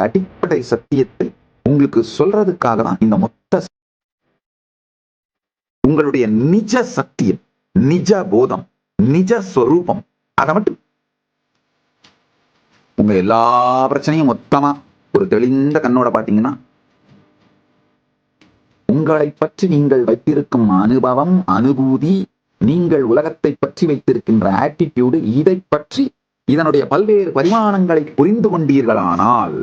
அடிப்படை சத்தியத்தை உங்களுக்கு சொல்றதுக்காக தான் இந்த மொத்த உங்களுடைய நிஜ சத்தியம், நிஜ போதம், நிஜ ஸ்வரூபம், அதை மட்டும் உங்க எல்லா பிரச்சனையும் மொத்தமா ஒரு தெளிந்த கண்ணோட பாத்தீங்கன்னா உங்களை பற்றி நீங்கள் வைத்திருக்கும் அனுபவம், அனுபூதி, நீங்கள் உலகத்தை பற்றி வைத்திருக்கின்ற ஆட்டிடியூடு, இதை பற்றி இதனுடைய பல்வேறு பரிமாணங்களை புரிந்து கொண்டீர்களானால்,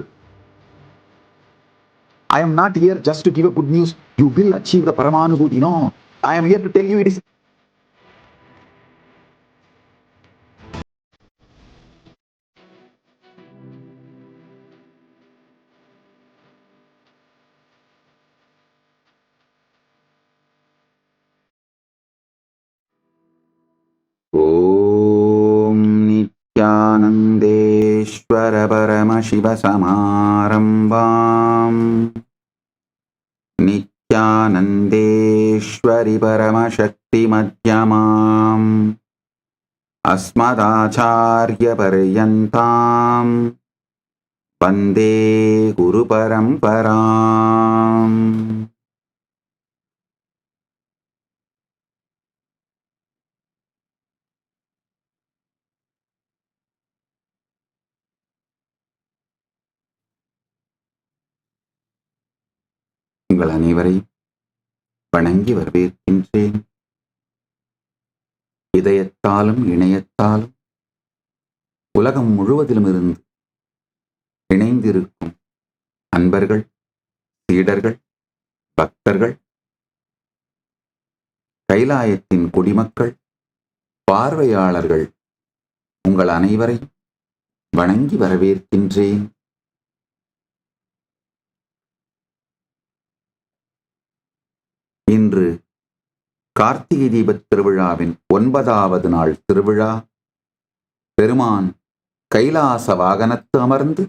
I am not here just to give a good news. You will achieve the Paramanubhuti. No, I am here to tell you it is. Om Nityanandeshwara Parama Shiva Samarambam Nityanandeshwari Parama Shakti Madhyamam Asmadacharya Paryantam Vande Guru Paramparam. உங்கள் அனைவரையும் வணங்கி வரவேற்கின்றேன். இதயத்தாலும் இணையத்தாலும் உலகம் முழுவதிலும் இருந்து இணைந்திருக்கும் அன்பர்கள், சீடர்கள், பக்தர்கள், கைலாயத்தின் குடிமக்கள், பார்வையாளர்கள், உங்கள் அனைவரையும் வணங்கி வரவேற்கின்றேன். இன்று கார்த்திகை தீபத் திருவிழாவின் 9வது நாள் திருவிழா. பெருமான் கைலாச வாகனத்து அமர்ந்து,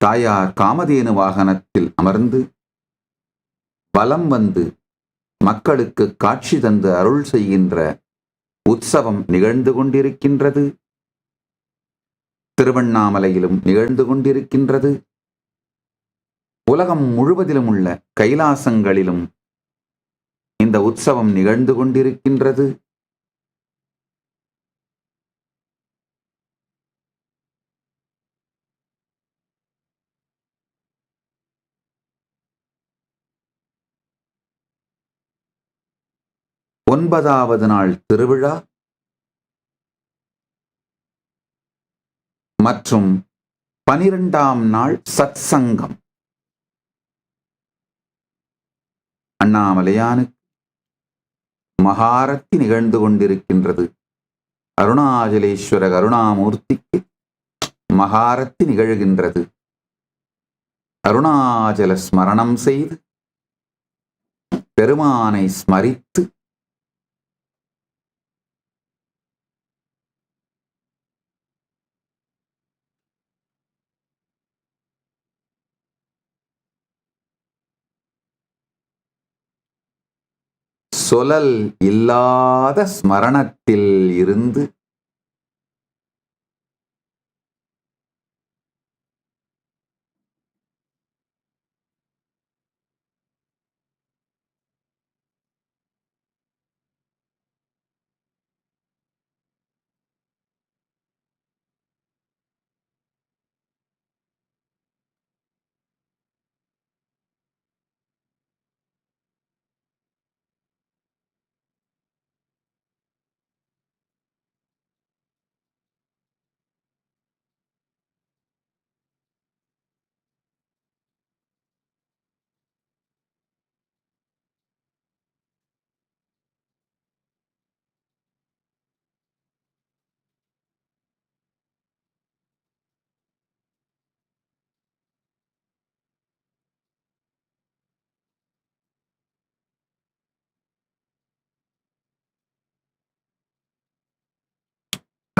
தாயார் காமதேனு வாகனத்தில் அமர்ந்து வலம் வந்து மக்களுக்கு காட்சி தந்து அருள் செய்கின்ற உற்சவம் நிகழ்ந்து கொண்டிருக்கின்றது. திருவண்ணாமலையிலும் நிகழ்ந்து கொண்டிருக்கின்றது. உலகம் முழுவதிலும் உள்ள கைலாசங்களிலும் இந்த உற்சவம் நிகழ்ந்து கொண்டிருக்கின்றது. ஒன்பதாவது நாள் திருவிழா மற்றும் 12ஆம் நாள் சத்சங்கம். அண்ணாமலையானுக்கு மகாரத்தி நிகழ்ந்து கொண்டிருக்கின்றது. அருணாச்சலேஸ்வர கருணாமூர்த்திக்கு மகாரத்தி நிகழ்கின்றது. அருணாச்சல ஸ்மரணம் செய்து பெருமானை ஸ்மரித்து சொலல் இல்லாத ஸ்மரணத்தில் இருந்து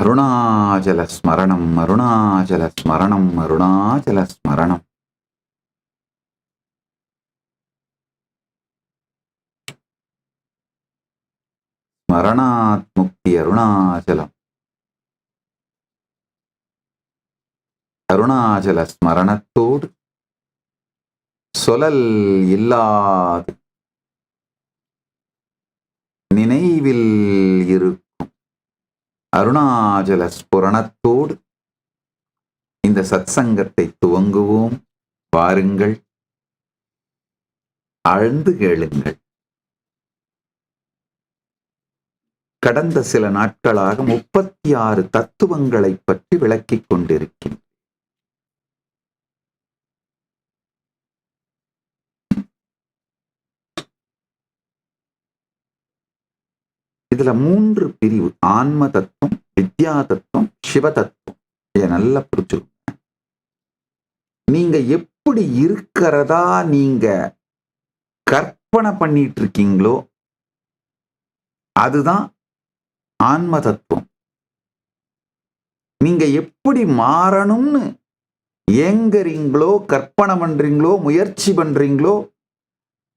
அருணாச்சல ஸ்மரணம், அருணாச்சல ஸ்மரணம், அருணாச்சல ஸ்மரணம். ஸ்மரணாத் முக்தி அருணாச்சலம். அருணாச்சல ஸ்மரணத்தோடு சொலல் இல்லாது நினைவில் இருக்கும் அருணாச்சல ஸ்புரணத்தோடு இந்த சத்சங்கத்தை துவங்குவோம். வாருங்கள், ஆழ்ந்து கேளுங்கள். கடந்த சில நாட்களாக 36 தத்துவங்களை பற்றி விளக்கிக் கொண்டிருக்கின்றேன். இதுல 3 பிரிவு: ஆன்ம தத்துவம், வித்யா தத்துவம், சிவ தத்துவம். இதை நல்லா புரிஞ்சுக்கணும். நீங்க எப்படி இருக்கிறதா நீங்க கற்பனை பண்ணிட்டு இருக்கீங்களோ அதுதான் ஆன்ம தத்துவம். நீங்க எப்படி மாறணும்னு ஏங்கறீங்களோ, கற்பனை பண்றீங்களோ, முயற்சி பண்றீங்களோ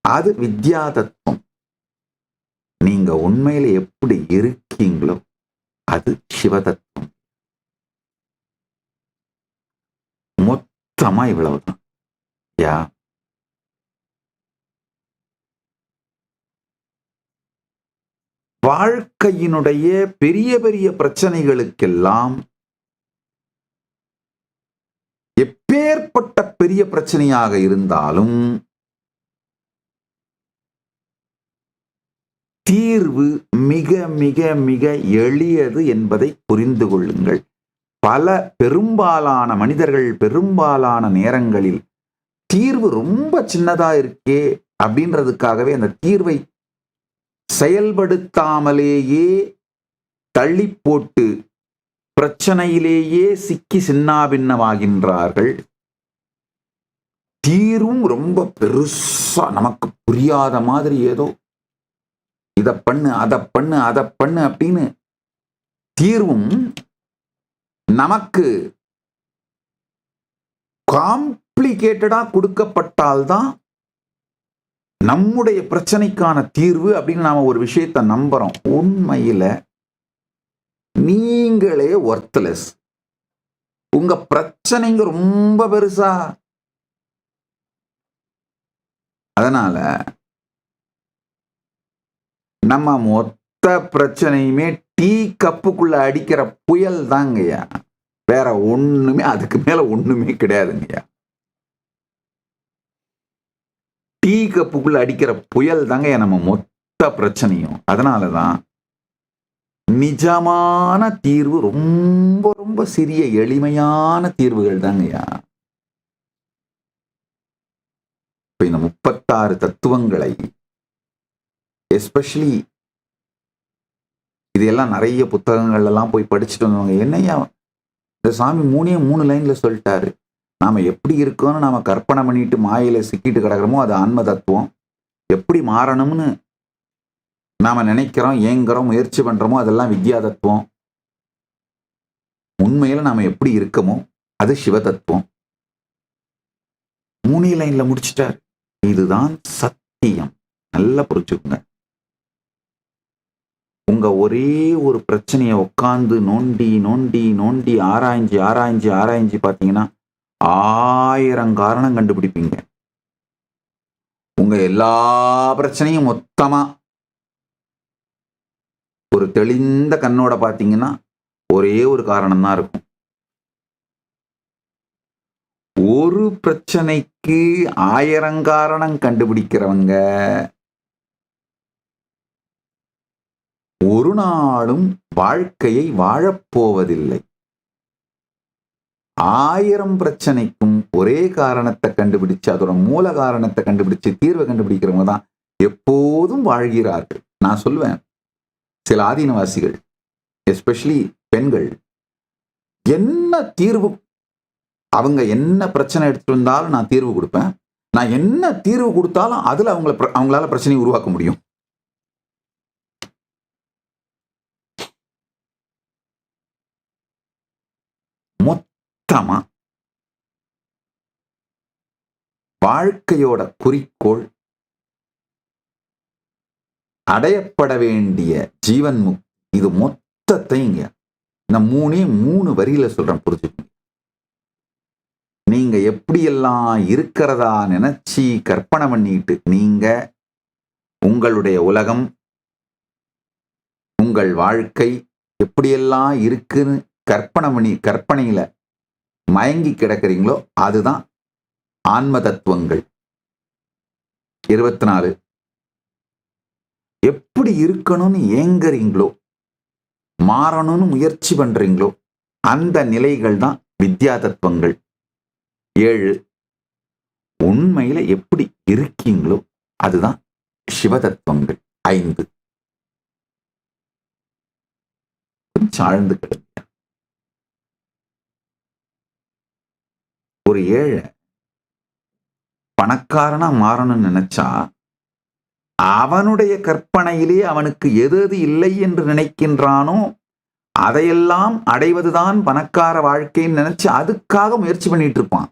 அது வித்யா தத்துவம். நீங்க உண்மையில எப்படி இருக்கீங்களோ அது சிவ தத்துவம். மொத்தமா இவ்வளவுதான். யா வாழ்க்கையினுடைய பெரிய பெரிய பிரச்சனைகளுக்கெல்லாம் எப்பேற்பட்ட பெரிய பிரச்சனையாக இருந்தாலும் தீர்வு மிக மிக மிக எளியது என்பதை புரிந்து கொள்ளுங்கள். பெரும்பாலான மனிதர்கள் பெரும்பாலான நேரங்களில் தீர்வு ரொம்ப சின்னதா இருக்கே அப்படின்றதுக்காகவே அந்த தீர்வை செயல்படுத்தாமலேயே தள்ளி போட்டு பிரச்சனையிலேயே சிக்கி சின்னாபின்னமாகின்றார்கள். தீர்வும் ரொம்ப பெருசா நமக்கு புரியாத மாதிரி ஏதோ இதை பண்ணு, அதை பண்ணு, அதை பண்ணு அப்படின்னு தீர்வும் நமக்கு காம்ப்ளிகேட்டடா கொடுக்கப்பட்டால்தான் நம்முடைய பிரச்சனைக்கான தீர்வு அப்படின்னு நாம ஒரு விஷயத்தை நம்புறோம். உண்மையில நீங்களே ஒர்த்லெஸ். உங்க பிரச்சனைங்க ரொம்ப பெருசா. அதனால நம்ம மொத்த பிரச்சனையுமே டீ கப்புக்குள்ள அடிக்கிற புயல் தாங்கய்யா. வேற ஒண்ணுமே, அதுக்கு மேல ஒண்ணுமே கிடையாதுங்கய்யா. டீ கப்புக்குள்ள அடிக்கிற புயல் தாங்கய்யா நம்ம மொத்த பிரச்சனையும். அதனாலதான் நிஜமான தீர்வு ரொம்ப ரொம்ப சிறிய எளிமையான தீர்வுகள் தாங்கய்யா. இப்ப இந்த 36 தத்துவங்களை எஸ்பெஷலி இதெல்லாம் நிறைய புத்தகங்கள் எல்லாம் போய் படிச்சுட்டு வந்தவங்க, என்னையா இந்த சாமி 3 லைன்ல சொல்லிட்டாரு. நாம எப்படி இருக்கோம்னு நாம கற்பனை பண்ணிட்டு மாயில சிக்கிட்டு கிடக்கிறோமோ அது ஆன்ம தத்துவம். எப்படி மாறணும்னு நாம நினைக்கிறோம், ஏங்குறோம், முயற்சி பண்றோமோ அதெல்லாம் வித்யா தத்துவம். உண்மையில நாம எப்படி இருக்கமோ அது சிவ தத்துவம். 3 லைன்ல முடிச்சிட்டாரு. இதுதான் சத்தியம். நல்லா புரிஞ்சுக்குங்க. உங்க ஒரே ஒரு பிரச்சனையை உட்கார்ந்து நோண்டி நோண்டி நோண்டி ஆராய்ஞ்சு ஆராய்ஞ்சு ஆராய்ஞ்சு பார்த்தீங்கன்னா 1000 காரணம் கண்டுபிடிப்பீங்க. உங்க எல்லா பிரச்சனையும் மொத்தமா ஒரு தெளிந்த கண்ணோட பார்த்தீங்கன்னா ஒரே ஒரு காரணம் தான் இருக்கும். ஒரு பிரச்சனைக்கு 1000 காரணம் கண்டுபிடிக்கிறவங்க ஒரு நாளும் வாழ்க்கையை வாழப்போவதில்லை. 1000 பிரச்சனைக்கும் ஒரே காரணத்தை கண்டுபிடிச்சு அதோட மூல காரணத்தை கண்டுபிடிச்சு தீர்வை கண்டுபிடிக்கிறவங்க தான் எப்போதும் வாழ்கிறார்கள். நான் சொல்லுவேன், சில ஆதீனவாசிகள் எஸ்பெஷலி பெண்கள் என்ன தீர்வு, அவங்க என்ன பிரச்சனை எடுத்துட்டு வந்தாலும் நான் தீர்வு கொடுப்பேன். நான் என்ன தீர்வு கொடுத்தாலும் அதுல அவங்களால பிரச்சனையை உருவாக்க முடியும். மொத்தமா வாழ்க்கையோட குறிக்கோள் அடையப்பட வேண்டிய ஜீவன் முக்தி. இது மொத்தத்தை இங்க இந்த 3 வரியில சொல்றேன், புரிஞ்சுக்கணும். நீங்க எப்படியெல்லாம் இருக்கிறதா நினைச்சு கற்பனை பண்ணிட்டு நீங்க உங்களுடைய உலகம், உங்கள் வாழ்க்கை எப்படியெல்லாம் இருக்குன்னு கற்பனையில மயங்கி கிடக்கிறீங்களோ அதுதான் ஆன்ம தத்துவங்கள். 24 எப்படி இருக்கணும்னு ஏங்குறீங்களோ, மாறணும்னு முயற்சி பண்றீங்களோ அந்த நிலைகள் தான் வித்யா தத்துவங்கள். 7 உண்மையில எப்படி இருக்கீங்களோ அதுதான் சிவ தத்துவங்கள். 5 கொஞ்சம் ஆழ்ந்து கிடங்க. ஒரு ஏழை பணக்காரனா மாறணும்னு நினைச்சா அவனுடைய கற்பனையிலே அவனுக்கு எது எது இல்லை என்று நினைக்கின்றானோ அதையெல்லாம் அடைவதுதான் பணக்கார வாழ்க்கைன்னு நினைச்சு அதுக்காக முயற்சி பண்ணிட்டு இருப்பான்.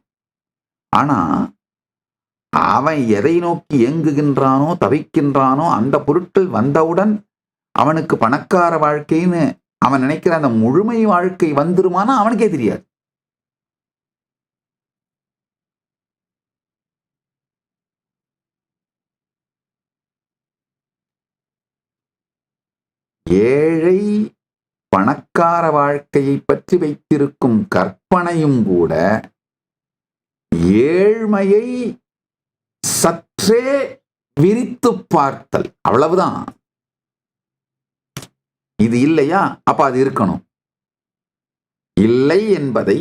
ஆனா அவன் எதை நோக்கி இயங்குகின்றானோ, தவிக்கின்றானோ, அந்த பொருட்கள் வந்தவுடன் அவனுக்கு பணக்கார வாழ்க்கைன்னு அவன் நினைக்கிற அந்த முழுமை வாழ்க்கை வந்துருமானா அவனுக்கே தெரியாது. ஏழை பணக்கார வாழ்க்கையை பற்றி வைத்திருக்கும் கற்பனையும் கூட ஏழ்மையை சற்றே விரித்து பார்த்தல், அவ்வளவுதான். இது இல்லையா, அப்ப அது இருக்கணும். இல்லை என்பதை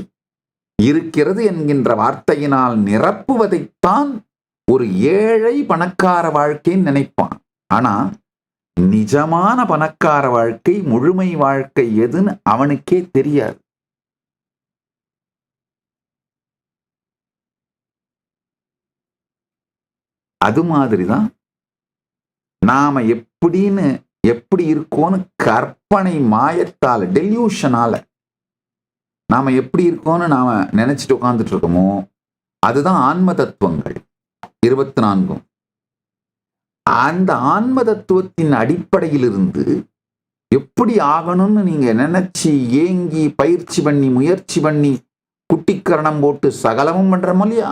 இருக்கிறது என்கின்ற வார்த்தையினால் நிரப்புவதைத்தான் ஒரு ஏழை பணக்கார வாழ்க்கைன்னு நினைப்பான். ஆனா நிஜமான பணக்கார வாழ்க்கை, முழுமை வாழ்க்கை எதுன்னு அவனுக்கே தெரியாது. அது மாதிரிதான் நாம எப்படி இருக்கோன்னு கற்பனை மாயத்தால, டெல்யூஷனால நாம எப்படி இருக்கோன்னு நாம நினைச்சிட்டு உட்கார்ந்துட்டு இருக்கோமோ அதுதான் ஆன்ம தத்துவங்கள். 24 அந்த ஆன்ம தத்துவத்தின் அடிப்படையிலிருந்து எப்படி ஆகணும்னு நீங்க நினைச்சு ஏங்கி பயிற்சி பண்ணி முயற்சி பண்ணி குட்டிக்கரணம் போட்டு சகலமும் பண்றோம் இல்லையா,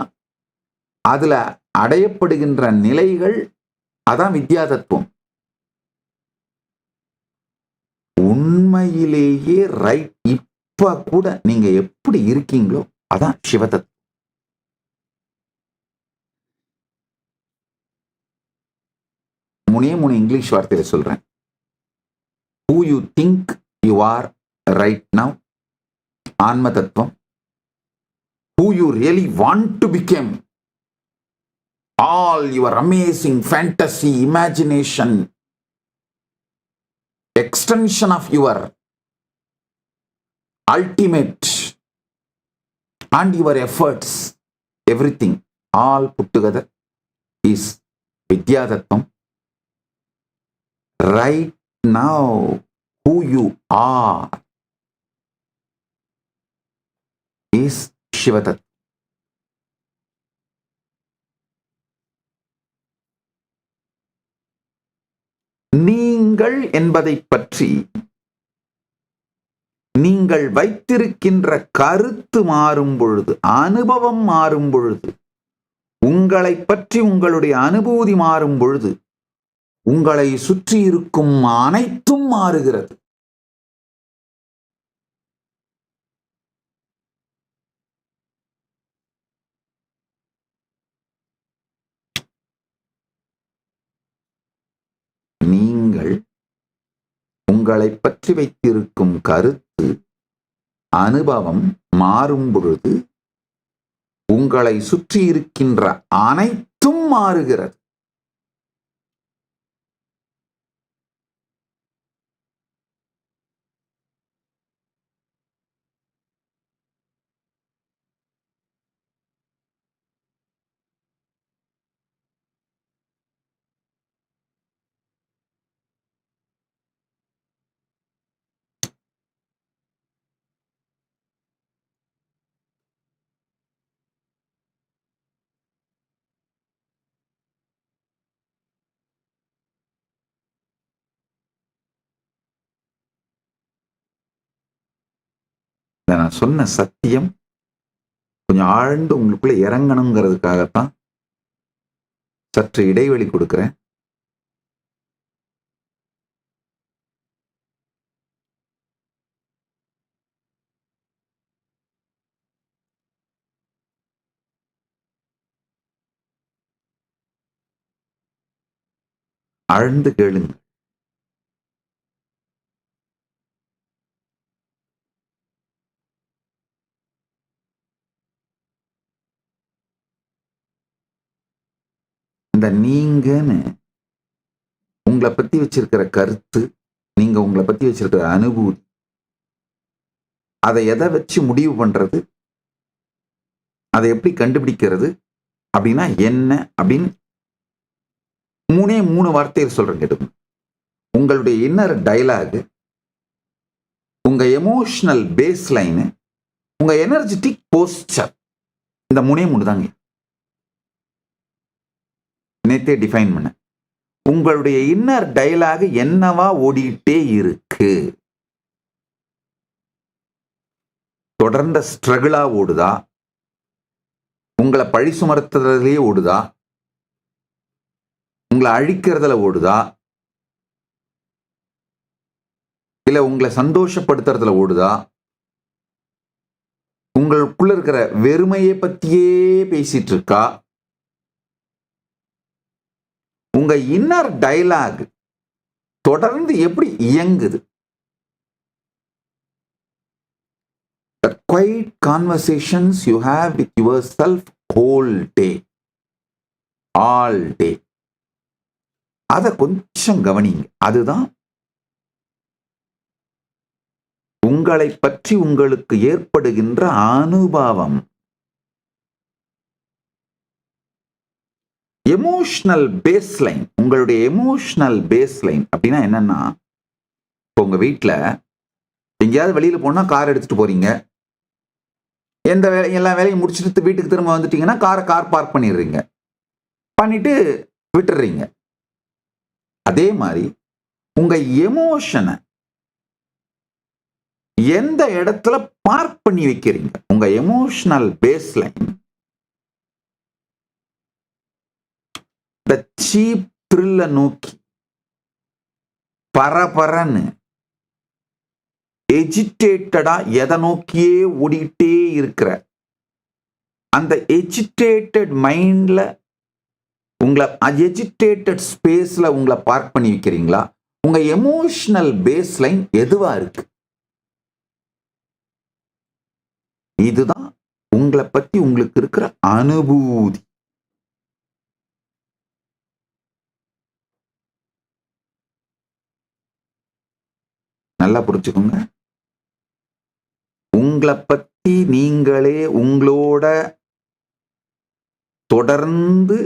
அதுல அடையப்படுகின்ற நிலைகள் அதான் வித்யா தத்துவம். உண்மையிலேயே ரைட், இப்ப கூட நீங்க எப்படி இருக்கீங்களோ அதான் சிவ தத்துவம். மூணு இங்கிலீஷ் வார்த்தையில சொல்றேன். Who you think you are right now, ஆன்ம தத்துவம். Who you really want to become, all your amazing fantasy, imagination, extension of your ultimate and your efforts, everything all put together is Vidya Tattvam. Right now, who you are is Shiva Tattvam. நீங்கள் என்பதை பற்றி நீங்கள் வைத்திருக்கின்ற கருத்து மாறும் பொழுது, அனுபவம் மாறும் பொழுது, உங்களை பற்றி உங்களுடைய அனுபூதி மாறும் பொழுது உங்களை சுற்றி இருக்கும் அனைத்தும் மாறுகிறது. நீங்கள் உங்களை பற்றி வைத்திருக்கும் கருத்து, அனுபவம் மாறும் பொழுது உங்களை சுற்றி இருக்கின்ற அனைத்தும் மாறுகிறது. நான் சொன்ன சத்தியம் கொஞ்சம் ஆழ்ந்து உங்களுக்குள்ள இறங்கணுங்கிறதுக்காகத்தான் சற்று இடைவெளி கொடுக்கிறேன். ஆழ்ந்து கேளுங்க. இந்த நீங்கன்னு உங்களை பத்தி வச்சிருக்கிற கருத்து, நீங்க உங்களை பத்தி வச்சிருக்கிற அனுபூதி, அதை எதை வச்சு முடிவு பண்றது, அதை எப்படி கண்டுபிடிக்கிறது அப்படின்னா என்ன அப்படின்னு 3 வார்த்தையில் சொல்றேன் கேட்டுங்க. உங்களுடைய இன்னர் டயலாக், உங்க எமோஷனல் பேஸ் லைனு, உங்க எனர்ஜெட்டிக் போஸ்டர், இந்த 3 தாங்க நேத்தே டிஃபைன் பண்ண. உங்களுடைய இன்னர் டயலாக் என்னவா ஓடிட்டே இருக்கு? தொடர்ந்த ஸ்ட்ரகிளா ஓடுதா? உங்களை பழி சுமத்துறதுலயே ஓடுதா? உங்களை அழிக்கிறதுல ஓடுதா? இல்ல உங்களை சந்தோஷப்படுத்துறதுல ஓடுதா? உங்களுக்குள்ள இருக்கிற வெறுமையை பத்தியே பேசிட்டு இருக்கா? உங்க இன்னர் டயலாக் தொடர்ந்து எப்படி இயங்குது? The quiet conversations you have with yourself whole day, all day. அதை கொஞ்சம் கவனிங்க. அதுதான் உங்களை பற்றி உங்களுக்கு ஏற்படுகின்ற அனுபவம். எமோஷனல் பேஸ்லைன், உங்களுடைய எமோஷனல் பேஸ்லைன் அப்படின்னா என்னன்னா, இப்போ உங்க வீட்டில் எங்கேயாவது வெளியில போனா கார் எடுத்துட்டு போறீங்க, எல்லா வேலையும் முடிச்சுட்டு வீட்டுக்கு திரும்ப வந்துட்டீங்கன்னா கார் பார்க் பண்ணிடுறீங்க, பண்ணிட்டு விட்டுறீங்க. அதே மாதிரி உங்க எமோஷனை எந்த இடத்துல பார்க் பண்ணி வைக்கிறீங்க? உங்க எமோஷனல் பேஸ்லைன் இந்த சீப் த்ரில்ல நோக்கி பரபரன்னு எஜிடேட்டடா எதை நோக்கியே ஓடிட்டே இருக்கிற அந்த எஜிடேட்டட் மைண்ட்ல உங்களை எஜிடேட்டட் ஸ்பேஸ்ல உங்களை பார்க் பண்ணி வைக்கிறீங்களா? உங்க எமோஷனல் பேஸ்லைன் எதுவா இருக்கு? இதுதான் உங்களை பத்தி உங்களுக்கு இருக்கிற அனுபூதி. நல்லா புரிஞ்சுக்கோங்க. உங்களை பத்தி நீங்களே உங்களோட தொடர்ந்து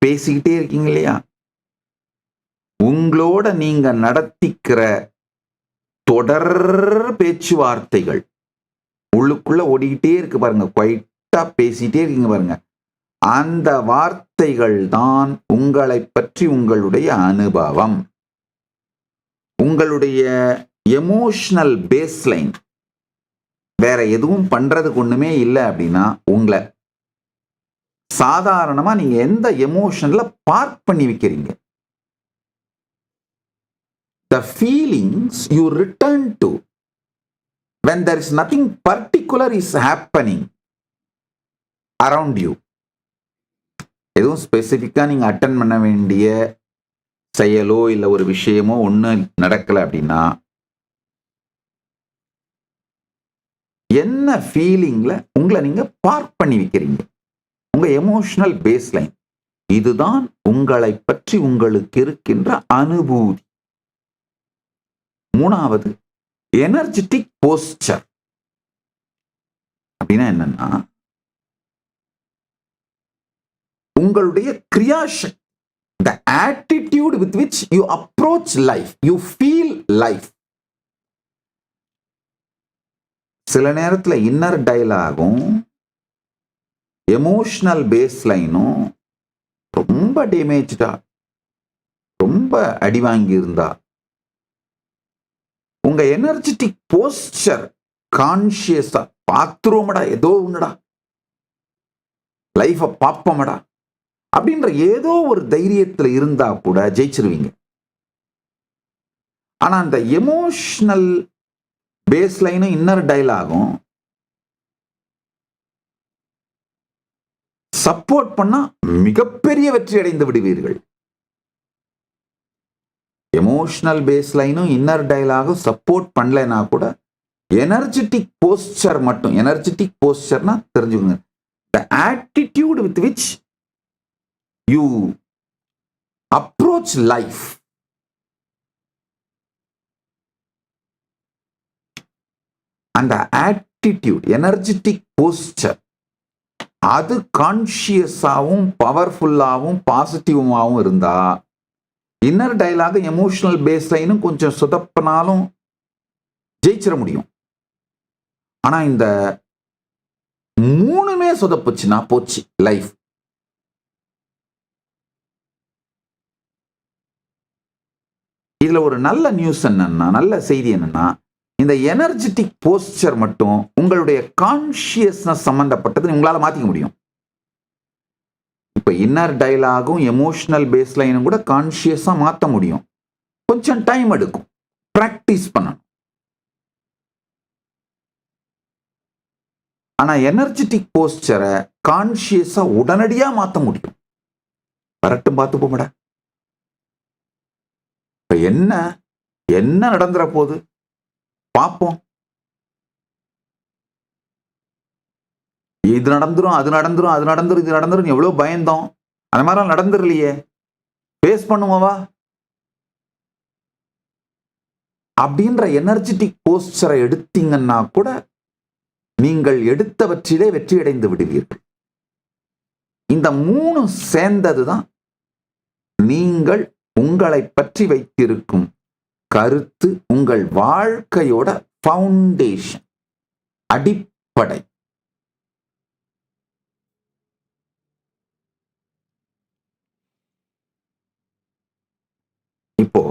பேசிக்கிட்டே இருக்கீங்க இல்லையா? உங்களோட நீங்க நடத்திக்கிற தொடர் பேச்சுவார்த்தைகள் உள்ளுக்குள்ள ஓடிக்கிட்டே இருக்கு பாருங்க, குவைட்டா பேசிட்டே இருக்கீங்க பாருங்க. அந்த வார்த்தைகள் தான் உங்களை பற்றி உங்களுடைய அனுபவம். உங்களுடைய எமோஷனல் பேஸ்லைன் வேற எதுவும் பண்றதுக்கு ஒண்ணுமே இல்லை அப்படின்னா, உங்களை சாதாரணமா நீங்க எந்த எமோஷன்ல பார்க் பண்ணி வைக்கிறீங்க? The feelings you return to when there is nothing particular is happening around you. எதுவும் ஸ்பெசிஃபிக்கா நீங்க அட்டென்ட் பண்ண வேண்டிய செயலோ இல்ல ஒரு விஷயமோ ஒண்ணு நடக்கல அப்படின்னா, என்ன ஃபீலிங்ல உங்களை நீங்க பார்க் பண்ணி வைக்கிறீங்க? உங்க எமோஷனல் பேஸ்லைன். இதுதான் உங்களை பற்றி உங்களுக்கு இருக்கின்ற அனுபூதி. 3வது எனர்ஜெட்டிக் போஸ்டர் அப்படின்னா என்னன்னா, உங்களுடைய கிரியாசக்தி, the attitude with which you approach life, you feel life. சில நேரத்துல இன்னர் டயலாகும் எமோஷனல் பேஸ்லைனும் ரொம்ப டேமேஜா, ரொம்ப அடி வாங்கி இருந்தா, உங்க எனர்ஜெட்டிக் போஸ்டர் கான்சியஸா பாத்ரூம்டா ஏதோ ஒண்ணுடா லைஃபை பார்ப்போமடா அப்படின்ற ஏதோ ஒரு தைரியத்துல இருந்தா கூட ஜெயிச்சிருவீங்க. ஆனா அந்த எமோஷனல் பேஸ் லைனும் இன்னர் டயலாகும் சப்போர்ட் பண்ணா மிகப்பெரிய வெற்றி அடைந்து விடுவீர்கள். எமோஷனல் பேஸ் லைனும் இன்னர் டயலாகும் சப்போர்ட் பண்ணலைன்னா கூட எனர்ஜெட்டிக் போஸ்டர் மட்டும், எனர்ஜெட்டிக் போஸ்டர்னா தெரிஞ்சுக்கோங்க, the attitude with which you approach life, அந்த ஆட்டிடியூட், எனர்ஜெட்டிக் போஸ்டர், அது கான்சியஸாவும் பவர்ஃபுல்லாவும் பாசிட்டிவாவும் இருந்தா இன்னர் டயலாக் எமோஷனல் பேஸ் லைனும் கொஞ்சம் சொதப்பினாலும் ஜெயிச்சிட முடியும். ஆனா இந்த மூணுமே சொதப்புச்சுன்னா போச்சு லைஃப். இதுல ஒரு நல்ல நியூஸ் என்னன்னா, நல்ல செய்தி என்னன்னா, இந்த எனர்ஜெட்டிக் போஸ்டர் மட்டும் உங்களுடைய கான்சியஸ்னஸ் சம்பந்தப்பட்டது உங்களால மாத்திக்க முடியும். இப்ப இன்னர் டயலாகும் எமோஷனல் பேஸ் லைனும் கூட கான்சியஸா மாத்த முடியும். கொஞ்சம் டைம் எடுக்கும், பிராக்டிஸ் பண்ணணும். ஆனா எனர்ஜெட்டிக் போஸ்டரை கான்சியஸா உடனடியா மாத்த முடியும். வரட்டும், பார்த்து போமடா. இப்ப என்ன நடந்துற போது பார்ப்போம். இது நடந்துரும், அது நடந்துரும், அது நடந்துரும், இது நடந்துரும், எவ்வளவு பயந்தோம். அந்த மாதிரி நடந்துடலையே, பேஸ் பண்ணுவோவா அப்படின்ற எனர்ஜெட்டிக் போஸ்டரை எடுத்தீங்கன்னா கூட நீங்கள் எடுத்தவற்றிலே வெற்றி அடைந்து விடுவீர்கள். இந்த மூணு சேர்ந்ததுதான் நீங்கள் உங்களை பற்றி வைத்திருக்கும் கருத்து, உங்கள் வாழ்க்கையோட ஃபவுண்டேஷன், அடிப்படை. இப்போ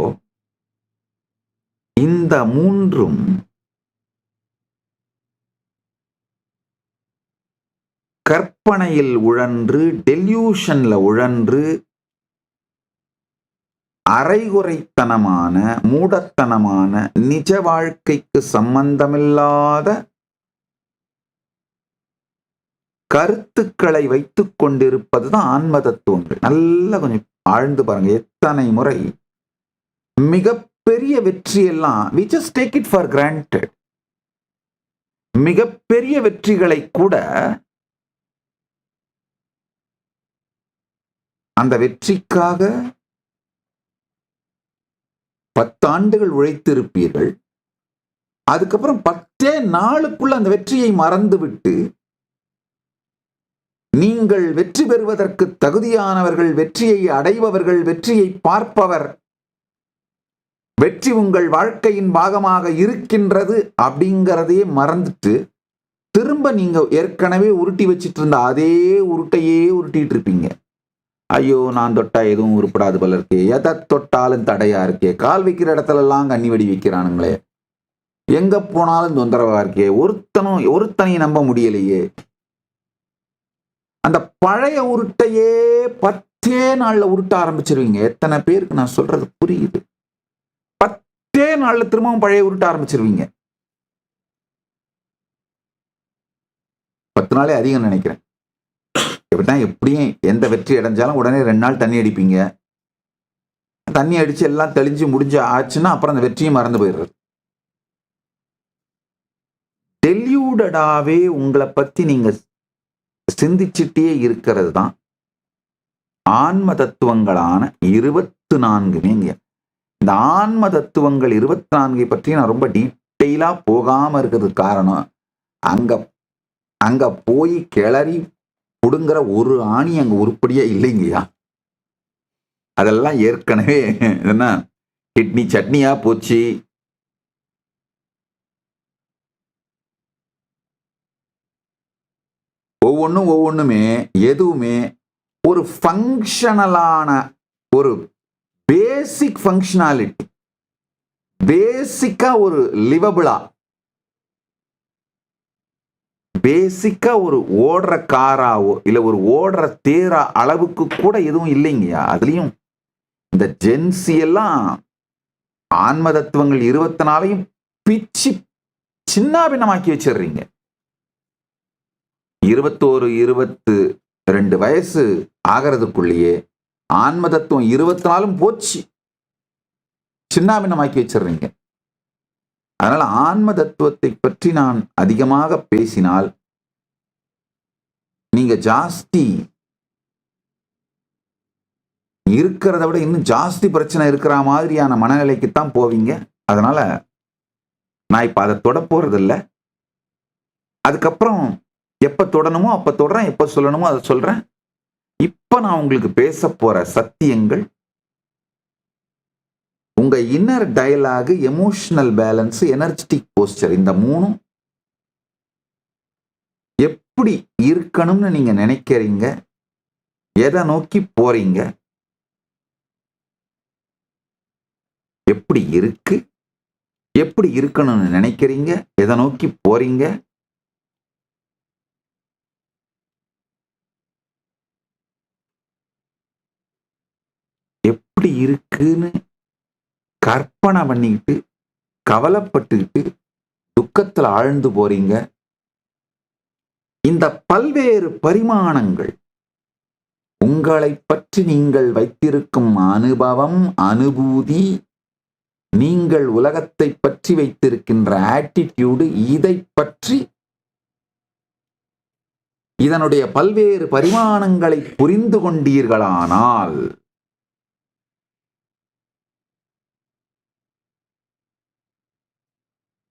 இந்த மூன்றும் கற்பனையில் உழன்று, டெல்யூஷன்ல உழன்று, அரைகுறைத்தனமான, மூடத்தனமான, நிஜ வாழ்க்கைக்கு சம்பந்தமில்லாத கருத்துக்களை வைத்துக் கொண்டிருப்பதுதான் ஆன்ம தத்துவங்கள். நல்லா கொஞ்சம் ஆழ்ந்து பாருங்க. எத்தனை முறை மிகப்பெரிய வெற்றியெல்லாம் we just take it for granted. மிகப்பெரிய வெற்றிகளை கூட அந்த வெற்றிக்காக 10 ஆண்டுகள் உழைத்திருப்பீர்கள். அதுக்கப்புறம் 10 நாளுக்குள்ள அந்த வெற்றியை மறந்துவிட்டு, நீங்கள் வெற்றி பெறுவதற்கு தகுதியானவர்கள், வெற்றியை அடைபவர்கள், வெற்றியை பார்ப்பவர், வெற்றி உங்கள் வாழ்க்கையின் பாகமாக இருக்கின்றது அப்படிங்கிறதையே மறந்துட்டு திரும்ப நீங்க ஏற்கனவே உருட்டி வச்சிட்டு இருந்த அதே உருட்டையே உருட்டிட்டு இருப்பீங்க. ஐயோ, நான் தொட்டா எதுவும் உருப்படாது போல இருக்கே, எதை தொட்டாலும் தடையா இருக்கே, கால் வைக்கிற இடத்துல எல்லாம் கண்ணி வெடி வைக்கிறானுங்களே, எங்க போனாலும் தொந்தரவா இருக்கே, ஒருத்தனையும் நம்ப முடியலையே. அந்த பழைய உருட்டையே 10 நாள்ல உருட்ட ஆரம்பிச்சிருவீங்க. எத்தனை பேருக்கு நான் சொல்றது புரியுது? 10 நாள்ல திரும்பவும் பழைய உருட்ட ஆரம்பிச்சிருவீங்க. 10 நாளே அதிகம் நினைக்கிறேன். இப்படிதான் எப்படியும் எந்த வெற்றி அடைஞ்சாலும் உடனே 2 நாள் தண்ணி அடிப்பீங்க. தண்ணி அடிச்சு எல்லாம் தெளிஞ்சு முடிஞ்சு ஆச்சுன்னா அப்புறம் அந்த வெற்றியும் மறந்து போயிடுறது. டெல்யூடடாவே உங்களை பத்தி நீங்க சிந்திச்சுட்டே இருக்கிறது தான் ஆன்ம தத்துவங்களான 24மே. இந்த ஆன்ம தத்துவங்கள் 24 பற்றி நான் ரொம்ப டீட்டெயிலா போகாம இருக்கிறதுக்கு காரணம், அங்க போய் கிளறி புடுங்கிற ஒரு ஆணி அங்க உருப்படியா இல்லைங்கய்யா. அதெல்லாம் ஏற்கனவே என்ன கிட்னி சட்னியா போச்சு. ஒவ்வொன்றுமே எதுவுமே ஒரு ஃபங்க்ஷனலான, ஒரு பேசிக் ஃபங்க்ஷனாலிட்டி, பேசிக்கா ஒரு லிவபிளா, பேசிக்கா ஒரு ஓடுற காராவோ இல்ல ஒரு ஓடுற தேரா அளவுக்கு கூட எதுவும் இல்லைங்கய்யா. அதுலயும் இந்த ஜென்சி எல்லாம் ஆன்ம தத்துவங்கள் 24ஐயும் பிச்சு சின்னாபின்னமாக்கி வச்சிடுறீங்க. 21, 22 வயசு ஆகிறதுக்குள்ளேயே ஆன்ம தத்துவம் 24ம் போச்சு, சின்னாபின்னமாக்கி வச்சிடுறீங்க. அதனால ஆன்ம தத்துவத்தை பற்றி நான் அதிகமாக பேசினால் நீங்க ஜாஸ்தி இருக்கிறத விட இன்னும் ஜாஸ்தி பிரச்சனை இருக்கிற மாதிரியான மனநிலைக்குத்தான் போவீங்க. அதனால நான் இப்ப அதை தொட போறது இல்லை. அதுக்கப்புறம் எப்ப தொடணுமோ அப்ப தொடறேன், எப்ப சொல்லணுமோ அதை சொல்றேன். இப்ப நான் உங்களுக்கு பேச போற சத்தியங்கள் உங்க inner dialogue, emotional balance, energetic posture, இந்த மூணும் எப்படி இருக்கணும்னு நீங்க நினைக்கிறீங்க, எதை நோக்கி போறீங்க, எப்படி இருக்கு, எப்படி இருக்கணும்னு நினைக்கிறீங்க, எதை நோக்கி போறீங்க, எப்படி இருக்குன்னு கற்பனை பண்ணிக்கிட்டு கவலைப்பட்டுக்கிட்டு துக்கத்துல ஆழ்ந்து போறீங்க. இந்த பல்வேறு பரிமாணங்கள் உங்களை பற்றி நீங்கள் வைத்திருக்கும் அனுபவம், அனுபூதி, நீங்கள் உலகத்தை பற்றி வைத்திருக்கின்ற ஆட்டிடியூடு, இதை பற்றி இதனுடைய பல்வேறு பரிமாணங்களை புரிந்து கொண்டீர்களானால்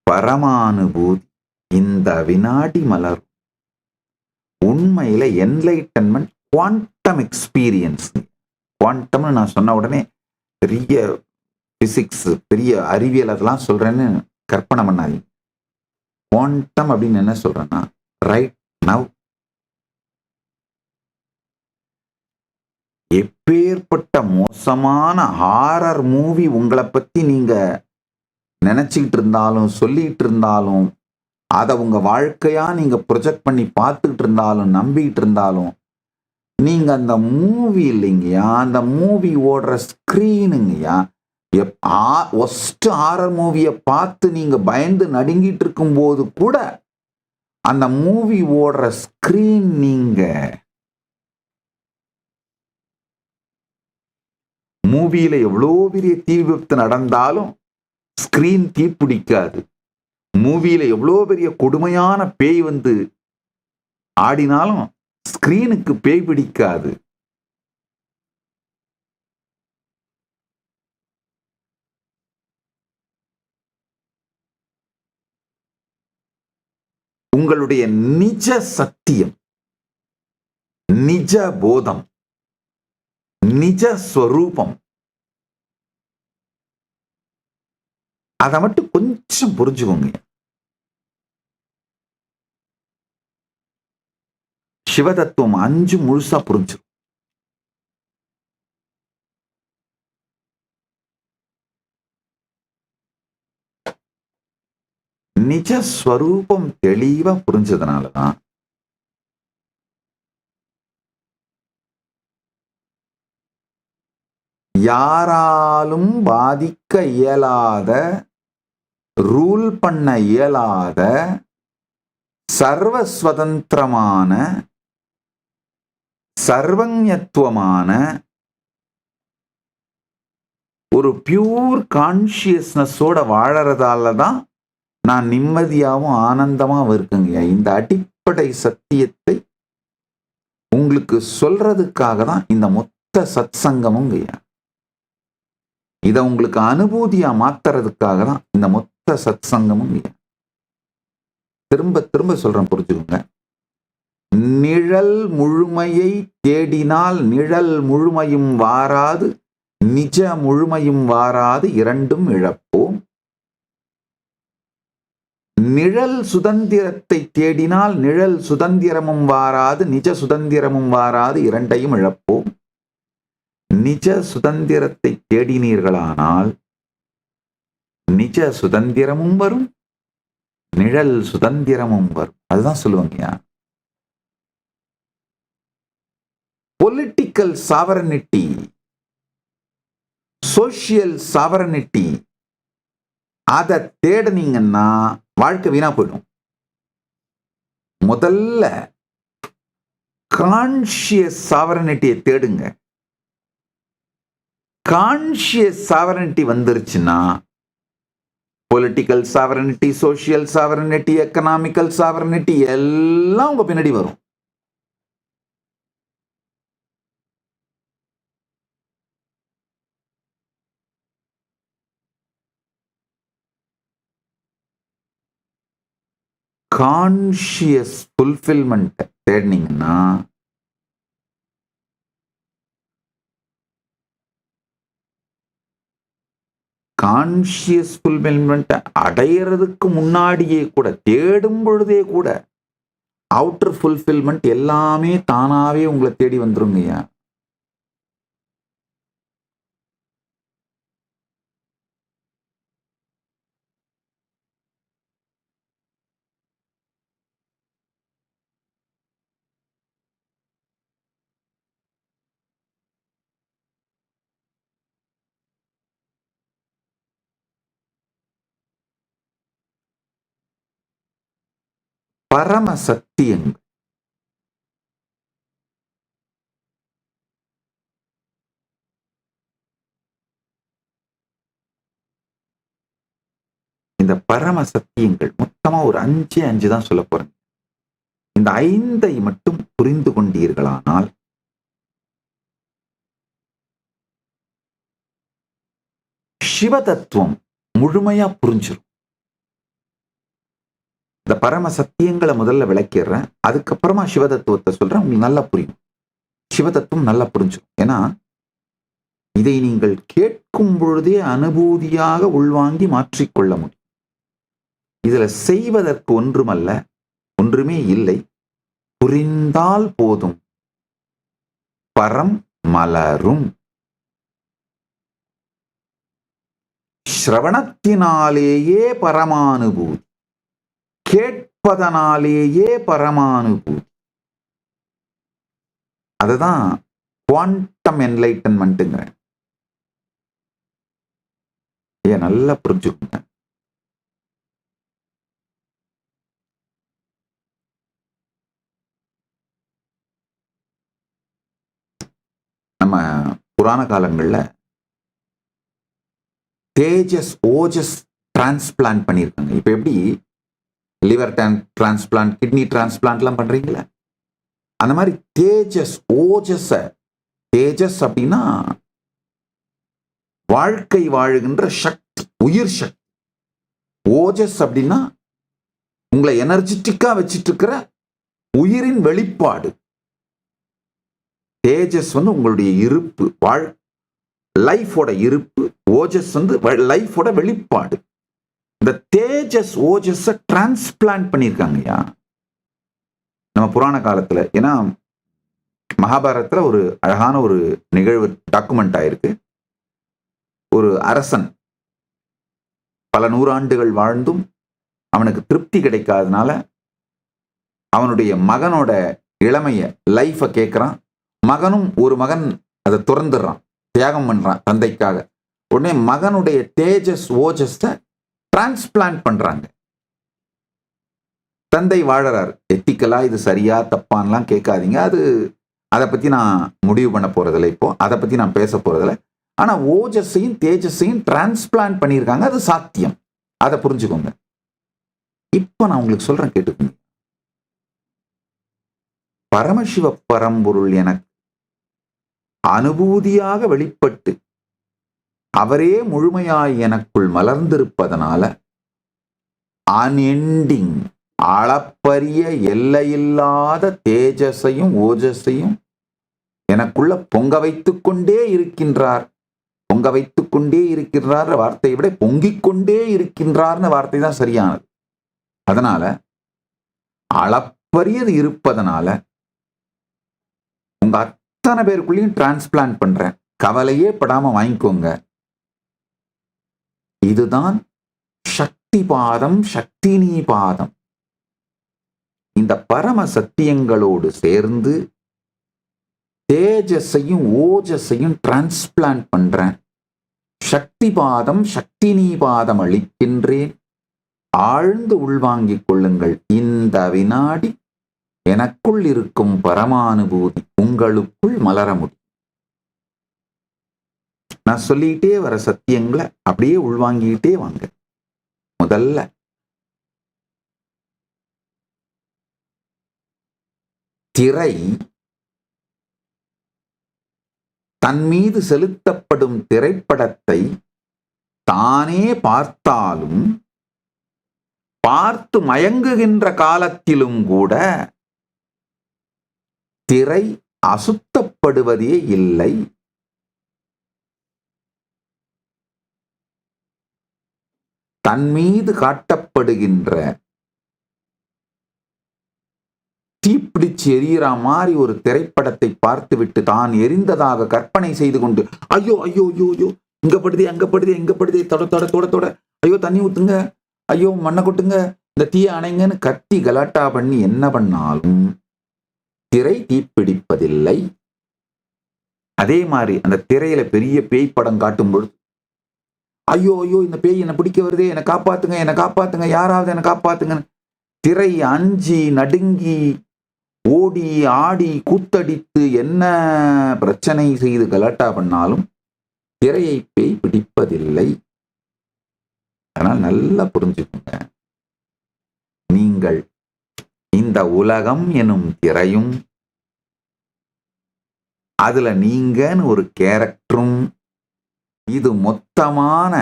பரமானுபூதி இந்த வினாடி மலர். உண்மையில என்லைட்டன்மெண்ட், குவாண்டம் எக்ஸ்பீரியன்ஸ். குவாண்டம்னு நான் சொன்ன உடனே பெரிய பிசிக்ஸ், பெரிய அறிவியல் அதெல்லாம் சொல்றேன்னு கற்பனை பண்ணாதீங்க. குவாண்டம் அப்படின்னு என்ன சொல்றேன்னா, ரைட் நவ். எப்பேற்பட்ட மோசமான ஹாரர் மூவி உங்களை பத்தி நீங்க நினைச்சுக்கிட்டு இருந்தாலும், சொல்லிட்டு இருந்தாலும், அதை உங்க வாழ்க்கையா நீங்க ப்ரொஜெக்ட் பண்ணி பார்த்துக்கிட்டு இருந்தாலும், நம்பிக்கிட்டு இருந்தாலும், நீங்க அந்த மூவி இல்லைங்கய்யா, அந்த மூவி ஓடுற ஸ்கிரீனுங்கய்யா, ஒஸ்ட் ஹாரர் மூவியை பார்த்து நீங்க பயந்து நடுங்கிட்டு இருக்கும் போது கூட அந்த மூவி ஓடுற ஸ்கிரீன் நீங்க. மூவியில எவ்வளோ பெரிய தீ விபத்து நடந்தாலும் ஸ்கிரீன் தீ பிடிக்காது. மூவியில எவ்வளோ பெரிய கொடுமையான பேய் வந்து ஆடினாலும் ஸ்கிரீனுக்கு பேய் பிடிக்காது. உங்களுடைய நிஜ சத்தியம், நிஜ போதம், நிஜ ஸ்வரூபம், அதை மட்டும் கொஞ்சம் புரிஞ்சுக்கோங்க. சிவதத்துவம் 5 முழுசா புரிஞ்சிடும். நிஜ ஸ்வரூபம் தெளிவா புரிஞ்சதுனாலதான் யாராலும் பாதிக்க இயலாத, ரூல் பண்ண இயலாத, சர்வ சுதந்திரமான, சர்வஞத்துவமான ஒரு பியூர் கான்சியஸ்னஸோட வாழறதால தான் நான் நிம்மதியாகவும் ஆனந்தமாகவும் இருக்குங்க. இந்த அடிப்படை சத்தியத்தை உங்களுக்கு சொல்றதுக்காக தான் இந்த மொத்த சத்சங்கமும். இதை உங்களுக்கு அனுபூதியா மாத்துறதுக்காக தான் இந்த மொத்த சத்சங்கமும். திரும்ப திரும்ப சொல்றேன், புரிஞ்சுக்கோங்க. நிழல் முழுமையை தேடினால் நிழல் முழுமையும் வாராது, நிஜ முழுமையும் வாராது, இரண்டும் இழப்போம். நிழல் சுதந்திரத்தை தேடினால் நிழல் சுதந்திரமும் வாராது, நிஜ சுதந்திரமும் வாராது, இரண்டையும் இழப்போம். நிஜ சுதந்திரத்தை தேடினீர்களானால் நிஜ சுதந்திரமும் வரும், நிழல் சுதந்திரமும் வரும். அதுதான் சொல்லுவாங்க. பொலிட்டிக்கல் சாவரனிட்டி, சோசியல் சாவரனிட்டி, அதை தேடினீங்கன்னா வாழ்க்கை வீணா போயிடும். முதல்ல கான்ஷியஸ் சாவரனிட்டியை தேடுங்க. கான்ஷியஸ் சாவரனிட்டி வந்துருச்சுன்னா political sovereignty, social sovereignty, economical sovereignty எல்லாம் உங்க பின்னாடி வரும். கான்ஷியஸ் ஃபுல்ஃபில்மெண்ட் தேடினீங்கன்னா கான்ஷியஸ் ஃபுல்ஃபில்மெண்ட் அடையிறதுக்கு முன்னாடியே கூட, தேடும் பொழுதே கூட அவுட்டர் ஃபுல்ஃபில்மெண்ட் எல்லாமே தானாவே உங்களை தேடி வந்துருங்கய்யா. பரம சத்தியங்கள், இந்த பரம சத்தியங்கள் மொத்தமா ஒரு 5 தான் சொல்ல போறேன். இந்த 5 மட்டும் புரிந்து கொண்டீர்களானால் சிவ தத்துவம் முழுமையா புரிஞ்சிடும். இந்த பரம சத்தியங்களை முதல்ல விளக்கிடுறேன், அதுக்கப்புறமா சிவ தத்துவத்தை சொல்றேன். உங்களுக்கு நல்லா புரியும், சிவ தத்துவம் நல்லா புரிஞ்சிடும். ஏன்னா இதை நீங்கள் கேட்கும் பொழுதே அனுபூதியாக உள்வாங்கி மாற்றிக்கொள்ள முடியும். இதுல செய்வதற்கு ஒன்றுமே இல்லை, புரிந்தால் போதும், பரம் மலரும். ஸ்ரவணத்தினாலேயே பரமானுபூதி, கேட்பதனாலேயே பரமானுபூதி. அதுதான் குவாண்டம் என்லைட்டன்மெண்ட்டுங்கிறேன். நல்லா புரிஞ்சுக்கோங்க. நம்ம புராண காலங்கள்ல தேஜஸ் ஓஜஸ் டிரான்ஸ்பிளான்ட் பண்ணியிருக்காங்க. இப்ப எப்படி லிவர் டிரான்ஸ்பிளான்ட், கிட்னி டிரான்ஸ்பிளான்ட்லாம் பண்றீங்களா, அந்த மாதிரி தேஜஸ் ஓஜஸ். தேஜஸ் அப்படின்னா வாழ்க்கை வாழுகின்ற சக்தி, உயிர் சக்தி. ஓஜஸ் அப்படின்னா உங்களை எனர்ஜெட்டிக்கா வச்சிட்டு இருக்கிற உயிரின் வெளிப்பாடு. தேஜஸ் உங்களுடைய இருப்பு, லைஃபோட இருப்பு. ஓஜஸ் லைஃபோட வெளிப்பாடு. இந்த தேஜஸ் ஓஜஸ் டிரான்ஸ்பிளான்ட் பண்ணியிருக்காங்கய்யா நம்ம புராண காலத்துல. ஏன்னா மகாபாரதத்துல ஒரு அழகான ஒரு நிகழ்வு டாக்குமெண்ட் ஆயிருக்கு. ஒரு அரசன் பல நூறாண்டுகள் வாழ்ந்தும் அவனுக்கு திருப்தி கிடைக்காதனால அவனுடைய மகனோட இளமைய லைஃபை கேட்கிறான். ஒரு மகன் அதை துறந்துடுறான், தியாகம் பண்றான் தந்தைக்காக. உடனே மகனுடைய தேஜஸ் ஓஜஸ் டிரான்ஸ்பிளான்ட் பண்றாங்க. தந்தை வாழறாரு. எத்திக்கலா இது சரியா தப்பான்லாம் கேட்காதீங்க, அதை பத்தி நான் முடிவு பண்ண போறதில்லை, இப்போ அதை பத்தி நான் பேச போறதில்லை. ஆனா ஓஜஸையும் தேஜஸையும் டிரான்ஸ்பிளான்ட் பண்ணியிருக்காங்க, அது சாத்தியம். அதை புரிஞ்சுக்கோங்க. இப்ப நான் உங்களுக்கு சொல்றேன், கேட்டுக்கோங்க. பரமசிவ பரம்பொருள் எனக்கு அனுபூதியாக வெளிப்பட்டு அவரே முழுமையாய் எனக்குள் மலர்ந்திருப்பதனால அன்எண்டிங், அளப்பரிய எல்லையில்லாத தேஜஸையும் ஓஜஸையும் எனக்குள்ள பொங்க வைத்துக் கொண்டே இருக்கின்றார். பொங்க வைத்துக் கொண்டே இருக்கின்றார் வார்த்தையை விட பொங்கிக் கொண்டே இருக்கின்றார்னு வார்த்தை தான் சரியானது. அதனால அளப்பரியது இருப்பதனால உங்க அத்தனை பேருக்குள்ளேயும் டிரான்ஸ்பிளான்ட் பண்றேன். கவலையே படாம வாங்கிக்கோங்க. இதுதான் சக்தி பாதம், சக்தினி பாதம், இந்த பரம சத்தியங்களோடு சேர்ந்து தேஜஸையும் ஓஜஸையும் டிரான்ஸ்பிளான்ட் பண்றேன். சக்தி பாதம், சக்தினி பாதம் அளிக்கின்றேன். ஆழ்ந்து உள்வாங்கிக் கொள்ளுங்கள். இந்த வினாடி எனக்குள் இருக்கும் பரமானுபூதி உங்களுக்குள் மலர முடியும். நான் சொல்லிட்டே வர சத்தியங்களை அப்படியே உள்வாங்கிட்டே வாங்க. முதல்ல திரை தன் மீது செலுத்தப்படும் திரைப்படத்தை தானே பார்த்தாலும் பார்த்து மயங்குகின்ற காலத்திலும் கூட திரை அசுத்தப்படுவதே இல்லை. தன் மீது காட்டப்படுகின்ற தீப்பிடிச்சு எரியிற மாதிரி ஒரு திரைப்படத்தை பார்த்துவிட்டு தான் எரிந்ததாக கற்பனை செய்து கொண்டு ஐயோ ஐயோ ஐயோ ஐயோ இங்க படுதே அங்க படுதே எங்க படுதே தொட தொட தொட தொட ஐயோ தண்ணி ஊத்துங்க, ஐயோ மண்ணை கொட்டுங்க, இந்த தீய அணைங்கன்னு கத்தி கலாட்டா பண்ணி என்ன பண்ணாலும் திரை தீப்பிடிப்பதில்லை. அதே மாதிரி அந்த திரையில பெரிய பேய் படம் காட்டும் பொழுது ஐயோ ஐயோ இந்த பேய் என்னை பிடிக்க வருதே, என்னை காப்பாத்துங்க, என்னை காப்பாத்துங்க, யாராவது என்னை காப்பாத்துங்கன்னு திரை அஞ்சி நடுங்கி ஓடி ஆடி கூத்தடித்து என்ன பிரச்சனை செய்து கலாட்டா பண்ணாலும் திரையை பேய் பிடிப்பதில்லை. அதனால் நல்லா புரிஞ்சுக்கோங்க. நீங்கள் இந்த உலகம் எனும் திரையும் அதுல நீங்கன்னு ஒரு கேரக்டரும், இது மொத்தமான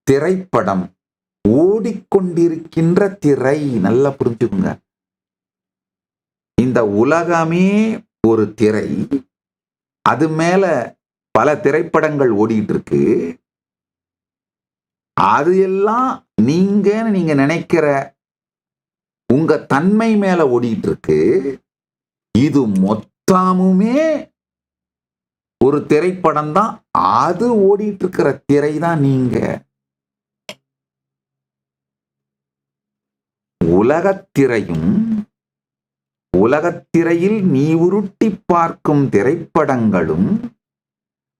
திரைப்படம், ஓடிக்கொண்டிருக்கின்ற திரை. நல்லா புரிஞ்சுக்கோங்க. இந்த உலகமே ஒரு திரை, அது மேல பல திரைப்படங்கள் ஓடிட்டு இருக்கு. அது எல்லாம் நீங்க நினைக்கிற உங்க தன்மை மேல ஓடிட்டு இருக்கு. இது மொத்தமுமே ஒரு திரைப்படம் தான். அது ஓடிட்டு இருக்கிற திரை தான் நீங்க. உலகத்திரையும் உலகத்திரையில் நீ உருட்டி பார்க்கும் திரைப்படங்களும்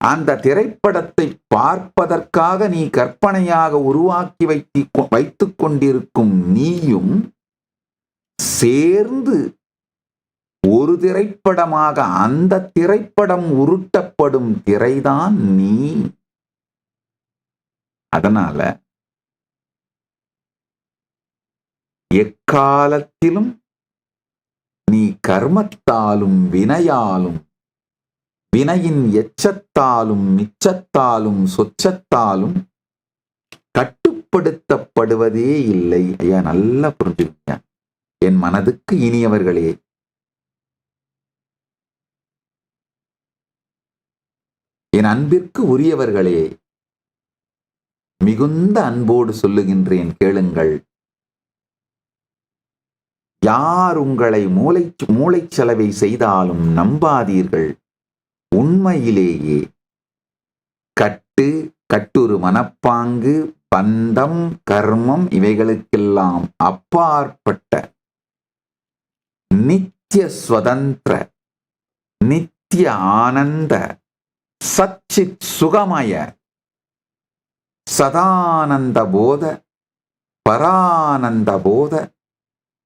அந்த திரைப்படத்தை பார்ப்பதற்காக நீ கற்பனையாக உருவாக்கி வைத்துக் கொண்டிருக்கும் நீயும் சேர்ந்து ஒரு திரைப்படமாக அந்த திரைப்படம் உருட்டப்படும் திரைதான் நீ. அதனால எக்காலத்திலும் நீ கர்மத்தாலும் வினையாலும், வினையின் எச்சத்தாலும் மிச்சத்தாலும் சொச்சத்தாலும் கட்டுப்படுத்தப்படுவதே இல்லை. ஐயா நல்லா புரிஞ்சுக்கங்க என் மனதுக்கு இனியவர்களே. என் அன்பிற்கு உரியவர்களே, மிகுந்த அன்போடு சொல்லுகின்றேன், கேளுங்கள். யார் உங்களை மூளைச்சலவை செய்தாலும் நம்பாதீர்கள். உண்மையிலேயே கட்டுரு மனப்பாங்கு, பந்தம், கர்மம் இவைகளுக்கெல்லாம் அப்பாற்பட்ட நித்திய ஸ்வதந்திர, நித்திய ஆனந்த, சச்சித் சுகமய, சதானந்த போத, பரானந்த போத,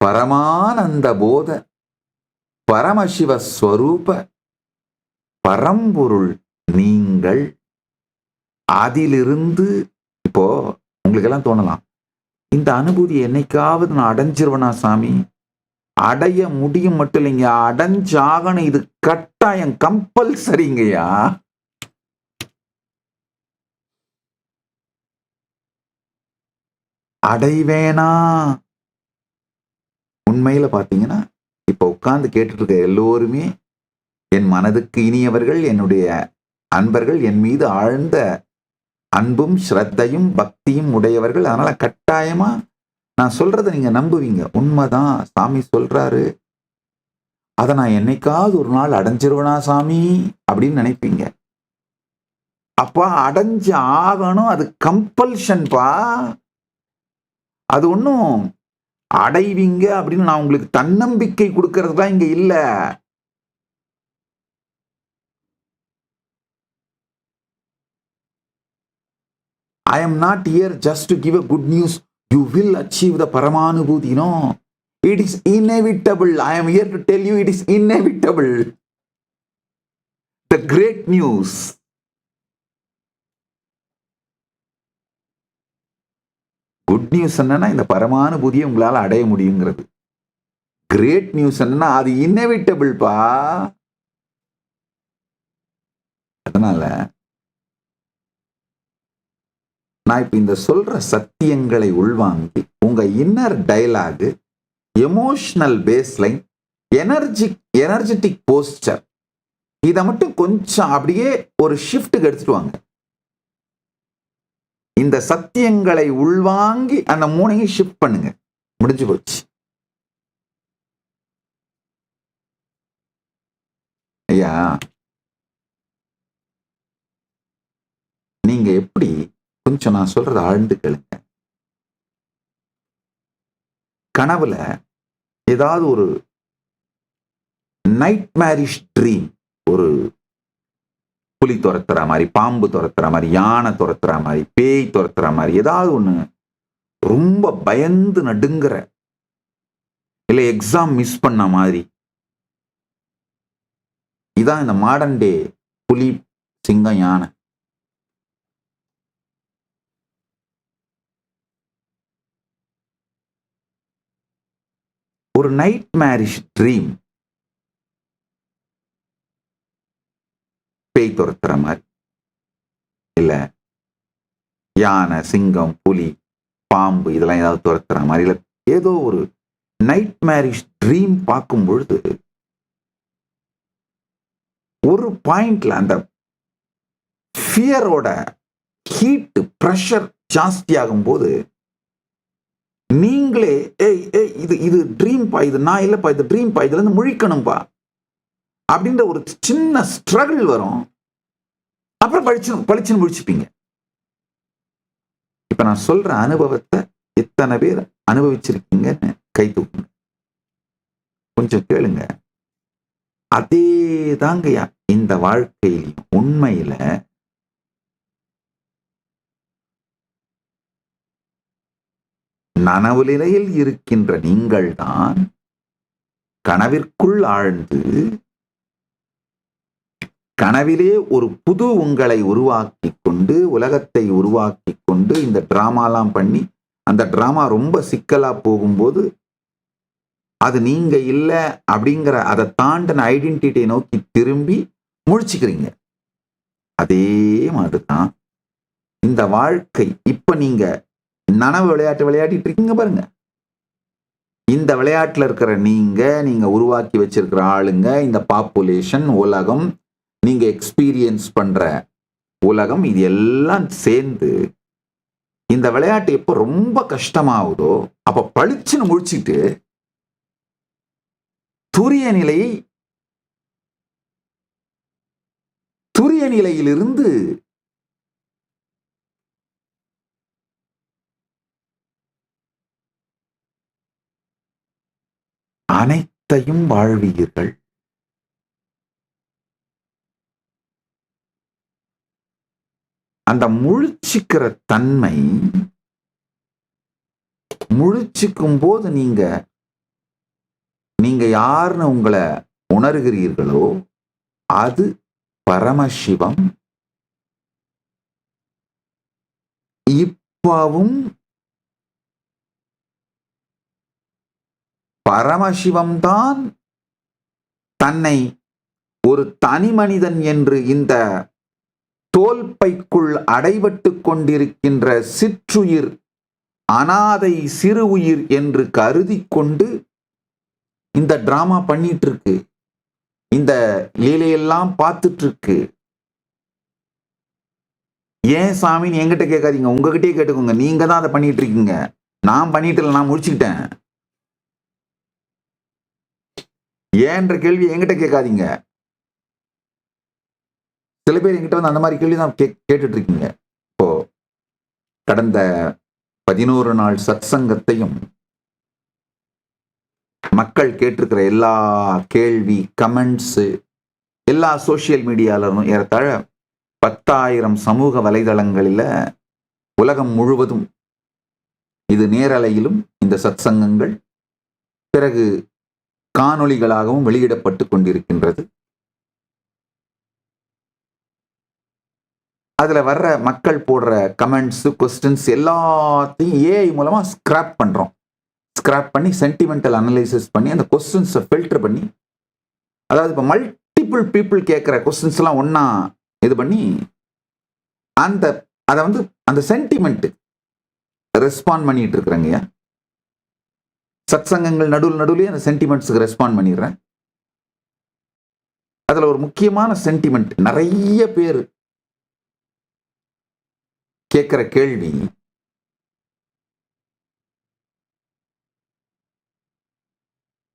பரமானந்த போத, பரமசிவஸ்வரூப பரம்பொருள் நீங்கள். அதிலிருந்து இப்போ உங்களுக்கெல்லாம் தோணலாம், இந்த அனுபூதியை என்னைக்காவது நான் அடைஞ்சிருவனா சாமி? அடைய முடியும் மட்டும் இல்லைங்க, அடைஞ்சாகணும். இது கட்டாயம், கம்பல்சரிங்கய்யா. அடைவேனா? உண்மையில பாத்தீங்கன்னா இப்ப உட்கார்ந்து கேட்டுட்டு இருக்க எல்லோருமே என் மனதுக்கு இனியவர்கள், என்னுடைய அன்பர்கள், என் மீது ஆழ்ந்த அன்பும் ஸ்ரத்தையும் பக்தியும் உடையவர்கள். அதனால கட்டாயமா நான் சொல்றதை நீங்க நம்புவீங்க. உண்மைதான், சாமி சொல்றாரு, அதை நான் என்னைக்காவது ஒரு நாள் அடைஞ்சிருவனா சாமி அப்படின்னு நினைப்பீங்க. அப்பா அடைஞ்சு ஆகணும், அது கம்பல்ஷன்பா. அது ஒன்றும் அடைவீங்க அப்படின்னு நான் உங்களுக்கு தன்னம்பிக்கை கொடுக்கறது தான் இங்க இல்ல. I am not here just to give a good news. You will achieve the Paramanubhuti. No, it is inevitable. I am here to tell you it is inevitable. The great news. Good news என்னன்னா இந்த பரமானுபூதியை உங்களால் அடைய முடியுங்கிறது. Great news என்னன்னா அது இன்னெவிட்டபிள்பா. அதனால நான் இப்ப இந்த சொல்ற சத்தியங்களை உள்வாங்கி உங்க inner dialogue, emotional baseline, energetic posture, இதை மட்டும் கொஞ்சம் அப்படியே ஒரு ஷிஃப்ட்டுக்கு எடுத்துட்டு வாங்க. இந்த சத்தியங்களை உள்வாங்கி அந்த மூணையும் ஷிஃப்ட் பண்ணுங்க. முடிஞ்சு போச்சு. ஐயா, நீங்க எப்படி கொஞ்சம் நான் சொல்றது ஆழ்ந்து கேளுங்க. கனவுல ஏதாவது ஒரு நைட் மேரிஷ் ட்ரீம், ஒரு புலி துரத்துற மாதிரி, பாம்பு துரத்துற மாதிரி, யானை துரத்துற மாதிரி, பேய் துரத்துற மாதிரி, ஏதாவது ஒண்ணு ரொம்ப பயந்து நடுங்குற, இல்ல எக்ஸாம் மிஸ் பண்ண மாதிரி, இதான் இந்த மாடர்ன் டே புலி, சிங்கம், யானை. ஒரு நைட் மேரிஷ் ட்ரீம், பேய் துரத்துற மாதிரி, இல்ல யானை, சிங்கம், புலி, பாம்பு இதெல்லாம் ஏதாவது துரத்துற மாதிரி, இல்ல ஏதோ ஒரு நைட் மேரிஷ் ட்ரீம் பார்க்கும் பொழுது ஒரு பாயிண்ட்ல அந்த ஃபியரோட ஹீட் பிரஷர் ஜாஸ்தி ஆகும் போது நீங்களே இது ட்ரீம் பா, இது நான் இல்லப்பா, இது ட்ரீம் பா, இதுல இருந்து முழிக்கணும்பா அப்படின்ற ஒரு சின்ன ஸ்ட்ரகிள் வரும். அப்புறம் பளிச்சுன்னு முழிச்சுப்பீங்க. இப்ப நான் சொல்ற அனுபவத்தை எத்தனை பேர் அனுபவிச்சிருக்கீங்கன்னு கை தூக்குங்க. கொஞ்சம் கேளுங்க. அதே தாங்கய்யா இந்த வாழ்க்கையிலும் உண்மையில நனவு நிலையில் இருக்கின்ற நீங்கள் தான் கனவிற்குள் ஆழ்ந்து கனவிலே ஒரு புது உங்களை உருவாக்கி கொண்டு, உலகத்தை உருவாக்கி கொண்டு, இந்த டிராமாலாம் பண்ணி அந்த டிராமா ரொம்ப சிக்கலா போகும்போது அது நீங்க இல்லை அப்படிங்கிற அதை தாண்டின ஐடென்டிட்டியை நோக்கி திரும்பி முழிச்சுக்கிறீங்க. அதே மாதிரிதான் இந்த வாழ்க்கை. இப்ப நீங்க நனவு விளையாட்டு விளையாடிட்டு இருக்கீங்க பாருங்க. இந்த விளையாட்டுல இருக்கிற நீங்க உருவாக்கி வச்சிருக்கிற ஆளுங்க, இந்த பாப்புலேஷன், உலகம், நீங்க எக்ஸ்பீரியன்ஸ் பண்ற உலகம், இது எல்லாம் சேர்ந்து இந்த விளையாட்டு எப்போ ரொம்ப கஷ்டமாகுதோ அப்ப பளிச்சுன்னு முடிச்சுட்டு துரிய நிலையிலிருந்து அனைத்தையும் வாழ்வீர்கள். அந்த முழிச்சுக்கிற தன்மை, முழிச்சுக்கும் போது நீங்க யாருன்னு உங்களை உணர்கிறீர்களோ அது பரமசிவம். இப்பவும் பரமசிவம்தான் தன்னை ஒரு தனி மனிதன் என்று இந்த தோல்பைக்குள் அடைபட்டு கொண்டிருக்கின்ற சிற்றுயிர், அனாதை சிறு உயிர் என்று கருதி கொண்டு இந்த டிராமா பண்ணிட்டு இருக்கு, இந்த லீலையெல்லாம் பார்த்துட்டு இருக்கு. ஏன் சாமின்னு என்கிட்ட கேட்காதீங்க, உங்ககிட்டயே கேட்டுக்கோங்க. நீங்க தான் அதை பண்ணிட்டு இருக்கீங்க. நான் பண்ணிட்டு இல்லை, நான் முடிச்சுக்கிட்டேன். ஏன்ற கேள்வி என்கிட்ட கேட்காதீங்க. சில பேர் என்கிட்ட வந்து அந்த மாதிரி கேள்வி தான் கேட்டுட்டு இருக்கீங்க. இப்போ கடந்த 11 நாள் சத்சங்கத்தையும் மக்கள் கேட்டிருக்கிற எல்லா கேள்வி, கமெண்ட்ஸ், எல்லா சோசியல் மீடியாலும் ஏறத்தாழ 10,000 சமூக வலைதளங்களில் உலகம் முழுவதும் இது நேரலையிலும் இந்த சத்சங்கங்கள் பிறகு காணொளிகளாகவும் வெளியிடப்பட்டு கொண்டிருக்கின்றது. அதுல வர்ற மக்கள் போடுற கமெண்ட்ஸ், கொஸ்டின்ஸ் எல்லாத்தையும் ஏஐ மூலமா ஸ்கிராப் பண்றோம். ஸ்கிராப் பண்ணி சென்டிமெண்டல் அனலைசிஸ் பண்ணி அந்த கொஸ்டின்ஸை ஃபில்டர் பண்ணி, அதாவது இப்போ மல்டிபிள் பீப்புள் கேட்குற கொஸ்டின்ஸ் எல்லாம் ஒன்னா இது பண்ணி அதை வந்து அந்த சென்டிமெண்ட் ரெஸ்பாண்ட் பண்ணிட்டு இருக்கிறேங்க. சத்சங்கங்கள் நடுவுலயே அந்த சென்டிமெண்ட்ஸுக்கு ரெஸ்பாண்ட் பண்ணிடுறேன். அதுல ஒரு முக்கியமான சென்டிமெண்ட், நிறைய பேர் கேட்கிற கேள்வி,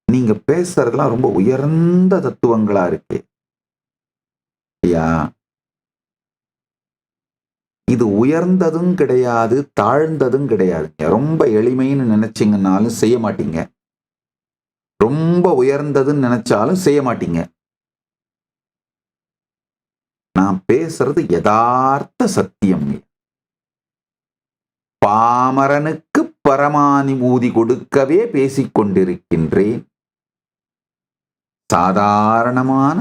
நீங்க பேசுறதுலாம் ரொம்ப உயர்ந்த தத்துவங்களா இருக்கு ஐயா. இது உயர்ந்ததும் கிடையாது, தாழ்ந்ததும் கிடையாது. ரொம்ப எளிமைன்னு நினைச்சீங்கன்னாலும் செய்ய மாட்டீங்க, ரொம்ப உயர்ந்ததுன்னு நினைச்சாலும் செய்ய மாட்டீங்க. நான் பேசுறது யதார்த்த சத்தியம். பாமரனுக்கு பரமானுபூதி கொடுக்கவே பேசிக் கொண்டிருக்கின்றேன். சாதாரணமான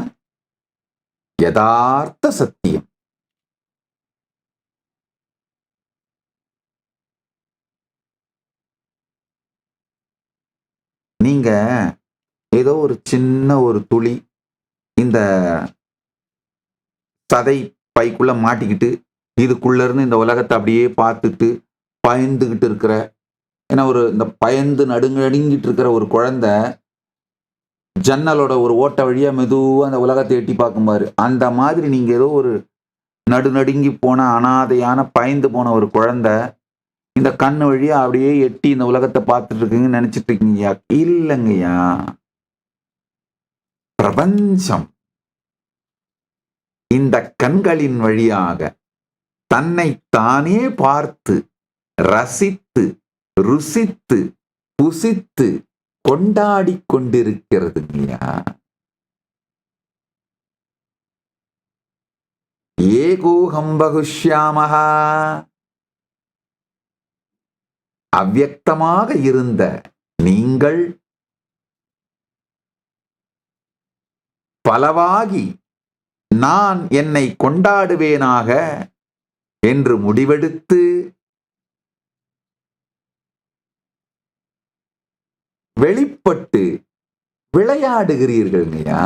யதார்த்த சத்தியம். நீங்க ஏதோ ஒரு சின்ன ஒரு துளி இந்த சதை பைக்குள்ள மாட்டிக்கிட்டு இதுக்குள்ள இருந்து இந்த உலகத்தை அப்படியே பார்த்துட்டு பயந்துகிட்டு இருக்கிற, ஏன்னா ஒரு இந்த பயந்து நடுங்கிட்டு இருக்கிற ஒரு குழந்தை ஜன்னலோட ஒரு ஓட்ட வழியா மெதுவா அந்த உலகத்தை எட்டி பார்க்கும்பாரு, அந்த மாதிரி நீங்க ஏதோ ஒரு நடுநடுங்கி போன அனாதையான பயந்து போன ஒரு குழந்தை இந்த கண்ணு வழியா அப்படியே எட்டி இந்த உலகத்தை பார்த்துட்டு இருக்கீங்கன்னு நினைச்சிட்டு இருக்கீங்கய்யா. இல்லைங்கய்யா, பிரபஞ்சம் இந்த கண்களின் வழியாக தன்னை தானே பார்த்து ரசித்து ருசித்து புசித்து கொண்டாடி கொண்டிருக்கிறதுங்கய்யா. ஏகோகம் பகுஷ்யாமஹா. அவ்யக்தமாக இருந்த நீங்கள் பலவாகி நான் என்னை கொண்டாடுவேனாக என்று முடிவெடுத்து வெளிப்பட்டு விளையாடுகிறீர்கள்ங்கய்யா.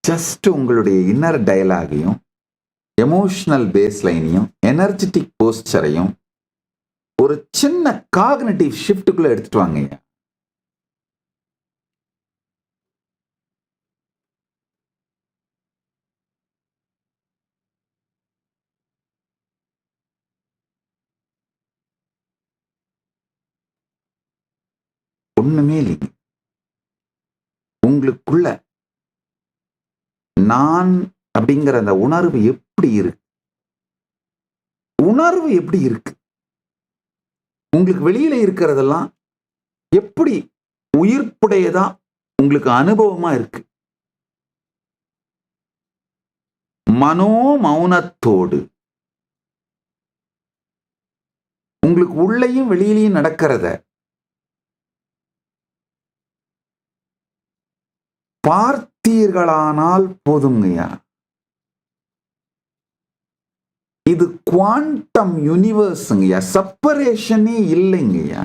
ஜஸ்ட் உங்களுடைய இன்னர் டயலாகையும் எமோஷனல் பேஸ் லைனையும் எனர்ஜெட்டிக் போஸ்டரையும் ஒரு சின்ன காக்னிட்டிவ் ஷிஃப்ட்டுக்குள்ள எடுத்துட்டு வாங்க. ஒண்ணுமே இல்லைங்க, உங்களுக்குள்ள நான் அப்படிங்கிற அந்த உணர்வு எப்படி இருக்கு, உணர்வு எப்படி இருக்கு, உங்களுக்கு வெளியில இருக்கிறதெல்லாம் எப்படி உயிர்ப்புடையதா உங்களுக்கு அனுபவமா இருக்கு. மனோ மௌனத்தோடு உங்களுக்கு உள்ளேயும் வெளியிலையும் நடக்கிறத பார்த்தீர்களானால் போதுங்கய்யா. இது குவாண்டம் யூனிவர்ஸ்ங்கய்யா, செப்பரேஷனே இல்லைங்கய்யா.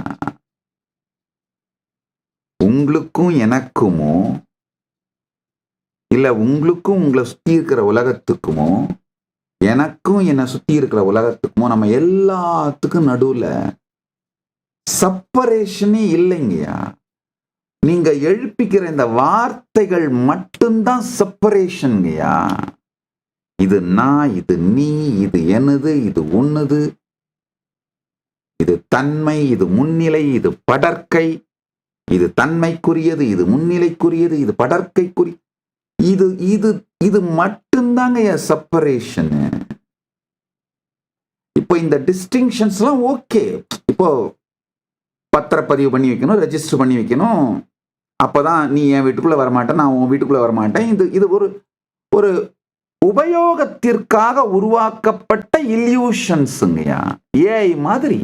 உங்களுக்கும் எனக்குமோ இல்ல உங்களுக்கும் உங்களை சுத்தி இருக்கிற உலகத்துக்குமோ எனக்கும் என்னை சுத்தி இருக்கிற உலகத்துக்குமோ நம்ம எல்லாத்துக்கும் நடுவுல செப்பரேஷனே இல்லைங்கய்யா. நீங்க எழுப்பிக்கிற இந்த வார்த்தைகள் மட்டும்தான் செப்பரேஷன்ங்கய்யா. இது நான், இது நீ, இது எனது, இது உன்னது, இது தன்மை, இது முன்னிலை, இது படர்க்கை, இது தன்மைக்குரியது, இது முன்னிலைக்குரியது, இது படர்க்கைக்குரிய, இது இது இது மட்டும்தாங்க செப்பரேஷன். இப்போ இந்த டிஸ்டிங்ஷன்ஸ்லாம் ஓகே. இப்போ பத்திரப்பதிவு பண்ணி வைக்கணும், ரெஜிஸ்டர் பண்ணி வைக்கணும், அப்பதான் நீ என் வீட்டுக்குள்ள வரமாட்டேன், நான் உன் வீட்டுக்குள்ள வரமாட்டேன். இது ஒரு ஒரு உபயோகத்திற்காக உருவாக்கப்பட்ட இல்யூஷன்ஸுங்கய்யா. ஏஐ மாதிரி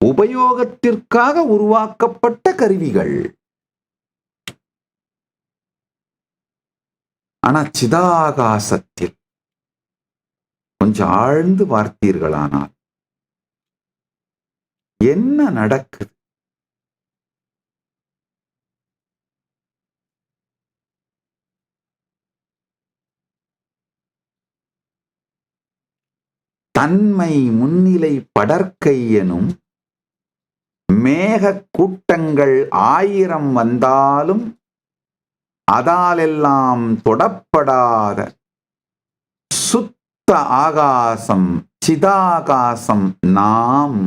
உபயோகத்திற்காக உருவாக்கப்பட்ட கருவிகள். ஆனா சிதாகாசத்தில் கொஞ்சம் ஆழ்ந்து பார்த்தீர்களானால் என்ன நடக்குது? தன்மை முன்னிலை படர்க்கை எனும் மேக கூட்டங்கள் 1000 வந்தாலும் அதாலெல்லாம் தொடப்படாத சுத்த ஆகாசம் சிதாகாசம் நாம்.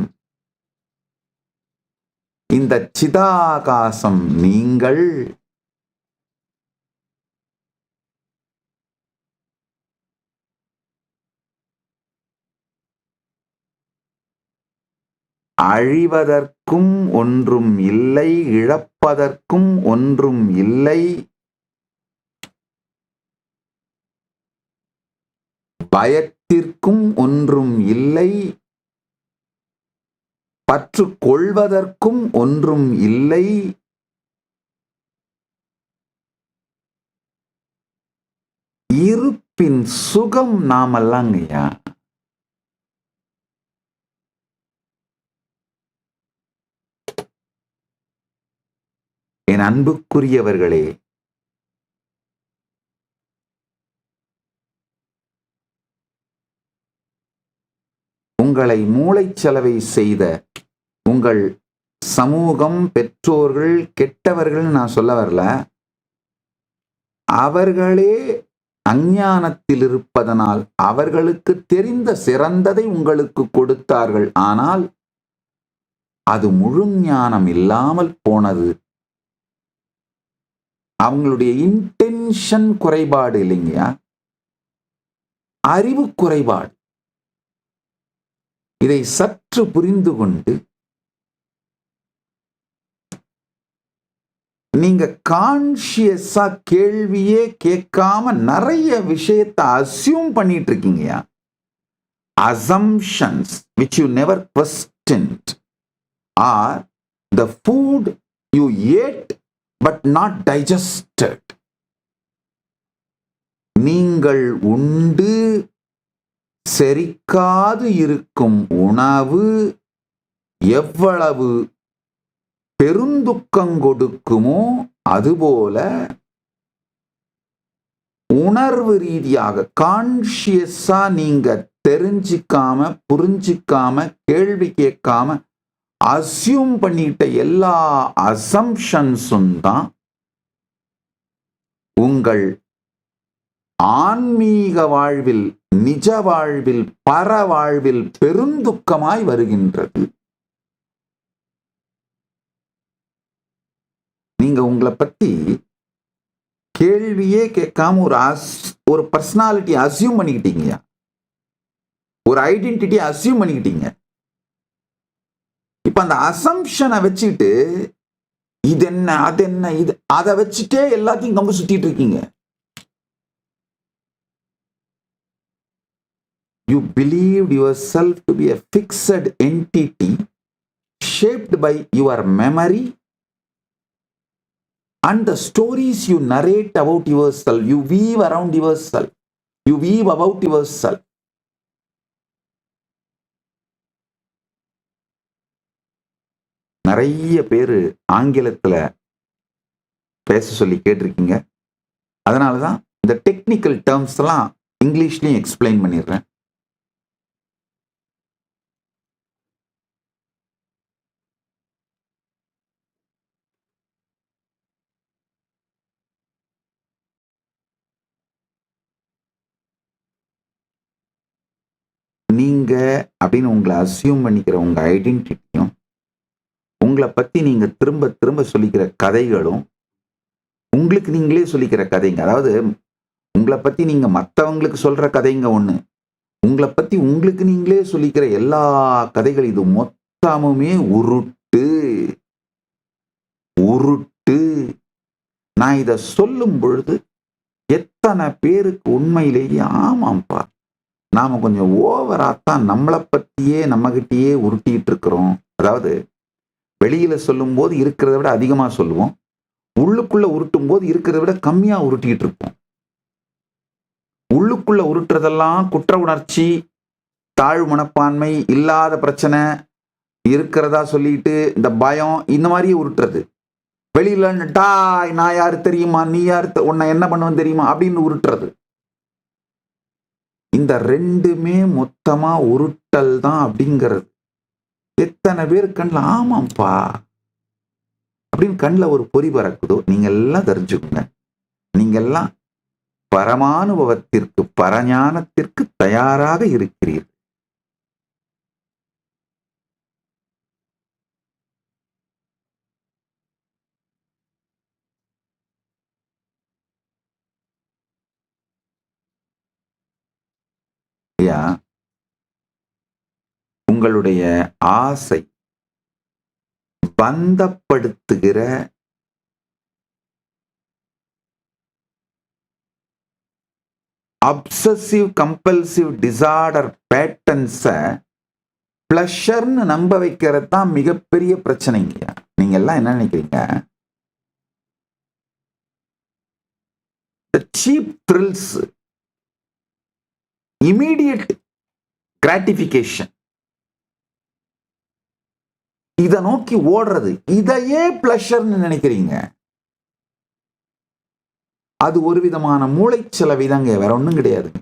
இந்த சிதாகாசம் நீங்கள். அழிவதற்கும் ஒன்றும் இல்லை, இழப்பதற்கும் ஒன்றும் இல்லை, பயத்திற்கும் ஒன்றும் இல்லை, பற்று கொள்வதற்கும் ஒன்றும் இல்லை, இருப்பின் சுகம் நாமல்லாங்கய்யா. என் அன்புக்குரியவர்களே, உங்களை மூளைச்சலவை செய்த உங்கள் சமூகம், பெற்றோர்கள் கெட்டவர்கள் நான் சொல்ல வரல, அவர்களே அஞ்ஞானத்தில் இருப்பதனால் அவர்களுக்கு தெரிந்த சிறந்ததை உங்களுக்கு கொடுத்தார்கள். ஆனால் அது முழு ஞானம் இல்லாமல் போனது. அவங்களுடைய இன்டென்ஷன் குறைபாடு இல்லைங்கயா, அறிவு குறைபாடு. இதை சற்று புரிந்து கொண்டு நீங்க கான்சியஸா கேள்வியே கேட்காம நிறைய விஷயத்தை அசியூம் பண்ணிட்டு இருக்கீங்கயா. Assumptions which you never questioned are the food you ate but not digested. நீங்கள் உண்டு செரிக்காது இருக்கும் உணவு எவ்வளவு பெருந்துக்கம் கொடுக்குமோ அதுபோல உணர்வு ரீதியாக கான்சியஸா நீங்க தெரிஞ்சிக்காம புரிஞ்சிக்காம கேள்வி கேட்காம அசியூம் பண்ணிட்ட எல்லா அசம்ஷன்ஸும் தான் உங்கள் ஆன்மீக வாழ்வில், நிஜ வாழ்வில், பர வாழ்வில் பெருந்துக்கமாய் வருகின்றது. நீங்க உங்களை பத்தி கேள்வியே கேட்காம ஒரு பர்சனாலிட்டி அசியூம் பண்ணிக்கிட்டீங்க, ஒரு ஐடென்டிட்டி அசியூம் பண்ணிக்கிட்டீங்க. இப்ப அந்த அசம்ஷனை வச்சுட்டு இது என்ன அது என்ன இது அதை வச்சுட்டே எல்லாத்தையும் கம்பு சுத்திட்டு இருக்கீங்க. You believed yourself to be a fixed entity shaped by your memory and the stories you narrate about yourself. You weave around yourself. You weave about yourself. நிறைய பேரு ஆங்கிலத்துல பேச சொல்லி கேட்டிருக்கீங்க. அதனாலதான் இந்த டெக்னிக்கல் டேர்ம்ஸ் எல்லாம் இங்கிலீஷ்லயும் எக்ஸ்பிளைன் பண்ணிடுறேன். நீங்க அப்படின்னு உங்களை அசியூம் பண்ணிக்கிற உங்க ஐடென்டிட்டியும், உங்களை பத்தி நீங்க திரும்ப திரும்ப சொல்லிக்கிற கதைகளும், உங்களுக்கு நீங்களே சொல்லிக்கிற கதைங்க. அதாவது உங்களை பத்தி நீங்க மற்றவங்களுக்கு சொல்ற கதைங்க ஒண்ணு, உங்களை பத்தி உங்களுக்கு நீங்களே சொல்லிக்கிற எல்லா கதைகள், இது மொத்தமுமே உருட்டு. உருட்டு. நான் இத சொல்லும் பொழுது எத்தனை பேருக்கு உண்மையிலேயே ஆமாம்பா, நாம கொஞ்சம் ஓவராத்தான் நம்மளை பத்தியே நம்மகிட்டயே உருட்டிட்டு இருக்கிறோம். அதாவது வெளியில சொல்லும் போது இருக்கிறத விட அதிகமா சொல்லுவோம், உள்ளுக்குள்ள உருட்டும் போது இருக்கிறத விட கம்மியா உருட்டிட்டு இருப்போம். உள்ளுக்குள்ள உருட்டுறதெல்லாம் குற்ற உணர்ச்சி, தாழ்வு மனப்பான்மை, இல்லாத பிரச்சனை இருக்கிறதா சொல்லிட்டு இந்த பயம், இந்த மாதிரியே உருட்டுறது. வெளியில டாய் நான் யாரு தெரியுமா, நீ யாரு, உன்னை என்ன பண்ணுவேன் தெரியுமா அப்படின்னு உருட்டுறது. இந்த ரெண்டுமே மொத்தமா உருட்டல் தான் அப்படிங்கிறது. எத்தனை பேர் கண்ணில் ஆமாம்பா அப்படின்னு கண்ணில் ஒரு பொறி பறக்குதோ, நீங்க எல்லாம் தெரிஞ்சுக்கோங்க, நீங்க எல்லாம் பரமானுபவத்திற்கு, பரஞானத்திற்கு தயாராக இருக்கிறீர்கள். உங்களுடைய ஆசை பந்தப்படுத்துகிற அப்சசிவ் கம்பல்சிவ் டிசார்டர் பேட்டர்ன்ஸ பிளஷர்னு நம்ப வைக்கிறது தான் மிகப்பெரிய பிரச்சனைங்க. நீங்க எல்லாம் என்ன நினைக்கிறீங்க? சீப் த்ரில்ஸ், இமீடியட் கிராட்டிபிகேஷன், இத நோக்கி ஓடுறது, இதையே பிளஷர்னு நினைக்கிறீங்க. அது ஒரு விதமான மூளைச்சலவைதாங்க, வேற ஒண்ணும் கிடையாதுங்க.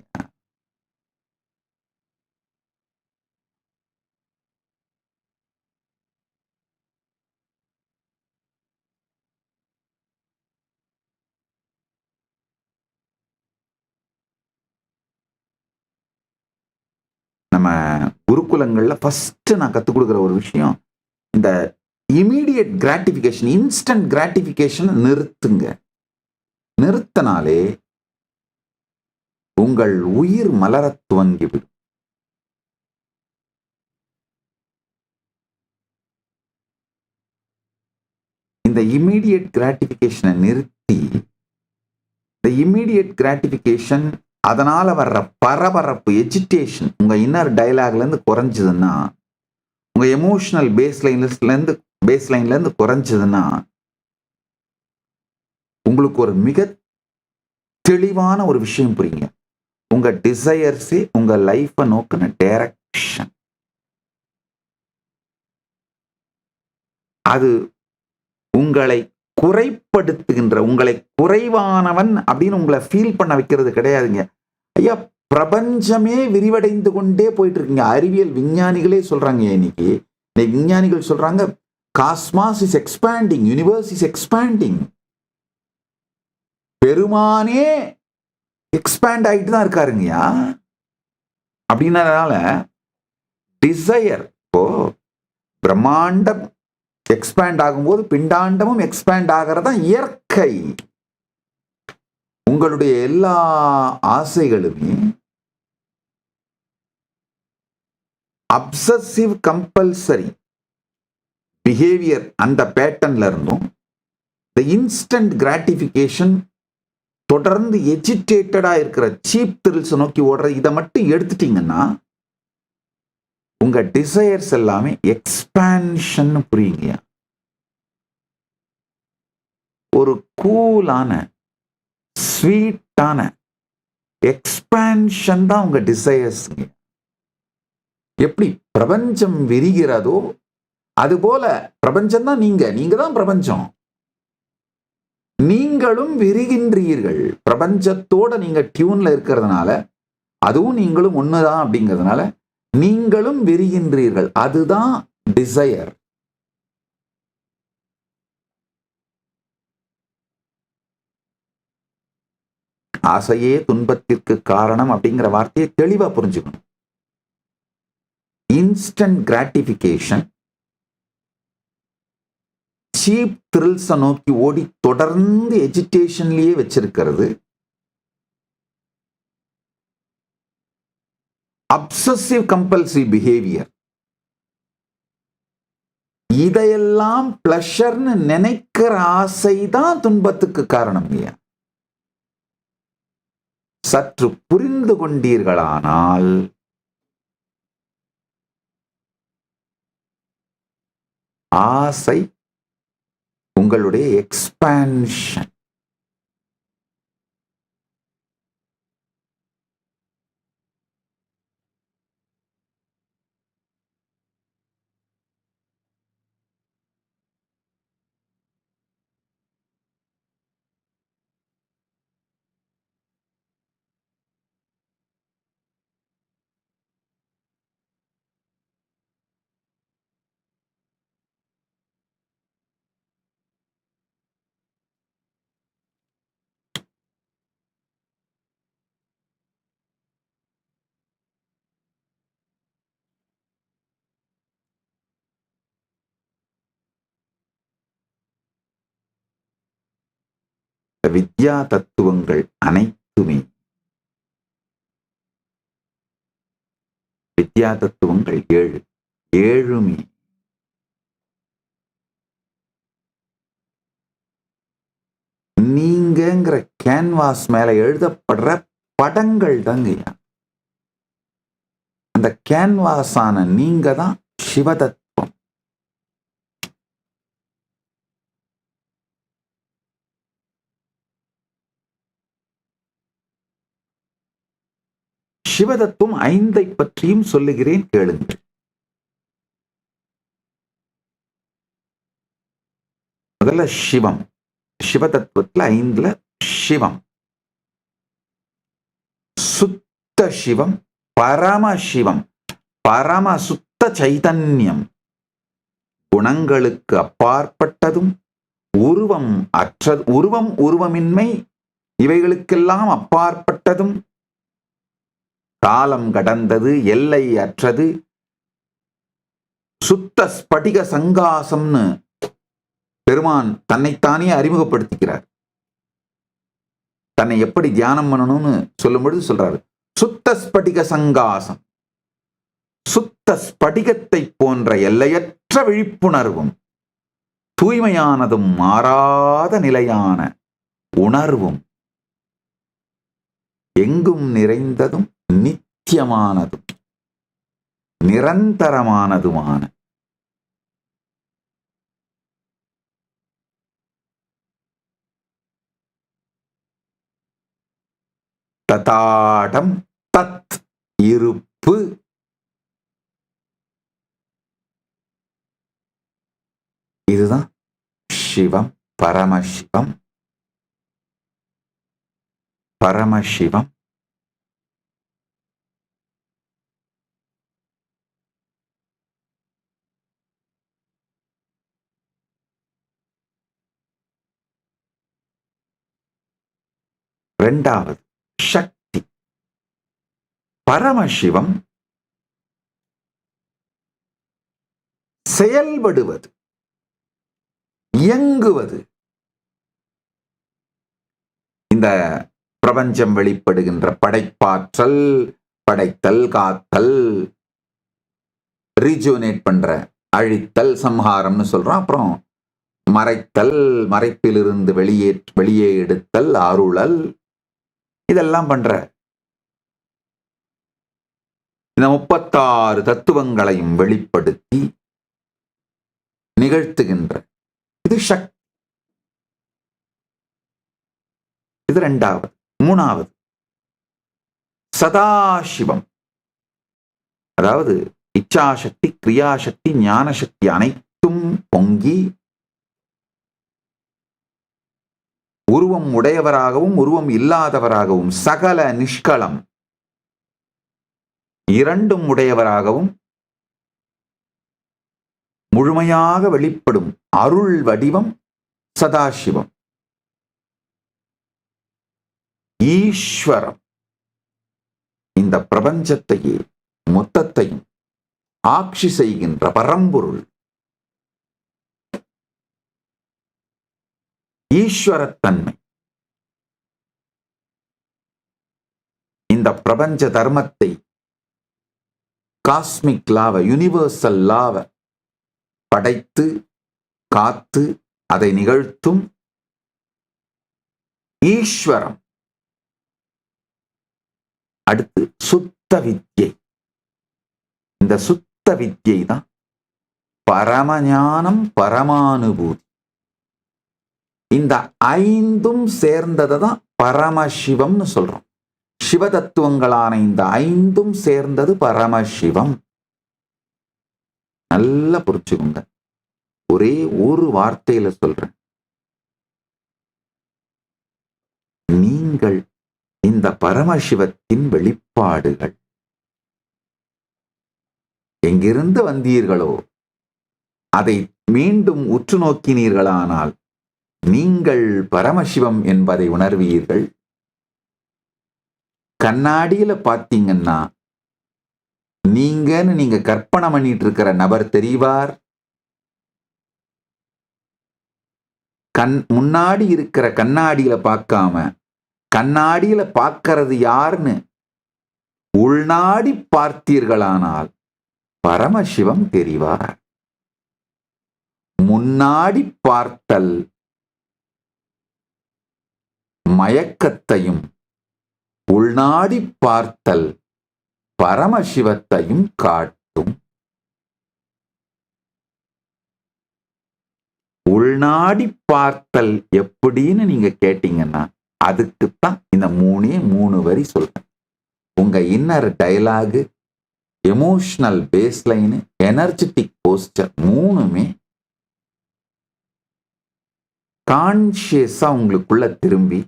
நம்ம குருகுலங்கள்ல ஃபர்ஸ்ட் நான் கத்துக் கொடுக்கிற ஒரு விஷயம், இந்த இமீடியட் கிராட்டிபிகேஷன், இன்ஸ்டன்ட் கிராட்டிபிகேஷன் நிறுத்துங்க. நிறுத்தினாலே உங்கள் உயிர் மலர துவங்கிவிடும். இந்த இமீடியட் கிராட்டிபிகேஷனை நிறுத்தி, இந்த இமீடியட் கிராட்டிபிகேஷன் அதனால வர்ற பரபரப்பு, எஜிடேஷன் உங்க இன்னர் டயலாக்ல இருந்து குறைஞ்சதுன்னா, உங்க எமோஷனல் பேஸ்லைன்ல இருந்து குறைஞ்சதுன்னா, உங்களுக்கு ஒரு மிக தெளிவான ஒரு விஷயம் புரியுங்க. உங்க டிசையர்ஸே உங்க லைஃபை நோக்கின டைரக்ஷன். அது உங்களை குறைப்படுத்துகின்ற, உங்களை குறைவானவன் அப்படின்னு உங்களை ஃபீல் பண்ண வைக்கிறது கிடையாதுங்க. ஐயா, பிரபஞ்சமே விரிவடைந்து கொண்டே போயிட்டு இருக்குங்க. அறிவியல் விஞ்ஞானிகளே சொல்றாங்க. இன்னைக்கு விஞ்ஞானிகள் சொல்றாங்க, cosmos is expanding, universe is expanding. பெருமானே எக்ஸ்பேண்ட் ஆகிட்டு தான் இருக்காருங்கய்யா. அப்படின்னதுனால டிசையர், இப்போ பிரம்மாண்டம் எக்ஸ்பேண்ட் ஆகும்போது பிண்டாண்டமும் எக்ஸ்பேண்ட் ஆகிறதா இயற்கை. உங்களுடைய எல்லா ஆசைகளுமே அப்சசிவ் கம்பல்சரி பிஹேவியர் அந்த பேட்டர்ன்ல இருந்தும், இந்த இன்ஸ்டன்ட் கிராட்டிபிகேஷன் தொடர்ந்து எஜிடேட்டடா இருக்கிற சீப் த்ரில்ஸ் நோக்கி ஓடுற, இதை மட்டும் எடுத்துட்டீங்கன்னா உங்க டிசையர்ஸ் எல்லாமே எக்ஸ்பான்ஷன் புரியுங்க. ஒரு கூலான ஸ்வீட்டான எக்ஸ்பான்ஷன் தான் உங்க டிசையர்ஸ்ங்க. எப்படி பிரபஞ்சம் விரிகிறதோ அதுபோல பிரபஞ்சம் தான் நீங்க தான் பிரபஞ்சம். நீங்களும் விரிகின்றீர்கள். பிரபஞ்சத்தோட நீங்க டியூன்ல இருக்கிறதுனால, அதுவும் நீங்களும் ஒண்ணுதான் அப்படிங்கிறதுனால நீங்களும் விரிகின்றீர்கள். அதுதான் டிசையர். ஆசையே துன்பத்திற்கு காரணம் அப்படிங்கிற வார்த்தையை தெளிவா புரிஞ்சுக்கணும். இன்ஸ்டன்ட் கிராட்டிபிகேஷன், சீப் த்ரில்ஸ நோக்கி ஓடி தொடர்ந்து எஜிடேஷன்லயே வச்சிருக்கிறது. அப்சசிவ் கம்பல்சிவ் பிஹேவியர், இதையெல்லாம் பிளஷர்னு நினைக்கிற ஆசைதான் துன்பத்துக்கு காரணம். சற்று புரிந்து கொண்டீர்களானால் ஆசை உங்களுடைய எக்ஸ்பான்ஷன். வித்யா தத்துவங்கள் அனைத்துமே, வித்யா தத்துவங்கள் 7, 7மே நீங்கிற கேன்வாஸ் மேல எழுதப்படுற படங்கள் தாங்க. அந்த கேன்வாஸான நீங்க தான் சிவதத்துவம். சிவதத்துவம் 5 பற்றியும் சொல்லுகிறேன், கேளுங்கள். முதல்ல சிவம். சிவதத்துவத்தில் 5ல சிவம், சுத்த சிவம், பரமசிவம், பரம சுத்த சைதன்யம், குணங்களுக்கு அப்பாற்பட்டதும், உருவம் அற்றது, உருவம் உருவமின்மை இவைகளுக்கெல்லாம் அப்பாற்பட்டதும், காலம் கடந்தது, எல்லை அற்றது, சுத்த ஸ்படிக சங்காசம்னு பெருமான் தன்னைத்தானே அறிமுகப்படுத்திக்கிறார். தன்னை எப்படி தியானம் பண்ணணும்னு சொல்லும் பொழுது சொல்றாரு, சுத்த ஸ்படிக சங்காசம். சுத்த ஸ்படிகத்தை போன்ற எல்லையற்ற விழிப்புணர்வும், தூய்மையானதும் மாறாத நிலையான உணர்வும், எங்கும் நிறைந்ததும் நித்தியமானதும் நிரந்தரமானதுமான ததாடம் தத் இருப்பு. இதுதான் சிவம், பரமசிவம். பரமசிவம் இரண்டாவது சக்தி. பரமசிவம் செயல்படுவது, இயங்குவது. இந்த பிரபஞ்சம் வெளிப்படுகின்ற படைப்பாற்றல், படைத்தல், காத்தல், ரீஜுவனேட் பண்ற, அழித்தல், சம்ஹாரம்னு சொல்றோம். அப்புறம் மறைத்தல், மறைப்பிலிருந்து வெளியே எடுத்தல், அருளல், இதெல்லாம் பண்ற இந்த 36 தத்துவங்களையும் வெளிப்படுத்தி நிகழ்த்துகின்ற இது சக்தி. இது இரண்டாவது. மூணாவது சதாசிவம். அதாவது இச்சாசக்தி, கிரியாசக்தி, ஞானசக்தி அனைத்தும் பொங்கி உருவம் உடையவராகவும் உருவம் இல்லாதவராகவும், சகல நிஷ்களம் இரண்டும் உடையவராகவும் முழுமையாக வெளிப்படும் அருள் வடிவம் சதாசிவம். ஈஸ்வரம் இந்த பிரபஞ்சத்தையே மொத்தத்தையும் ஆட்சி செய்கின்ற பரம்பொருள். ஈஸ்வரத்தன்மை இந்த பிரபஞ்ச தர்மத்தை, காஸ்மிக் லாவ, யூனிவர்சல் லாவ படைத்து காத்து அதை நிகழ்த்தும் ஈஸ்வரம். அடுத்து சுத்த வித்யை. இந்த சுத்த வித்யை தான் பரமஞானம், பரமானுபூதி. இந்த ஐந்தும் சேர்ந்ததை தான் பரமசிவம்னு சொல்றோம். சிவதத்துவங்களான இந்த ஐந்தும் சேர்ந்தது பரமசிவம். நல்லா புரிச்சுக்கோங்க. ஒரே ஒரு வார்த்தையில சொல்றேன். நீங்கள் இந்த பரமசிவத்தின் வெளிப்பாடுகள். எங்கிருந்து வந்தீர்களோ அதை மீண்டும் உற்று நோக்கினீர்களானால் நீங்கள் பரமசிவம் என்பதை உணர்வீர்கள். கண்ணாடியில பார்த்தீங்கன்னா நீங்க கற்பனை பண்ணிட்டு இருக்கிற நபர் தெரிவார். முன்னாடி இருக்கிற கண்ணாடியில பார்க்காம கண்ணாடியில பார்க்கிறது யாருன்னு உள்நாடி பார்த்தீர்களானால் பரமசிவம் தெரிவார். முன்னாடி பார்த்தல் மயக்கத்தையும் உள்நாடி பார்த்தல் பரமசிவத்தையும் காட்டும். உள்நாடி பார்த்தல் எப்படின்னு நீங்க கேட்டீங்கன்னா அதுக்குத்தான் இந்த மூணு வரி சொல்றேன். உங்க inner dialogue, emotional baseline, energetic poster மூணுமே கான்ஷியஸா உங்களுக்குள்ள திரும்பி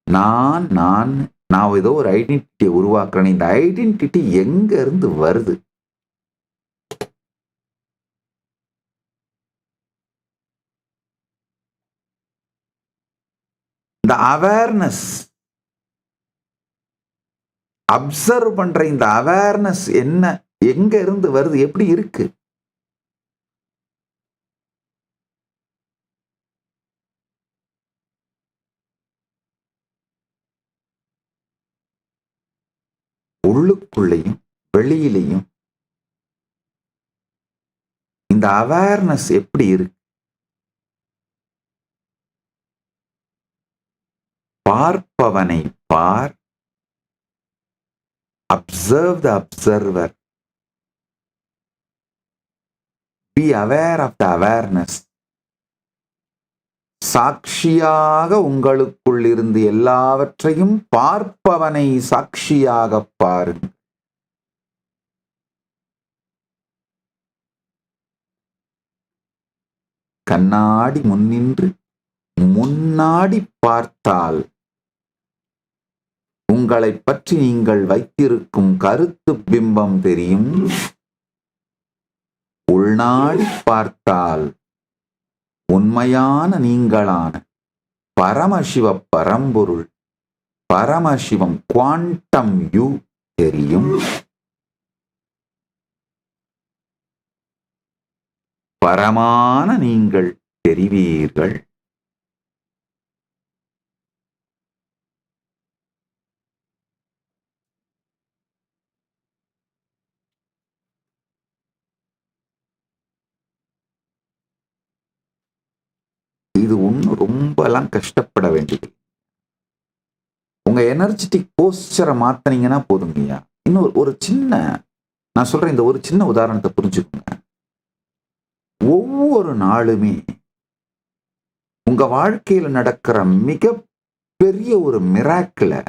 நான் ஏதோ ஒரு ஐடென்டிட்டியை உருவாக்குறேன். இந்த ஐடென்டிட்டி எங்க இருந்து வருது? இந்த அவேர்னஸ், அப்சர்வ் பண்ற இந்த அவேர்னஸ் என்ன, எங்க இருந்து வருது, எப்படி இருக்கு? உள்ளுக்குள்ளேயும் வெளியிலையும் இந்த அவேர்னஸ் எப்படி இருக்கு? பார்ப்பவனை பார், observe the observer, be aware of the awareness. சாட்சியாக உங்களுக்குள் இருந்து எல்லாவற்றையும் பார்ப்பவனை சாட்சியாக பாருங்கள். கண்ணாடி முன்னின்று முன்னாடி பார்த்தால் உங்களை பற்றி நீங்கள் வைத்திருக்கும் கருத்து பிம்பம் தெரியும். உள்நாடி பார்த்தால் உண்மையான நீங்களான பரமசிவ பரம்பொருள், பரமசிவம், குவாண்டம் யூ தெரியும். பரமான நீங்கள் தெரிவீர்கள். இது ஒன்றும் ரொம்பலாம் கஷ்டப்பட வேண்டியது. உங்க எனர்ஜெட்டிக் போஸ்டரை மாத்தினீங்கன்னா போதுங்கய்யா. இன்னும் ஒரு சின்ன, நான் சொல்றேன், இந்த ஒரு சின்ன உதாரணத்தை புரிஞ்சுக்கோங்க. ஒவ்வொரு நாளுமே உங்க வாழ்க்கையில நடக்கிற மிக பெரிய ஒரு மிராக்கிள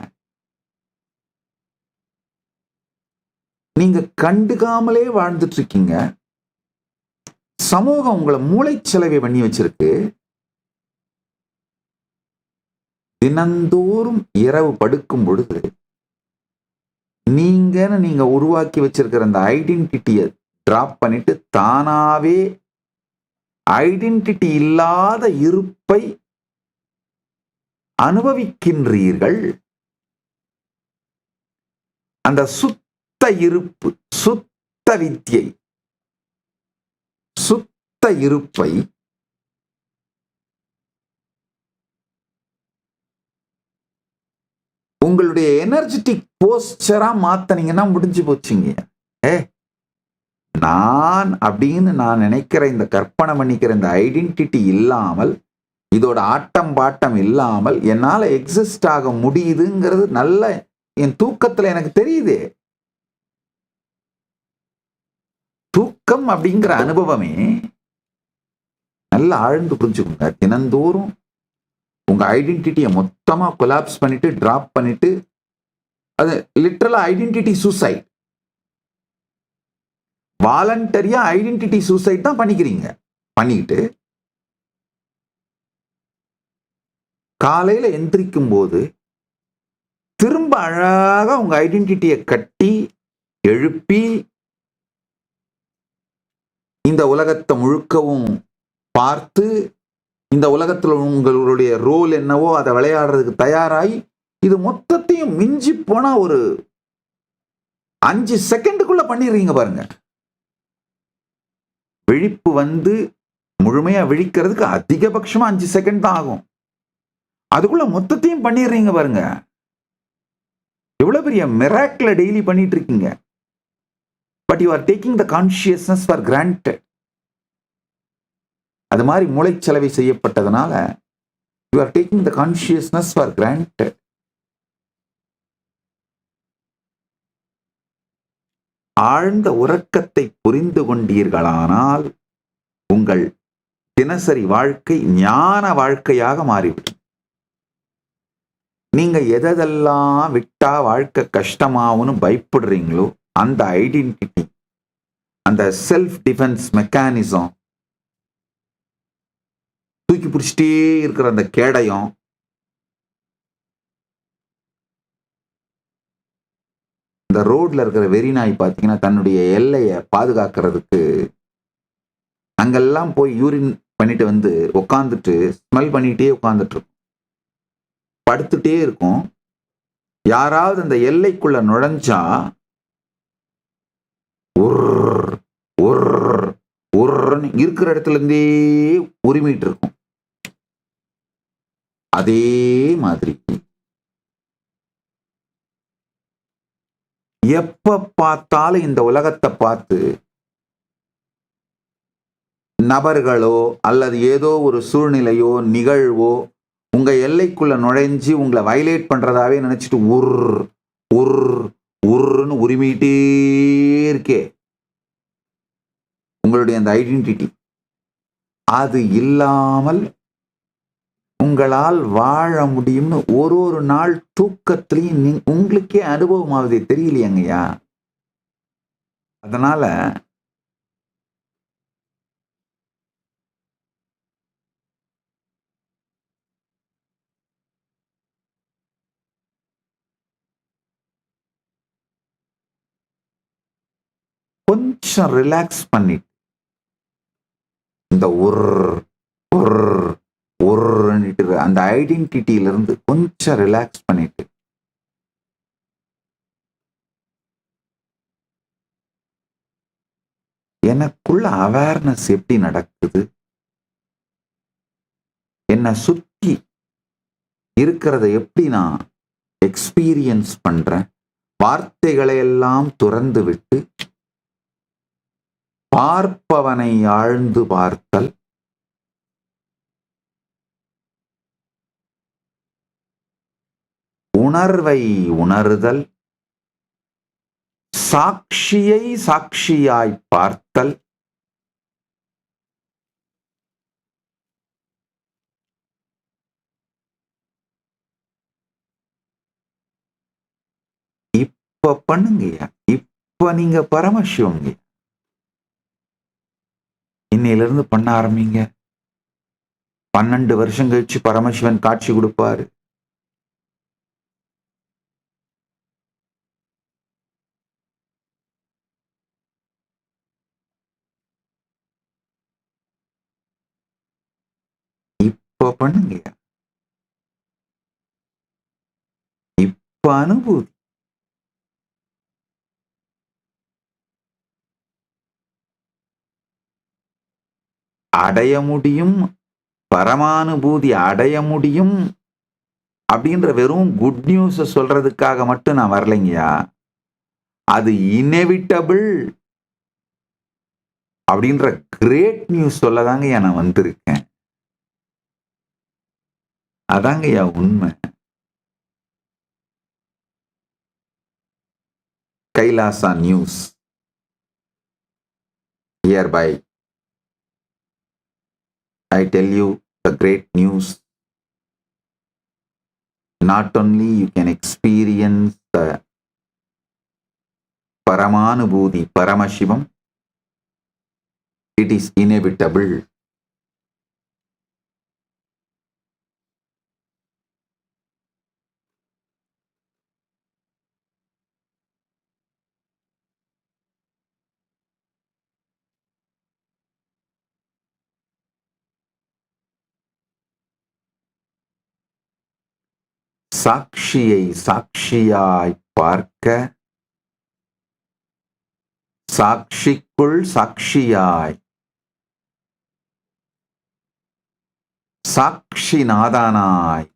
நீங்க கண்டுக்காமலே வாழ்ந்துட்டு இருக்கீங்க. சமூகம் உங்களை மூளைச்சலவை பண்ணி வச்சிருக்கு. தினந்தோறும் இரவு படுக்கும் பொழுது நீங்க உருவாக்கி வச்சிருக்கிற அந்த ஐடென்டிட்டியை டிராப் பண்ணிட்டு தானாவே ஐடென்டிட்டி இல்லாத இருப்பை அனுபவிக்கின்றீர்கள். அந்த சுத்த இருப்பு, சுத்த வித்யை, சுத்த இருப்பை உங்களுடைய எனர்ஜெட்டிக் போஸ்டரா மாத்தனீங்கன்னா முடிஞ்சு போச்சுங்க. நான் அப்படின்னு நான் நினைக்கிற இந்த கற்பனை பண்ணிக்கிற இந்த ஐடென்டிட்டி இல்லாமல், இதோட ஆட்டம் பாட்டம் இல்லாமல் என்னால எக்ஸிஸ்ட் ஆக முடியுதுங்கிறது நல்ல என் தூக்கத்துல எனக்கு தெரியுது. தூக்கம் அப்படிங்கிற அனுபவமே நல்லா ஆழ்ந்து புரிஞ்சுக்கோங்க. தினந்தோறும் உங்க ஐடென்டிட்டியை மொத்தமா கொலாப்ஸ் பண்ணிட்டு டிராப் பண்ணிட்டு, அது லிட்டரலா ஐடென்டிட்டி சூசைட், வாலண்டரியா ஐடென்டிட்டி சூசைட் தான் பண்ணிக்கிறீங்க. பண்ணிக்கிட்டு காலையில எந்திரிக்கும் போது திரும்ப அழகா உங்க ஐடென்டிட்டியை கட்டி எழுப்பி இந்த உலகத்தை முழுக்கவும் பார்த்து, இந்த உலகத்துல உங்களுடைய ரோல் என்னவோ அதை விளையாடுறதுக்கு தயாராகி, இது மொத்தத்தையும் மிஞ்சி போனா ஒரு 5 செகண்டுக்குள்ள பண்ணிடுறீங்க பாருங்க. விழிப்பு வந்து முழுமையா விழிக்கிறதுக்கு அதிகபட்சமா 5 செகண்ட் தான் ஆகும். அதுக்குள்ள மொத்தத்தையும் பண்ணிடுறீங்க பாருங்க. எவ்வளவு பெரிய மிராக்கிள டெய்லி பண்ணிட்டு இருக்கீங்க. But you are taking the consciousness for granted. அது மாதிரி மூளைச்சலவை செய்யப்பட்டதுனால you are taking the consciousness for granted. ஆழ்ந்த உறக்கத்தை புரிந்து கொண்டீர்களானால் உங்கள் தினசரி வாழ்க்கை ஞான வாழ்க்கையாக மாறிவிடும். நீங்க எதெல்லாம் விட்டா வாழ்க்கை கஷ்டமாவுன்னு பயப்படுறீங்களோ அந்த ஐடென்டிட்டி, அந்த செல்ஃப் டிஃபென்ஸ் மெக்கானிசம், தூக்கி பிடிச்சிட்டே இருக்கிற அந்த கேடயம், இந்த ரோட்ல இருக்கிற வெறிநாய் பார்த்தீங்கன்னா தன்னுடைய எல்லையை பாதுகாக்கிறதுக்கு அங்கெல்லாம் போய் யூரின் பண்ணிட்டு வந்து உட்காந்துட்டு ஸ்மெல் பண்ணிட்டே உட்காந்துட்டு இருக்கும், படுத்துட்டே இருக்கும். யாராவது அந்த எல்லைக்குள்ள நுழைஞ்சா ஒரு இருக்கிற இடத்துல இருந்தே உரிமிட்டு இருக்கும். அதே மாதிரி எப்ப பார்த்தாலும் இந்த உலகத்தை பார்த்து நபர்களோ அல்லது ஏதோ ஒரு சூழ்நிலையோ நிகழ்வோ உங்க எல்லைக்குள்ள நுழைஞ்சு உங்களை வயலேட் பண்றதாவே நினைச்சிட்டு உருன்னு உரிமிட்டே இருக்கே உங்களுடைய அந்த ஐடென்டிட்டி. அது இல்லாமல் உங்களால் வாழ முடியும்னு ஒரு நாள் தூக்கத்திலையும் உங்களுக்கே அனுபவம் ஆகுதே, தெரியலையாங்கய்யா. அதனால கொஞ்சம் ரிலாக்ஸ் பண்ணிட்டு இந்த அந்த ஐடென்டிட்டியில இருந்து கொஞ்சம் ரிலாக்ஸ் பண்ணிட்டு எனக்குள்ள அவேர்னஸ் எப்படி நடக்குது, என்னை சுத்தி இருக்கிறத எப்படி நான் எக்ஸ்பீரியன்ஸ் பண்றேன், வார்த்தைகளை எல்லாம் துறந்து விட்டு பார்ப்பவனை ஆழ்ந்து பார்த்தல், உணர்வை உணர்தல், சாட்சியை சாட்சியாய் பார்த்தல், இப்ப பண்ணுங்கய்யா. இப்ப நீங்க பரமசிவங்க. இன்னையிலிருந்து பண்ண ஆரம்பிங்க. 12 வருஷம் கழிச்சு பரமசிவன் காட்சி கொடுப்பாரு. இப்ப பண்ணுங்க. இப்ப அனுபூதி. அடைய முடியும், பரமானுபூதி அடைய முடியும் அப்படின்ற வெறும் குட் நியூஸ் சொல்றதுக்காக மட்டும் நான் வரலைங்கயா. அது இன்எவிட்டபிள் அப்படின்ற கிரேட் நியூஸ் சொல்லதாங்க நான் வந்திருக்கேன். அதாங்கய்யா உண்மை. Kailasa news hereby I tell you the great news. Not only you can experience the Paramanubhuti, Paramashivam, it is inevitable. சாட்சியை சாட்சியாய் பார்க்க, சாட்சிக்குள் சாட்சியாய், சாட்சிநாதனாய்,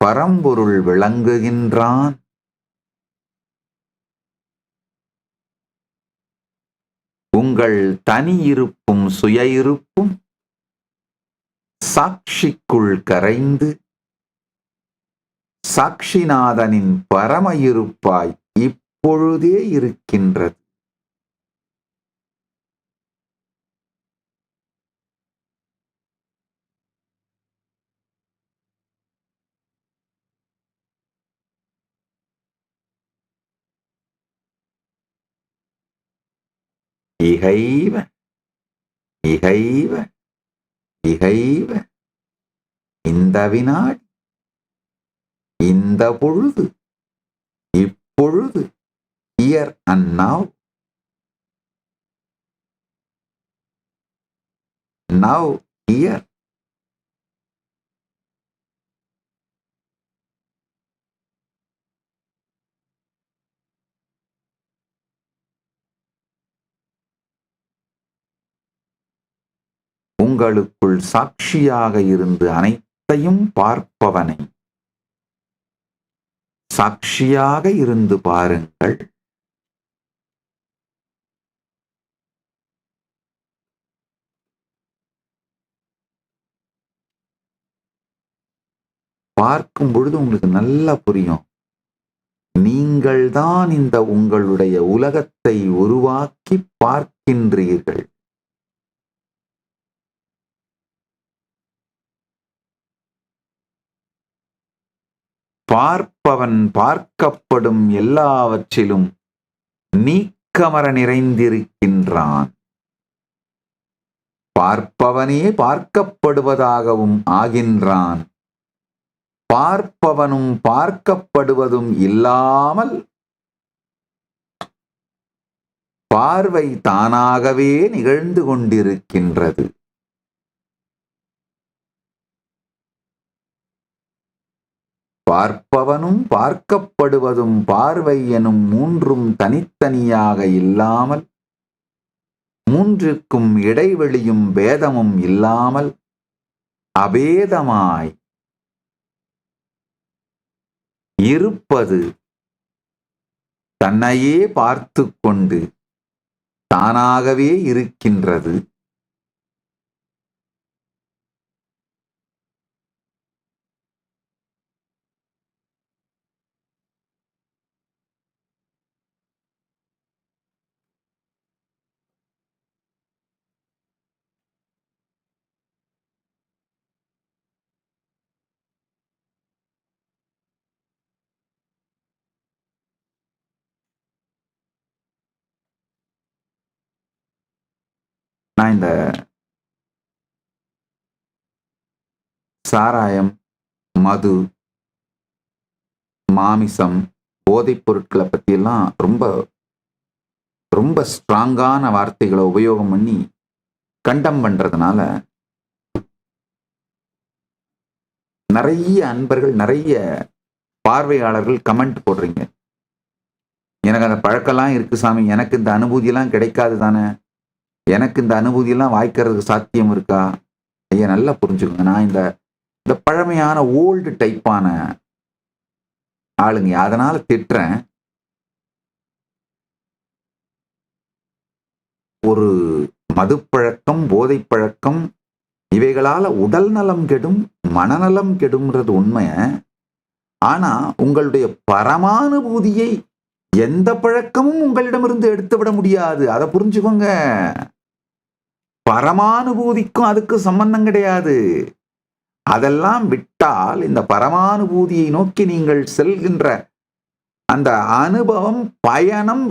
பரம்பொருள் விளங்குகின்றான். உங்கள் தனி இருப்பும் சுய இருப்பும் சாட்சிக்குள் கரைந்து சாட்சிநாதனின் பரம இருப்பாய் இப்பொழுதே இருக்கின்றது. இகைவ இகைவ இகைவ, இந்த வினாடி, இந்த பொழுது, இப்பொழுது, here and now, now here. உங்களுக்குள் சாட்சியாக இருந்து அனைத்தையும் பார்ப்பவனை சாட்சியாக இருந்து பாருங்கள். பார்க்கும் பொழுது உங்களுக்கு நல்லா புரியும். நீங்கள்தான் இந்த உங்களுடைய உலகத்தை உருவாக்கி பார்க்கின்றீர்கள். பார்ப்பவன் பார்க்கப்படும் எல்லாவற்றிலும் நீக்கமர நிறைந்திருக்கின்றான். பார்ப்பவனே பார்க்கப்படுவதாகவும் ஆகின்றான். பார்ப்பவனும் பார்க்கப்படுவதும் இல்லாமல் பார்வை தானாகவே நிகழ்ந்து கொண்டிருக்கின்றது. பார்ப்பவனும் பார்க்கப்படுவதும் பார்வை எனும் மூன்றும் தனித்தனியாக இல்லாமல், மூன்றுக்கும் இடைவெளியும் பேதமும் இல்லாமல் அபேதமாய் இருப்பது தன்னையே பார்த்து கொண்டு தானாகவே இருக்கின்றது. நான் இந்த சாராயம், மது, மாமிசம், போதைப் பொருட்களை பற்றியெல்லாம் ரொம்ப ரொம்ப ஸ்ட்ராங்கான வார்த்தைகளை உபயோகம் பண்ணி கண்டம் பண்றதுனால நிறைய அன்பர்கள், நிறைய பார்வையாளர்கள் கமெண்ட் போடுறீங்க. எனக்கு அந்த பழக்கம்லாம் இருக்கு சாமி, எனக்கு இந்த அனுபூதியெல்லாம் கிடைக்காது தானே, எனக்கு இந்த அனுபூதியெல்லாம் வாய்க்கிறதுக்கு சாத்தியம் இருக்கா? ஐயா நல்லா புரிஞ்சுக்கோங்க, நான் இந்த இந்த பழமையான ஓல்டு டைப்பான ஆளுங்க, அதனால திட்டுறேன். ஒரு மதுப்பழக்கம், போதை பழக்கம், இவைகளால உடல் நலம் கெடும், மனநலம் கெடும்ன்றது உண்மை. ஆனா உங்களுடைய பரமானுபூதியை எந்த பழக்கமும் உங்களிடமிருந்து எடுத்து விட முடியாது. அதை புரிஞ்சுக்கோங்க. பரமானுபூதிக்கும் அதுக்கு சம்பந்தம் கிடையாது. அதெல்லாம் விட்டால் இந்த பரமானுபூதியை நோக்கி நீங்கள் செல்கின்ற அந்த அனுபவம், பயணம்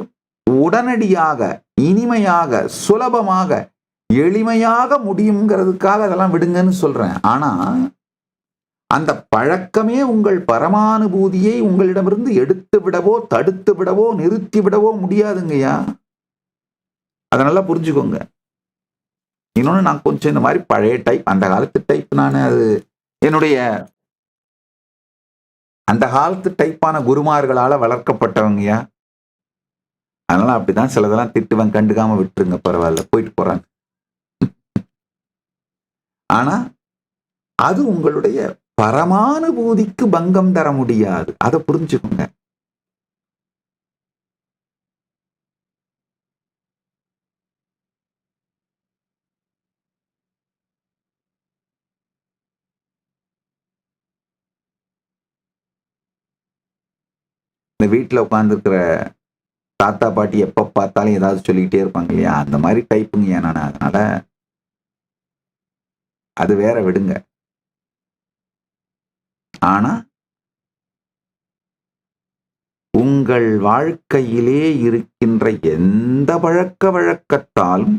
உடனடியாக, இனிமையாக, சுலபமாக, எளிமையாக முடியுங்கிறதுக்காக அதெல்லாம் விடுங்கன்னு சொல்றேன். ஆனா அந்த பழக்கமே உங்கள் பரமானுபூதியை உங்களிடமிருந்து எடுத்து விடவோ, தடுத்து விடவோ, நிறுத்தி விடவோ முடியாதுங்கய்யா. அதை நல்லா புரிஞ்சுக்கோங்க. இன்னொன்னு, நான் கொஞ்சம் இந்த மாதிரி பழைய டைப், அந்த காலத்து டைப், நான் அது என்னுடைய அந்த காலத்து டைப்பான குருமார்களால வளர்க்கப்பட்டவங்கயா. அதனால அப்படிதான் சிலதெல்லாம் திட்டுவேன், கண்டுக்காம விட்டுருங்க, பரவாயில்ல, போயிட்டு போறாங்க. ஆனா அது உங்களுடைய பரமானுபூதிக்கு பங்கம் தர முடியாது. அதை புரிஞ்சுக்கோங்க. இந்த வீட்டுல உட்கார்ந்துருக்கிற தாத்தா பாட்டி எப்ப பார்த்தாலும் ஏதாவது சொல்லிக்கிட்டே இருப்பாங்க இல்லையா, அந்த மாதிரி டைப்புங்க நான். அதனால அது வேற, விடுங்க. ஆனா உங்கள் வாழ்க்கையிலே இருக்கின்ற எந்த பழக்க வழக்கத்தாலும்,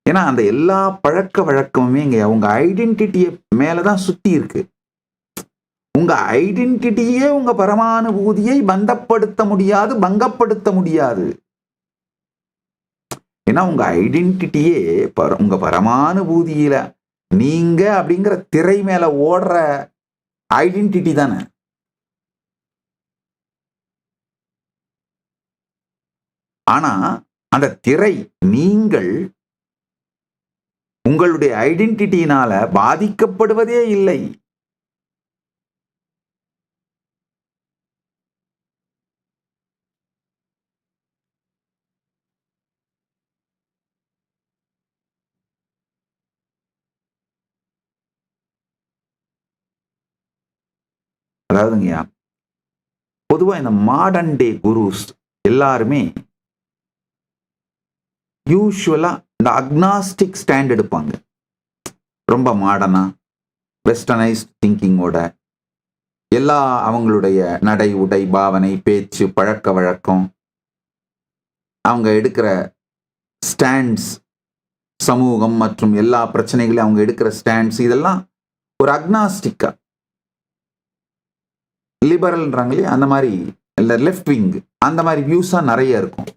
ஏன்னா அந்த எல்லா பழக்க வழக்கமுமே இங்க உங்க ஐடென்டிட்டியை மேலதான் சுத்தி இருக்கு. உங்க ஐடென்டிட்டியே உங்க பரமானுபூதியை பந்தப்படுத்த முடியாது, பங்கப்படுத்த முடியாது. ஏன்னா உங்க ஐடென்டிட்டியே உங்க பரமானுபூதியில நீங்க அப்படிங்கிற திரை மேல ஓடுற ஐடென்டிட்டி தானே. ஆனா அந்த திரை நீங்கள் உங்களுடைய ஐடென்டிட்டியினால பாதிக்கப்படுவதே இல்லை. அதாவதுங்கய்யா, பொதுவா இந்த மாடர்ன் டே குருஸ் எல்லாருமே யூஸ்வலா இந்த அக்னாஸ்டிக் ஸ்டாண்ட் எடுப்பாங்க. ரொம்ப மாடர்னா, வெஸ்டர்னைஸ்ட் திங்கிங்கோட எல்லா அவங்களுடைய நடை, உடை, பாவனை, பேச்சு, பழக்க வழக்கம், அவங்க எடுக்கிற ஸ்டாண்ட்ஸ், சமூகம் மற்றும் எல்லா பிரச்சனைகளையும் அவங்க எடுக்கிற ஸ்டாண்ட்ஸ், இதெல்லாம் ஒரு அக்னாஸ்டிக்கா, லிபரல்ன்றாங்களே அந்த மாதிரி, இல்லை லெஃப்ட் விங், அந்த மாதிரி வியூஸா நிறைய இருக்கும்.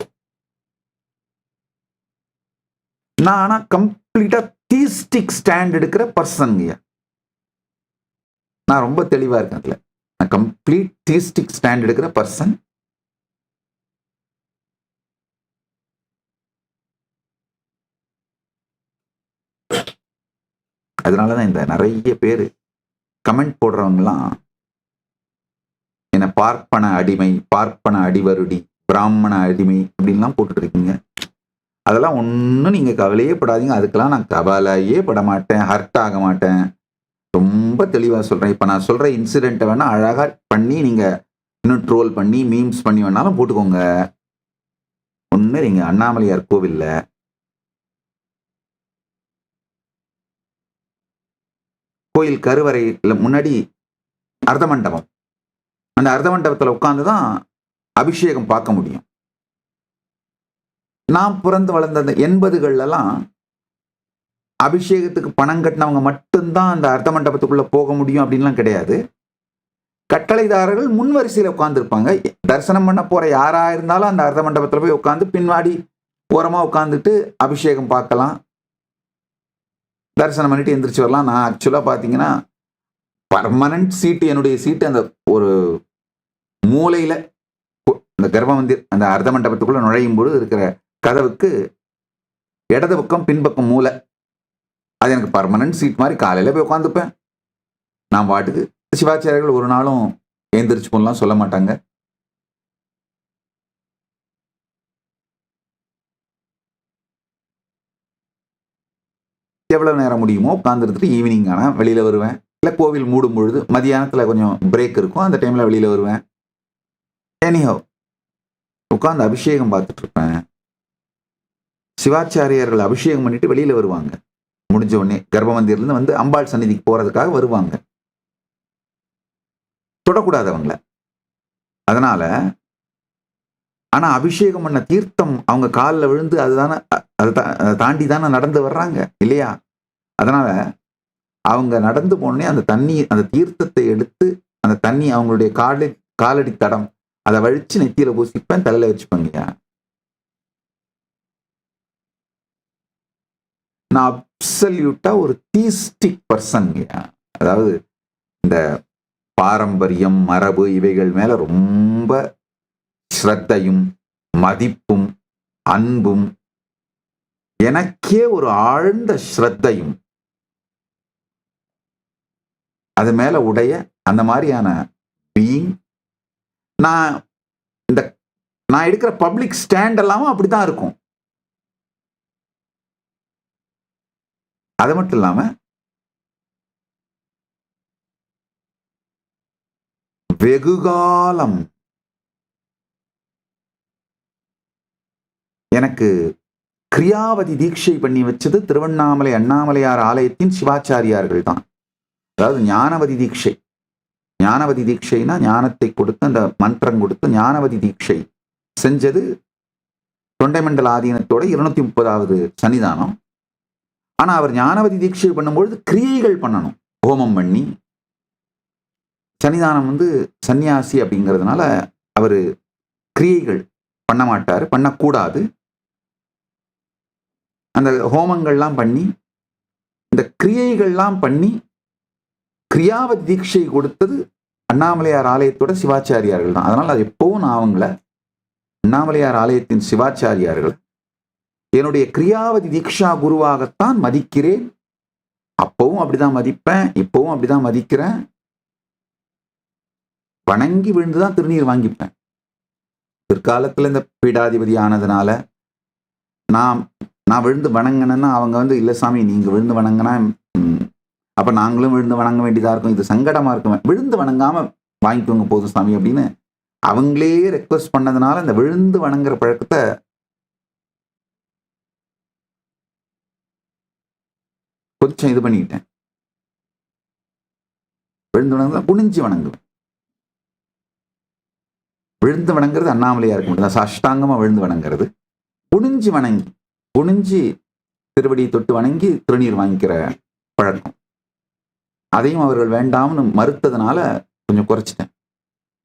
நான் ஆனா கம்ப்ளீட்டா தீஸ்டிக் ஸ்டாண்ட் எடுக்கிற பர்சன்யா. நான் ரொம்ப தெளிவா இருக்கேன் அதுல. நான் கம்ப்ளீட் தீஸ்டிக் ஸ்டாண்ட் எடுக்கிற பர்சன். அதனாலதான் இந்த நிறைய பேர் கமெண்ட் போடுறவங்கலாம் என்ன பார்ப்பன அடிமை, பார்ப்பன அடிவருடி, பிராமண அடிமை அப்படின்லாம் போட்டுட்டு இருக்கீங்க. அதெல்லாம் ஒன்றும் நீங்க கவலையே படாதீங்க. அதுக்கெல்லாம் நான் கவலையே பட மாட்டேன், ஹர்ட் ஆக மாட்டேன். ரொம்ப தெளிவா சொல்றேன். இப்ப நான் சொல்ற இன்சிடென்ட்டை வேணா அழகா பண்ணி நீங்க இன்னும் ட்ரோல் பண்ணி மீம்ஸ் பண்ணி வேணாலும் போட்டுக்கோங்க. ஒண்ணு, நீங்க அண்ணாமலையார் கோவில்ல கோயில் கருவறையில முன்னாடி அர்த்த மண்டபம், அந்த அர்த்த மண்டபத்துல உட்கார்ந்துதான் அபிஷேகம் பார்க்க முடியும். நான் பிறந்து வளர்ந்த அந்த 80கள்லாம் அபிஷேகத்துக்கு பணம் கட்டினவங்க மட்டும்தான் அந்த அர்த்த மண்டபத்துக்குள்ள போக முடியும் அப்படின்லாம் கிடையாது. கட்டளைதாரர்கள் முன் வரிசையில உட்கார்ந்துருப்பாங்க. தரிசனம் பண்ண போற யாரா இருந்தாலும் அந்த அர்த்த மண்டபத்துல போய் உட்கார்ந்து பின்னாடி ஓரமா உட்காந்துட்டு அபிஷேகம் பார்க்கலாம், தரிசனம் பண்ணிட்டு எந்திரிச்சு வரலாம். நான் ஆக்சுவலா பாத்தீங்கன்னா பர்மனன்ட் சீட்டு, என்னுடைய சீட்டு அந்த ஒரு மூலையில, அந்த கர்ப்ப மந்திர் அந்த அர்த்த மண்டபத்துக்குள்ள நுழையும் போது இருக்கிற கதவுக்கு இடது பக்கம் பின்பக்கம் மூலை. அது எனக்கு பர்மனன்ட் சீட் மாதிரி. காலையில போய் உட்காந்துப்பேன் நான் பாட்டுக்கு. சிவாச்சாரியர்கள் ஒரு நாளும் எந்திரிச்சு போலாம் சொல்ல மாட்டாங்க. எவ்வளவு நேரம் முடியுமோ உட்காந்துருந்துட்டு ஈவினிங் ஆனா வெளியில வருவேன். இல்ல கோவில் மூடும் பொழுது மதியானத்துல கொஞ்சம் பிரேக் இருக்கும், அந்த டைம்ல வெளியில வருவேன். எனிஹோ உட்கார்ந்து அபிஷேகம் பார்த்துட்டு இருப்பேன். சிவாச்சாரியர்கள் அபிஷேகம் பண்ணிட்டு வெளியில வருவாங்க. முடிஞ்ச உடனே கர்ப்ப மந்திரிலிருந்து வந்து அம்பாள் சந்நிதிக்கு போறதுக்காக வருவாங்க. தொடக்கூடாது அவங்கள. அதனால ஆனா அபிஷேகம் பண்ண தீர்த்தம் அவங்க காலில் விழுந்து அதுதானே, அதை தாண்டி தானே நடந்து வர்றாங்க இல்லையா? அதனால அவங்க நடந்து போனே அந்த தண்ணி, அந்த தீர்த்தத்தை எடுத்து அந்த தண்ணி அவங்களுடைய காலடி தடம் அதை வழிச்சு நெத்தியில பூசிப்பேன், தலையில வச்சுப்பேங்கய்யா. நான் அப்சல்யூட்டா ஒரு தீஸ்டிக் பர்சன்யா. அதாவது இந்த பாரம்பரியம், மரபு இவைகள் மேல ரொம்ப ஸ்ரத்தையும் மதிப்பும் அன்பும், எனக்கே ஒரு ஆழ்ந்த ஸ்ரத்தையும் அது மேல உடைய அந்த மாதிரியான பீயிங். நான் எடுக்கிற பப்ளிக் ஸ்டாண்ட் எல்லாமும் அப்படித்தான் இருக்கும். அது மட்டும் இல்லாம வெகுகாலம் எனக்கு கிரியாவதி தீட்சை பண்ணி வச்சது திருவண்ணாமலை அண்ணாமலையார் ஆலயத்தின் சிவாச்சாரியார்கள் தான். அதாவது ஞானவதி தீட்சை. ஞானவதி தீட்சைனா ஞானத்தை கொடுத்து அந்த மந்திரம் கொடுத்து ஞானவதி தீட்சை செஞ்சது தொண்டைமண்டல ஆதீனத்தோட 230வது சன்னிதானம். ஆனா அவர் ஞானவதி தீட்சை பண்ணும்பொழுது கிரியைகள் பண்ணணும், ஹோமம் பண்ணி. சன்னிதானம் வந்து சன்னியாசி அப்படிங்கிறதுனால அவரு கிரியைகள் பண்ண மாட்டாரு, பண்ணக்கூடாது. அந்த ஹோமங்கள்லாம் பண்ணி இந்த கிரியைகள்லாம் பண்ணி கிரியாவதி தீட்சை கொடுத்தது அண்ணாமலையார் ஆலயத்தோட சிவாச்சாரியார்கள் தான். அதனால அது எப்பவும் நான் அவங்கள அண்ணாமலையார் ஆலயத்தின் சிவாச்சாரியார்கள் என்னுடைய கிரியாவதி தீக்ஷா குருவாகத்தான் மதிக்கிறேன். அப்பவும் அப்படிதான் மதிப்பேன், இப்பவும் அப்படிதான் மதிக்கிறேன். வணங்கி விழுந்துதான் திருநீர் வாங்கிப்பேன். பிற்காலத்துல இந்த பீடாதிபதி ஆனதுனால நான் விழுந்து வணங்கினேன்னா அவங்க வந்து இல்ல சாமி நீங்க விழுந்து வணங்கினா அப்ப நாங்களும் விழுந்து வணங்க வேண்டியதா இருக்கும், இது சங்கடமா இருக்கும், விழுந்து வணங்காம வாங்கிக்கோங்க போதும் சாமி அப்படின்னு அவங்களே ரெக்வஸ்ட் பண்ணதுனால இந்த விழுந்து வணங்குற பழக்கத்தை கொஞ்சம் இது பண்ணிக்கிட்டேன். விழுந்து வணங்குதான் குனிஞ்சு வணங்குவேன். விழுந்து வணங்குறது அண்ணாமலையாருக்கு மட்டும் சாஷ்டாங்கமா விழுந்து வணங்குறது. குனிஞ்சு திருவடியை தொட்டு வணங்கி திருநீர் வாங்கிக்கிற பழக்கம், அதையும் அவர்கள் வேண்டாம்னு மறுத்ததுனால கொஞ்சம் குறைச்சிட்டேன்.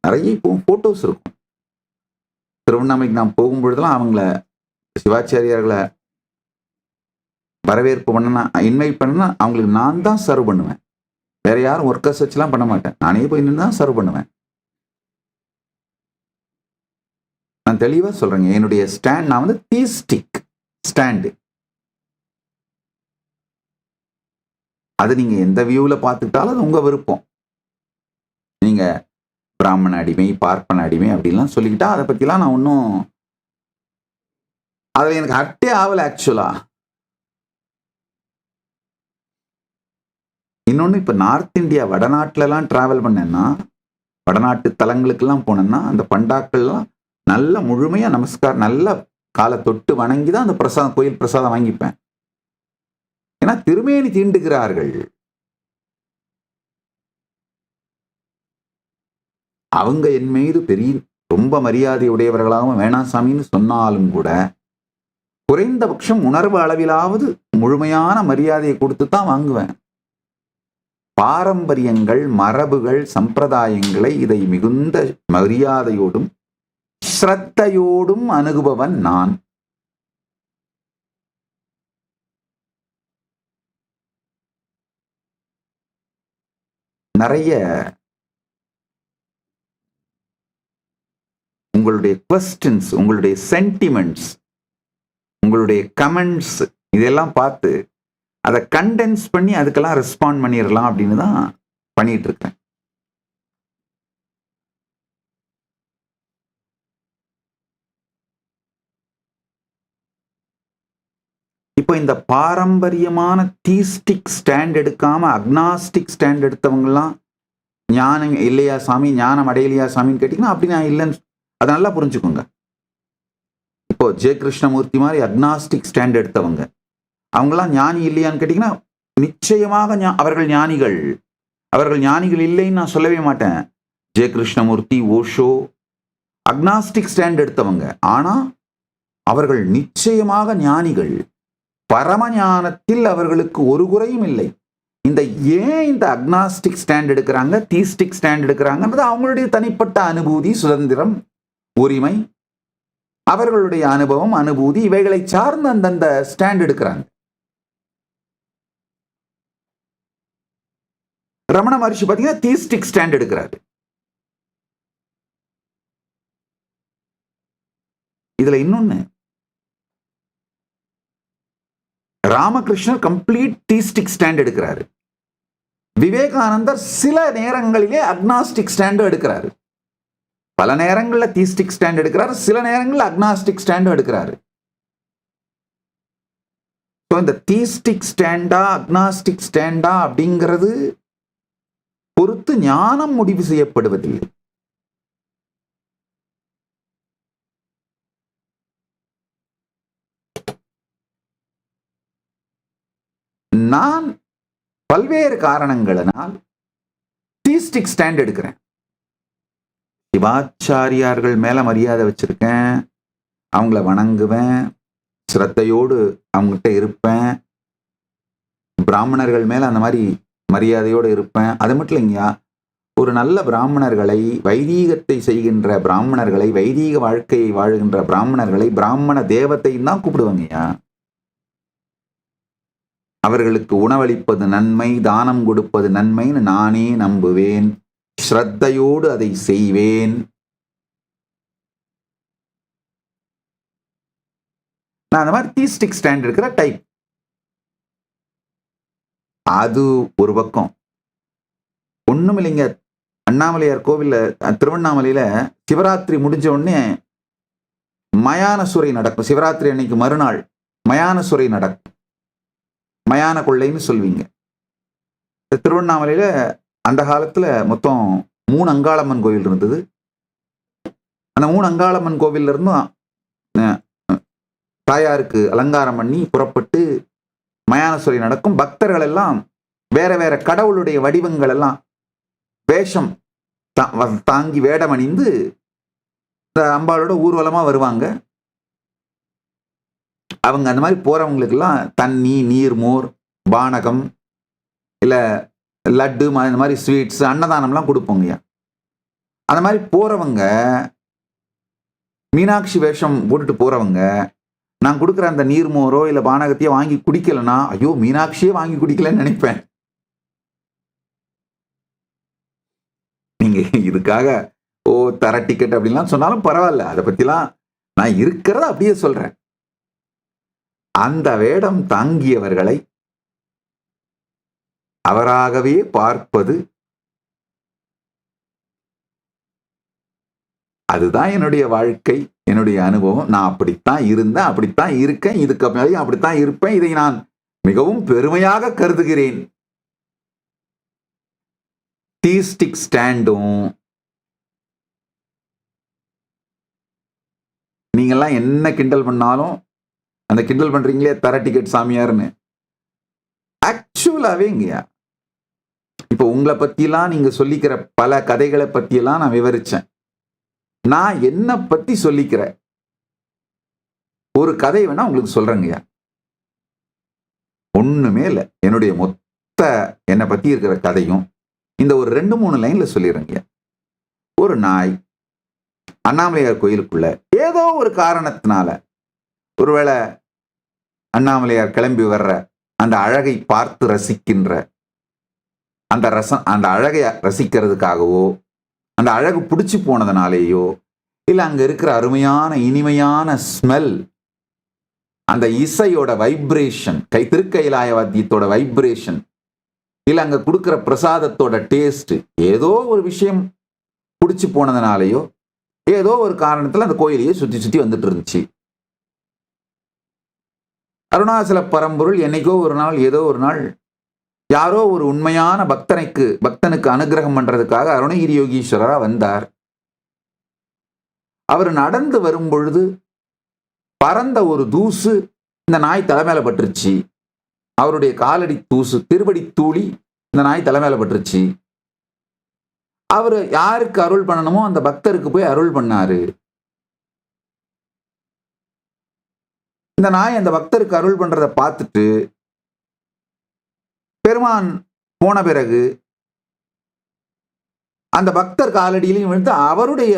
நிறைய இப்போ போட்டோஸ் இருக்கும். திருவண்ணாமலைக்கு நான் போகும்பொழுதெல்லாம் அவங்கள சிவாச்சாரியார்களை வரவேற்பு பண்ண இன்வைட் பண்ணா அவங்களுக்கு நான் தான் சர்வ் பண்ணுவேன். வேற யாரும் ஒர்க்கர்ஸ் வச்சுலாம் பண்ண மாட்டேன், நானே போய் நின்று தான் சர்வ் பண்ணுவேன். நான் தெளிவா சொல்றேங்க, என்னுடைய ஸ்டாண்ட் நான் வந்து தீஸ்டிக் ஸ்டாண்டு. அது நீங்க எந்த வியூல பார்த்துக்கிட்டாலும் அது உங்க விருப்பம். நீங்க பிராமண அடிமை, பார்ப்பன அடிமை அப்படின்லாம் சொல்லிக்கிட்டா அதை பத்திலாம் நான் ஒன்றும் அதுல எனக்கு ஹர்ட்டே ஆகல ஆக்சுவலா. இன்னொன்னு, இப்ப நார்த் இந்தியா வடநாட்டுல எல்லாம் டிராவல் பண்ணேன்னா, வடநாட்டு தலங்களுக்கெல்லாம் போனேன்னா அந்த பண்டாக்கள்லாம் நல்ல முழுமையா நமஸ்காரம், நல்ல காலை தொட்டு வணங்கி தான் அந்த பிரசாதம், கோயில் பிரசாதம் வாங்கிப்பேன். ஏன்னா திருமேனி தீண்டுகிறார்கள். அவங்க என் மீது பெரிய ரொம்ப மரியாதை உடையவர்களாகவும் வேணாம் சாமின்னு சொன்னாலும் கூட குறைந்தபட்சம் உணர்வு அளவிலாவது முழுமையான மரியாதையை கொடுத்து தான் வாங்குவேன். பாரம்பரியங்கள், மரபுகள், சம்பிரதாயங்களை இதை மிகுந்த மரியாதையோடும் ஸ்ரத்தையோடும் அணுகுபவன் நான். நிறைய உங்களுடைய கொஸ்டின்ஸ், உங்களுடைய சென்டிமெண்ட்ஸ், உங்களுடைய கமெண்ட்ஸ் இதெல்லாம் பார்த்து அதை கண்டென்ஸ் பண்ணி அதுக்கெல்லாம் ரெஸ்பாண்ட் பண்ணிடலாம் அப்படின்னு தான் பண்ணிட்டு இருக்கேன். இப்போ இந்த பாரம்பரியமான தீஸ்டிக் ஸ்டாண்ட் எடுக்காம அக்னாஸ்டிக் ஸ்டாண்ட் எடுத்தவங்கலாம் ஞானம் இல்லையா சாமி, ஞானம் அடையலையா சாமின்னு கேட்டீங்கன்னா அப்படி நான் இல்லைன்னு அதை நல்லா புரிஞ்சுக்கோங்க. இப்போ ஜெய கிருஷ்ணமூர்த்தி மாதிரி அக்னாஸ்டிக் ஸ்டாண்ட் எடுத்தவங்க அவங்களாம் ஞானி இல்லையான்னு கேட்டீங்கன்னா நிச்சயமாக அவர்கள் ஞானிகள். அவர்கள் ஞானிகள் இல்லைன்னு நான் சொல்லவே மாட்டேன். ஜெய கிருஷ்ணமூர்த்தி, ஓஷோ அக்னாஸ்டிக் ஸ்டாண்ட் எடுத்தவங்க, ஆனா அவர்கள் நிச்சயமாக ஞானிகள். பரமஞானத்தில் அவர்களுக்கு ஒரு குறையும் இல்லை. ஏன் இந்த அக்னாஸ்டிக் ஸ்டாண்ட் எடுக்கிறாங்க, தீஸ்டிக் ஸ்டாண்ட் எடுக்கிறாங்கன்றது அவங்களுடைய தனிப்பட்ட அனுபூதி, சுதந்திரம், உரிமை, அவர்களுடைய அனுபவம், அனுபூதி இவைகளை சார்ந்து அந்தந்த ஸ்டாண்ட் எடுக்கிறாங்க. ரமண மகர்ஷி பார்த்தீங்கன்னா தீஸ்டிக் ஸ்டாண்ட் எடுக்கிறாரு. இதுல இன்னொன்னு, ராமகிருஷ்ணர் கம்ப்ளீட் தீஸ்டிக் ஸ்டாண்ட் எடுக்கிறாரு. விவேகானந்தர் சில நேரங்களிலே அக்னாஸ்டிக் ஸ்டாண்ட் எடுக்கிறாரு. பல நேரங்களில் தீஸ்டிக் ஸ்டாண்ட் எடுக்கிறாரு, சில நேரங்களில் அக்னாஸ்டிக் ஸ்டாண்ட் எடுக்கிறாரு. இந்த தீஸ்டிக் ஸ்டாண்டா அக்னாஸ்டிக் ஸ்டாண்டா அப்படிங்கிறது பொறுத்து ஞானம் முடிவு செய்யப்படுவதில்லை. நான் பல்வேறு காரணங்களினால் தீஸ்டிக் ஸ்டாண்ட் எடுக்கிறேன். சிவாச்சாரியார்கள் மேல மரியாதை வச்சிருக்கேன், அவங்கள வணங்குவேன், சிரத்தையோடு அவங்ககிட்ட இருப்பேன். பிராமணர்கள் மேல அந்த மாதிரி மரியாதையோடு இருப்பேன். அது மட்டும் இல்லைங்கயா, ஒரு நல்ல பிராமணர்களை, வைதீகத்தை செய்கின்ற பிராமணர்களை, வைதீக வாழ்க்கையை வாழுகின்ற பிராமணர்களை பிராமண தேவத்தையும் தான் கூப்பிடுவாங்கய்யா. அவர்களுக்கு உணவளிப்பது நன்மை, தானம் கொடுப்பது நன்மைன்னு நானே நம்புவேன். ஸ்ரத்தையோடு அதை செய்வேன். நான் அந்த மாதிரி தீஸ்டிக் ஸ்டாண்ட் இருக்கிற டைப். அது ஒரு பக்கம். ஒண்ணும் இல்லைங்க, அண்ணாமலையார் கோவில்ல, திருவண்ணாமலையில சிவராத்திரி முடிஞ்ச உடனே மயான சுரை நடக்கும். சிவராத்திரி அன்னைக்கு மறுநாள் மயான சுரை நடக்கும். மயான கொள்ளைன்னு சொல்வீங்க. திருவண்ணாமலையில அந்த காலத்துல மொத்தம் 3 அங்காளம்மன் கோவில் இருந்தது. அந்த 3 அங்காளம்மன் கோவில்ல இருந்தும் தாயாருக்கு அலங்காரம் பண்ணி புறப்பட்டு மயானசுரை நடக்கும். பக்தர்கள் எல்லாம் வேற வேற கடவுளுடைய வடிவங்கள் எல்லாம் வேஷம் தாங்கி வேடம் அணிந்து அம்பாளோட ஊர்வலமா வருவாங்க. அவங்க அந்த மாதிரி போறவங்களுக்கெல்லாம் தண்ணி, நீர், மோர், பானகம், இல்ல லட்டு, இந்த மாதிரி ஸ்வீட்ஸ், அன்னதானம்லாம் கொடுப்போங்கய்யா. அந்த மாதிரி போறவங்க, மீனாட்சி வேஷம் போட்டுட்டு போறவங்க, நான் கொடுக்குற அந்த நீர்மோரோ இல்ல பானகத்தையோ வாங்கி குடிக்கலன்னா, ஐயோ மீனாட்சியே வாங்கி குடிக்கலன்னு நினைப்பேன். நீங்க இதுக்காக தர டிக்கெட் அப்படின்லாம் சொன்னாலும் பரவாயில்ல, அதை பத்திலாம் நான் இருக்கிறத அப்படியே சொல்றேன். அந்த வேடம் தாங்கியவர்களை அவராகவே பார்ப்பது, அதுதான் என்னுடைய வாழ்க்கை, என்னுடைய அனுபவம். நான் அப்படித்தான் இருந்தேன், அப்படித்தான் இருக்கேன், இதுக்கு மேலேயும் அப்படித்தான் இருப்பேன். இதை நான் மிகவும் பெருமையாக கருதுகிறேன். தீஸ்டிக் ஸ்டாண்டும் நீங்கெல்லாம் என்ன கிண்டல் பண்ணாலும், அந்த கிண்டல் பண்றீங்களே தர டிக்கெட் சாமியார்னு, ஆக்சுவலாவே இங்கயா இப்ப உங்களை பத்தியெல்லாம் நீங்க சொல்லிக்கிற பல கதைகளை பத்தியெல்லாம் நான் விவரிச்சேன். நான் என்ன பத்தி சொல்லிக்கிற ஒரு கதை வேணா உங்களுக்கு சொல்றேங்கய்யா. ஒண்ணுமே இல்லை, என்னுடைய மொத்த என்னை பத்தி இருக்கிற கதையும் இந்த ஒரு 2-3 லைன்ல சொல்லிடுறேங்கய்யா. ஒரு நாய் அண்ணாமலையார் கோயிலுக்குள்ள ஏதோ ஒரு காரணத்தினால, ஒருவேளை அண்ணாமலையார் கிளம்பி வர்ற அந்த அழகை பார்த்து ரசிக்கின்ற அந்த அழகை ரசிக்கிறதுக்காகவோ, அந்த அழகு பிடிச்சி போனதுனாலேயோ, இல்ல அங்க இருக்கிற அருமையான இனிமையான ஸ்மெல், அந்த இசையோட வைப்ரேஷன், திருக்கைலாய வாத்தியத்தோட வைப்ரேஷன், இல்ல அங்க கொடுக்கிற பிரசாதத்தோட டேஸ்ட், ஏதோ ஒரு விஷயம் பிடிச்சி போனதுனாலேயோ, ஏதோ ஒரு காரணத்துல அந்த கோயிலையே சுத்தி சுத்தி வந்துட்டு இருந்துச்சு. அருணாச்சல பரம்பொருள் என்னைக்கோ ஒரு நாள், ஏதோ ஒரு நாள், யாரோ ஒரு உண்மையான பக்தனுக்கு அனுகிரகம் பண்றதுக்காக அருணகிரி யோகீஸ்வரரா வந்தார். அவர் நடந்து வரும் பொழுது பறந்த ஒரு தூசு இந்த நாய் தலைமையில பட்டுருச்சு. அவருடைய காலடி தூசு, திருவடி தூளி இந்த நாய் தலைமையில பட்டுருச்சு. அவர் யாருக்கு அருள் பண்ணணுமோ அந்த பக்தருக்கு போய் அருள் பண்ணாரு. இந்த நாய் அந்த பக்தருக்கு அருள் பண்றதை பார்த்துட்டு பெருமான் போன பிறகு அந்த பக்தர் காலடியிலையும் விழுந்து அவருடைய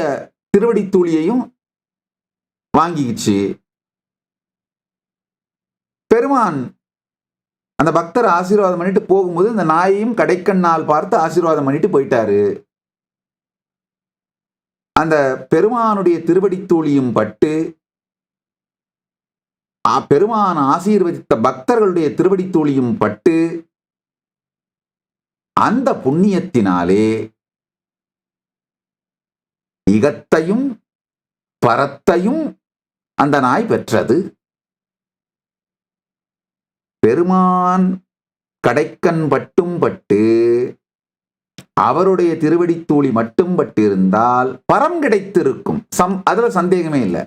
திருவடி தூளியையும் வாங்கிக்கிச்சு. பெருமான் அந்த பக்தர் ஆசீர்வாதம் பண்ணிட்டு போகும்போது இந்த நாயையும் கடைக்கண்ணால் பார்த்து ஆசீர்வாதம் பண்ணிட்டு போயிட்டாரு. அந்த பெருமானுடைய திருவடி தூளியும் பட்டு பெருமான் ஆசீர்வதித்த பக்தர்களுடைய திருவடி தூளியும் பட்டு அந்த புண்ணியத்தினாலே இகத்தையும் பரத்தையும் அந்த நாய் பெற்றது. பெருமான் கடைக்கண் பட்டும் பட்டு அவருடைய திருவடி தூளி மட்டும் பட்டு இருந்தால் பரம் கிடைத்திருக்கும். அதுல சந்தேகமே இல்லை.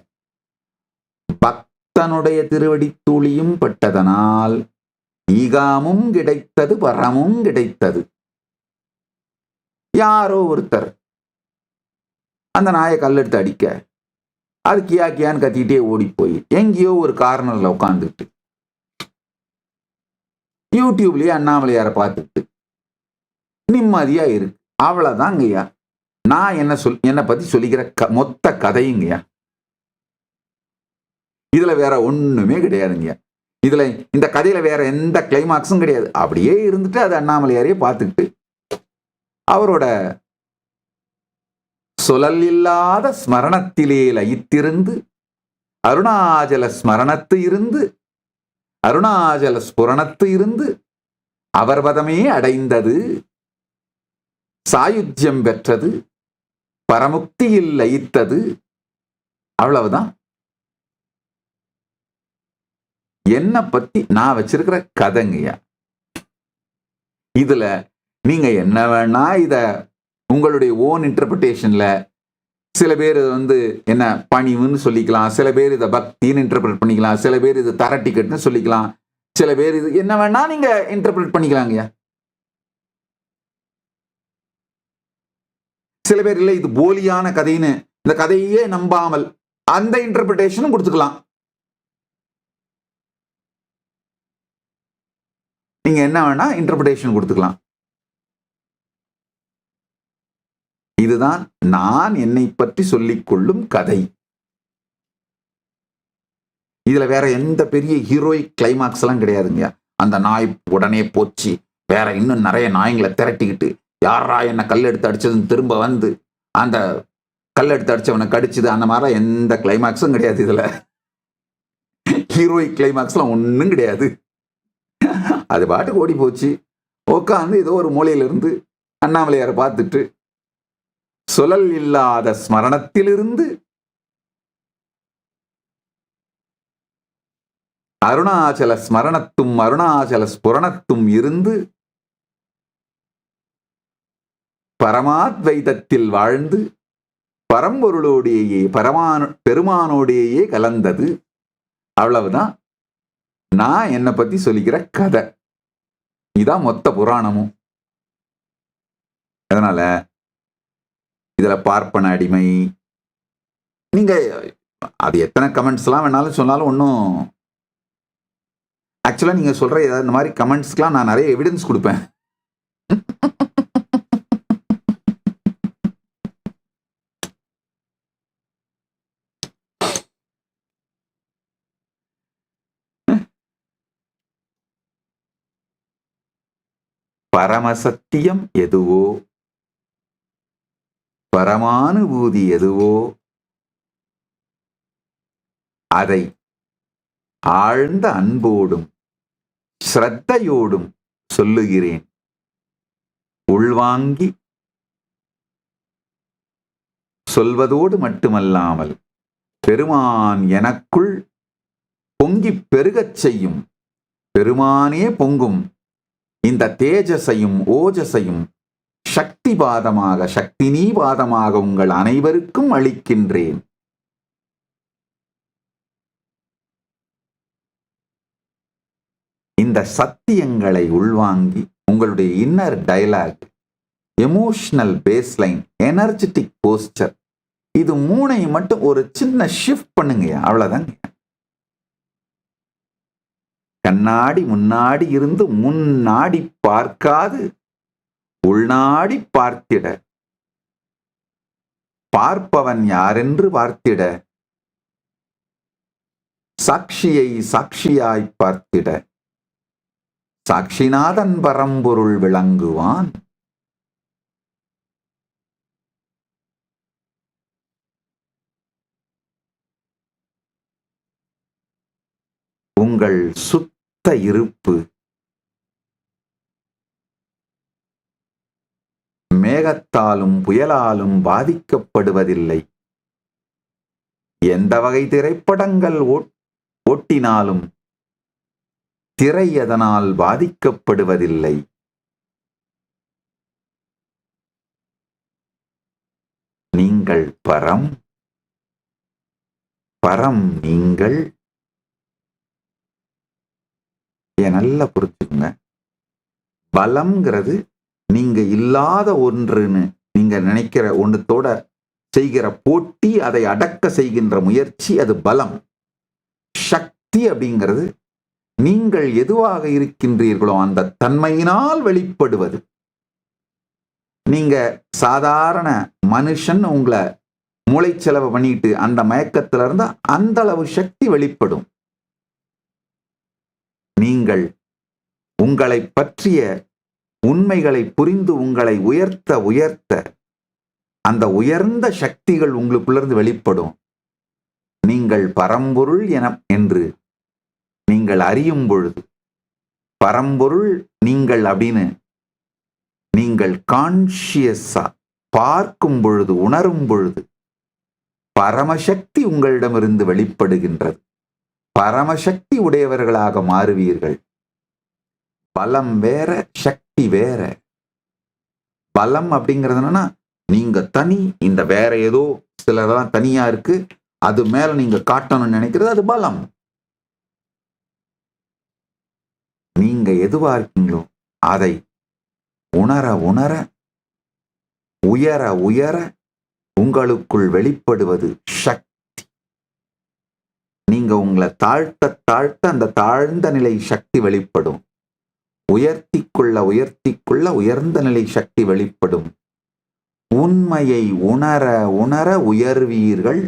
பக்தனுடைய திருவடி தூளியும் பட்டதனால் ஈகாமும் கிடைத்தது, பரமும் கிடைத்தது. யாரோ ஒருத்தர் அந்த நாயை கல்லெடுத்து அடிக்க அது கியா கியான்னு கத்திக்கிட்டே ஓடி போய் எங்கேயோ ஒரு கார்னர்ல உட்காந்துட்டு யூடியூப்லயே அண்ணாமலையாரை பார்த்துட்டு நிம்மதியா இருக்கு. அவ்வளவுதாங்கய்யா நான் என்னை பத்தி சொல்லிக்கிற மொத்த கதையுங்கய்யா. இதுல வேற ஒண்ணுமே கிடையாதுங்கய்யா. இதுல இந்த கதையில வேற எந்த கிளைமாக்ஸும் கிடையாது. அப்படியே இருந்துட்டு அது அண்ணாமலையாரையே பார்த்துக்கிட்டு அவரோட சொலல் இல்லாத ஸ்மரணத்திலே லயித்திருந்து அருணாச்சல ஸ்மரணத்து இருந்து அருணாச்சல ஸ்புரணத்து இருந்து அவர் பதமே அடைந்தது, சாயுஜ்யம் பெற்றது, பரமுக்தியில் லயித்தது. அவ்வளவுதான் என்ன பத்தி நான் வச்சிருக்கிற கதைங்கய்யா. இதுல நீங்க என்ன வேணா இத உங்களுடைய ஓன் இன்டர்பிரிட்டேஷன்ல, சில பேர் என்ன பணிவுன்னு சொல்லிக்கலாம், சில பேர் இதை பக்தின்னு இன்டர்பிரேட் பண்ணிக்கலாம், சில பேர் இது தர டிக்கெட்னு சொல்லிக்கலாம், சில பேர் இது என்ன வேணா நீங்க இன்டர்பிரேட் பண்ணிக்கலாங்கய்யா. சில பேர் இல்லை இது போலியான கதைன்னு இந்த கதையே நம்பாமல் அந்த இன்டர்பிரிட்டேஷனும் கொடுத்துக்கலாம். நீங்க என்ன வேணா இன்டர்பிரிட்டேஷன் கொடுத்துக்கலாம். இதுதான் நான் என்னை பற்றி சொல்லிக் கொள்ளும் கதை. இதுல வேற எந்த பெரிய ஹீரோயிக் கிளைமாக்ஸ் எல்லாம் கிடையாதுங்க. அந்த நாய் உடனே போச்சு, வேற இன்னும் நிறைய நாய்களை திரட்டிக்கிட்டு யாரா என்ன கல் எடுத்து அடிச்சதுன்னு திரும்ப வந்து அந்த கல் எடுத்து அடிச்சவனை கடிச்சது, அந்த மாதிரிலாம் எந்த கிளைமாக்ஸும் கிடையாது. இதுல ஹீரோயிக் கிளைமாக்ஸ் எல்லாம் ஒன்றும் கிடையாது. அது பாட்டுக்கு ஓடி போச்சு. உட்காந்து ஏதோ ஒரு மூலையில இருந்து அண்ணாமலையாரை பார்த்துட்டு சொலல் இல்லாத ஸ்மரணத்திலிருந்து அருணாச்சல ஸ்மரணத்தும் அருணாச்சல ஸ்புரணத்தும் இருந்து பரமாத்வைதத்தில் வாழ்ந்து பரம்பொருளோடையே பெருமானோடையே கலந்தது. அவ்வளவுதான் நான் என்னை பத்தி சொல்லிக்கிற கதை. இதான் மொத்த புராணமும். அதனால இதுல பார்ப்பன அடிமை, நீங்க அது எத்தனை கமெண்ட்ஸ் எல்லாம் வேணாலும் சொன்னாலும் ஒன்றும், ஆக்சுவலா நீங்க சொல்ற ஏதாவது இந்த மாதிரி கமெண்ட்ஸ்க்குலாம் நான் நிறைய எவிடன்ஸ் கொடுப்பேன். பரமசத்தியம் எதுவோ, பரமானுபூதி எதுவோ அதை ஆழ்ந்த அன்போடும் ஸ்ரத்தையோடும் சொல்லுகிறேன். உள்வாங்கி சொல்வதோடு மட்டுமல்லாமல் பெருமான் எனக்குள் பொங்கிப் பெருகச் செய்யும், பெருமானே பொங்கும் இந்த தேஜஸையும் ஓஜஸையும் சக்திபாதமாக, சக்தினீபாதமாக உங்கள் அனைவருக்கும் அளிக்கின்றேன். இந்த சத்தியங்களை உள்வாங்கி உங்களுடைய inner dialogue, emotional baseline, energetic posture, இது மூணையும் மட்டும் ஒரு சின்ன ஷிஃப்ட் பண்ணுங்க. அவ்வளவுதாங்க. கண்ணாடி முன்னாடி இருந்து முன்னாடி பார்க்காது உள்நாடி பார்த்திட, பார்ப்பவன் யாரென்று பார்த்திட, சாட்சியை சாட்சியாய் பார்த்திட, சாட்சிநாதன் பரம்பொருள் விளங்குவான். உங்கள் சுத்த இருப்பு மேகத்தாலும் புயலாலும் பாதிக்கப்படுவதில்லை. எந்த வகை திரைப்படங்கள் ஓட்டினாலும் திரை அதனால் பாதிக்கப்படுவதில்லை. நீங்கள் பரம், பரம் நீங்கள். நல்லா புரிஞ்சுக்குங்க. பலம்ங்கிறது நீங்க இல்லாத ஒன்றுன்னு நீங்க நினைக்கிற ஒன்றத்தோட செய்கிற போட்டி, அதை அடக்க செய்கின்ற முயற்சி, அது பலம். சக்தி அப்படிங்கிறது நீங்கள் எதுவாக இருக்கின்றீர்களோ அந்த தன்மையினால் வெளிப்படுவது. நீங்க சாதாரண மனுஷன் உங்களை மூளைச்செலவு பண்ணிட்டு அந்த மயக்கத்துல இருந்தா அந்த அளவு சக்தி வெளிப்படும். நீங்கள் உங்களை பற்றிய உண்மைகளை புரிந்து உங்களை உயர்த்த உயர்த்த அந்த உயர்ந்த சக்திகள் உங்களுக்குள்ளிருந்து வெளிப்படும். நீங்கள் பரம்பொருள் என்று நீங்கள் அறியும் பொழுது, பரம்பொருள் நீங்கள் அப்படின்னு நீங்கள் கான்ஷியஸா பார்க்கும் பொழுது, உணரும் பொழுது பரமசக்தி உங்களிடமிருந்து வெளிப்படுகின்றது. பரமசக்தி உடையவர்களாக மாறுவீர்கள். பலம் வேற, சக்தி வேற. பலம் அப்படிங்கிறது என்னன்னா, நீங்க தனி, இந்த வேற ஏதோ சிலரெல்லாம் தனியா இருக்கு, அது மேல நீங்க காட்டணும்னு நினைக்கிறது, அது பலம். நீங்க எதுவா இருக்கீங்களோ அதை உணர உணர, உயர உயர உங்களுக்குள் வெளிப்படுவது சக்தி. நீங்க உங்களை தாழ்த்த தாழ்த்த அந்த தாழ்ந்த நிலை சக்தி வெளிப்படும். உயர்த்திக்குள்ள உயர்த்திக்குள்ள உயர்ந்த நிலை சக்தி வெளிப்படும். உண்மையை உணர உணர உயர்வீர்கள்.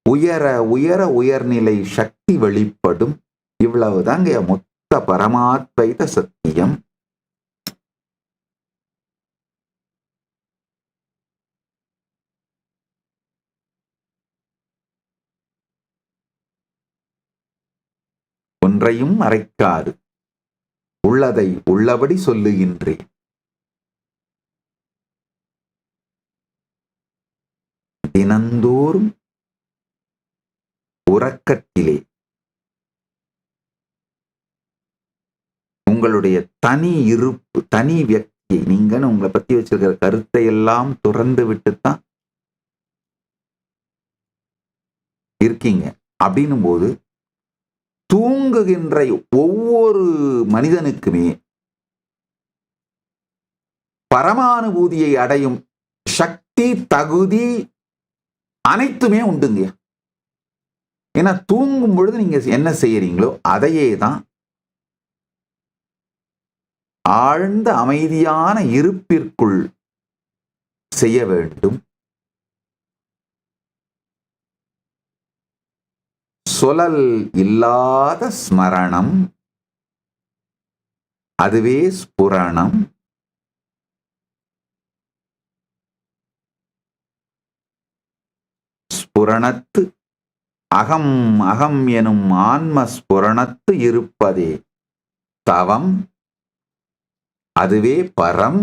உயர உயர உயர்நிலை சக்தி வெளிப்படும். இவ்வளவுதாங்க மொத்த பரமாத்வைத சத்தியம். ஒன்றையும் மறைக்காது, உள்ளதை உள்ளபடி சொல்லுகின்றேன். தினந்தோறும் உறக்கத்திலே உங்களுடைய தனி இருப்பு, தனி வியக்தியை, நீங்கன்னு உங்களை பத்தி வச்சிருக்கிற கருத்தை எல்லாம் துறந்து விட்டுத்தான் இருக்கீங்க. அப்படின்னும் போது தூங்குகின்ற ஒவ்வொரு மனிதனுக்குமே பரமானுபூதியை அடையும் சக்தி, தகுதி அனைத்துமே உண்டுங்க. ஏன்னா தூங்கும் பொழுது நீங்க என்ன செய்யறீங்களோ அதையே தான் ஆழ்ந்த அமைதியான இருப்பிற்குள் செய்ய வேண்டும். சொலல் இல்லாத ஸ்மரணம், அதுவே ஸ்புரணம். ஸ்புரணத்து அகம் அகம் எனும் ஆன்ம ஸ்புரணத்து இருப்பதே தவம். அதுவே பரம்.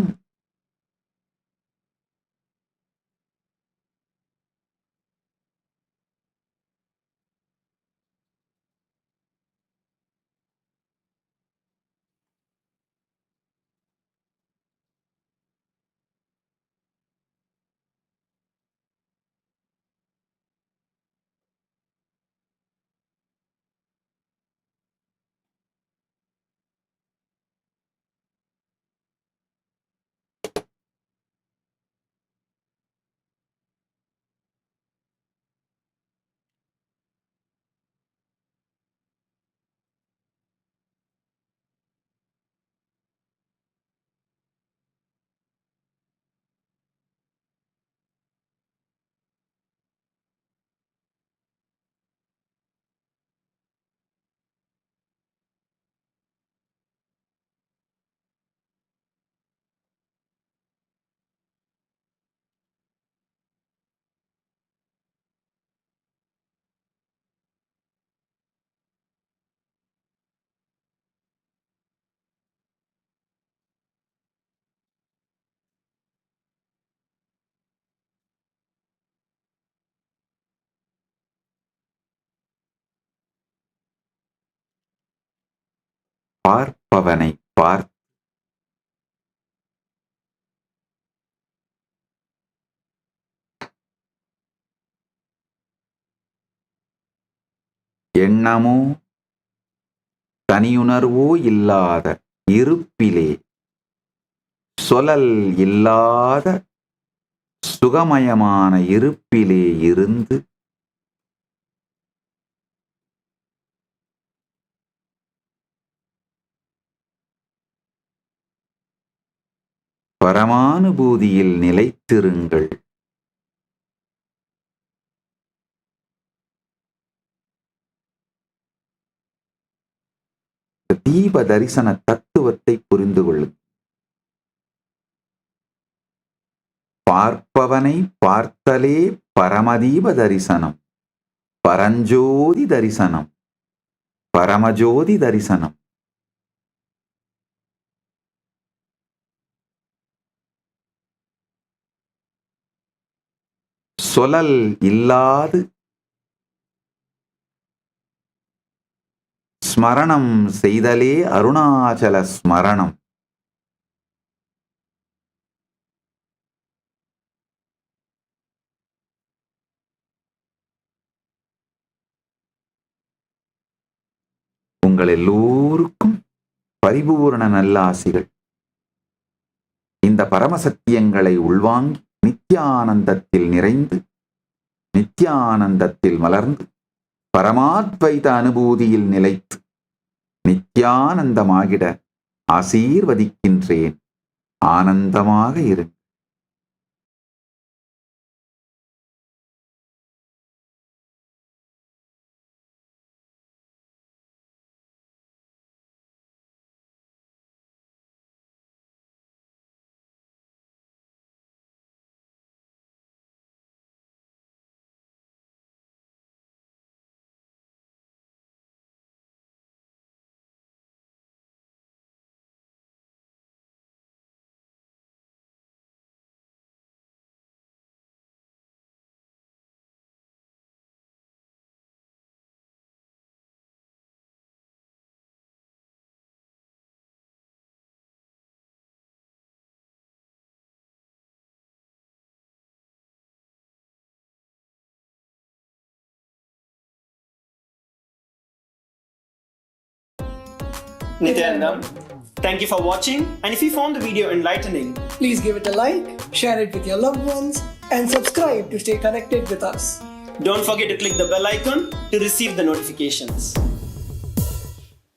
பார்ப்பவனை பார்த்து எண்ணமோ தனியுணர்வோ இல்லாத இருப்பிலே சொலல் இல்லாத சுகமயமான இருப்பிலே இருந்து பரமானுபூதியில் நிலைத்திருங்கள். தீப தரிசன தத்துவத்தை புரிந்து கொள்ளுங்கள். பார்ப்பவனை பார்த்தலே பரமதீப தரிசனம், பரஞ்சோதி தரிசனம், பரமஜோதி தரிசனம். சொலல் இல்லாது ஸ்மரணம் செய்தலே அருணாச்சல ஸ்மரணம். உங்கள் எல்லோருக்கும் பரிபூரண நல்லாசிகள். இந்த பரமசத்தியங்களை உள்வாங்கி நித்யானந்தத்தில் நிறைந்து நித்யானந்தத்தில் மலர்ந்து பரமாத்வைத அனுபூதியில் நிலைத்து நித்யானந்தமாகிட ஆசீர்வதிக்கின்றேன். ஆனந்தமாக இருங்கள். Nityanandam, thank you for watching, and if you found the video enlightening, please give it a like, share it with your loved ones, and subscribe to stay connected with us. Don't forget to click the bell icon to receive the notifications.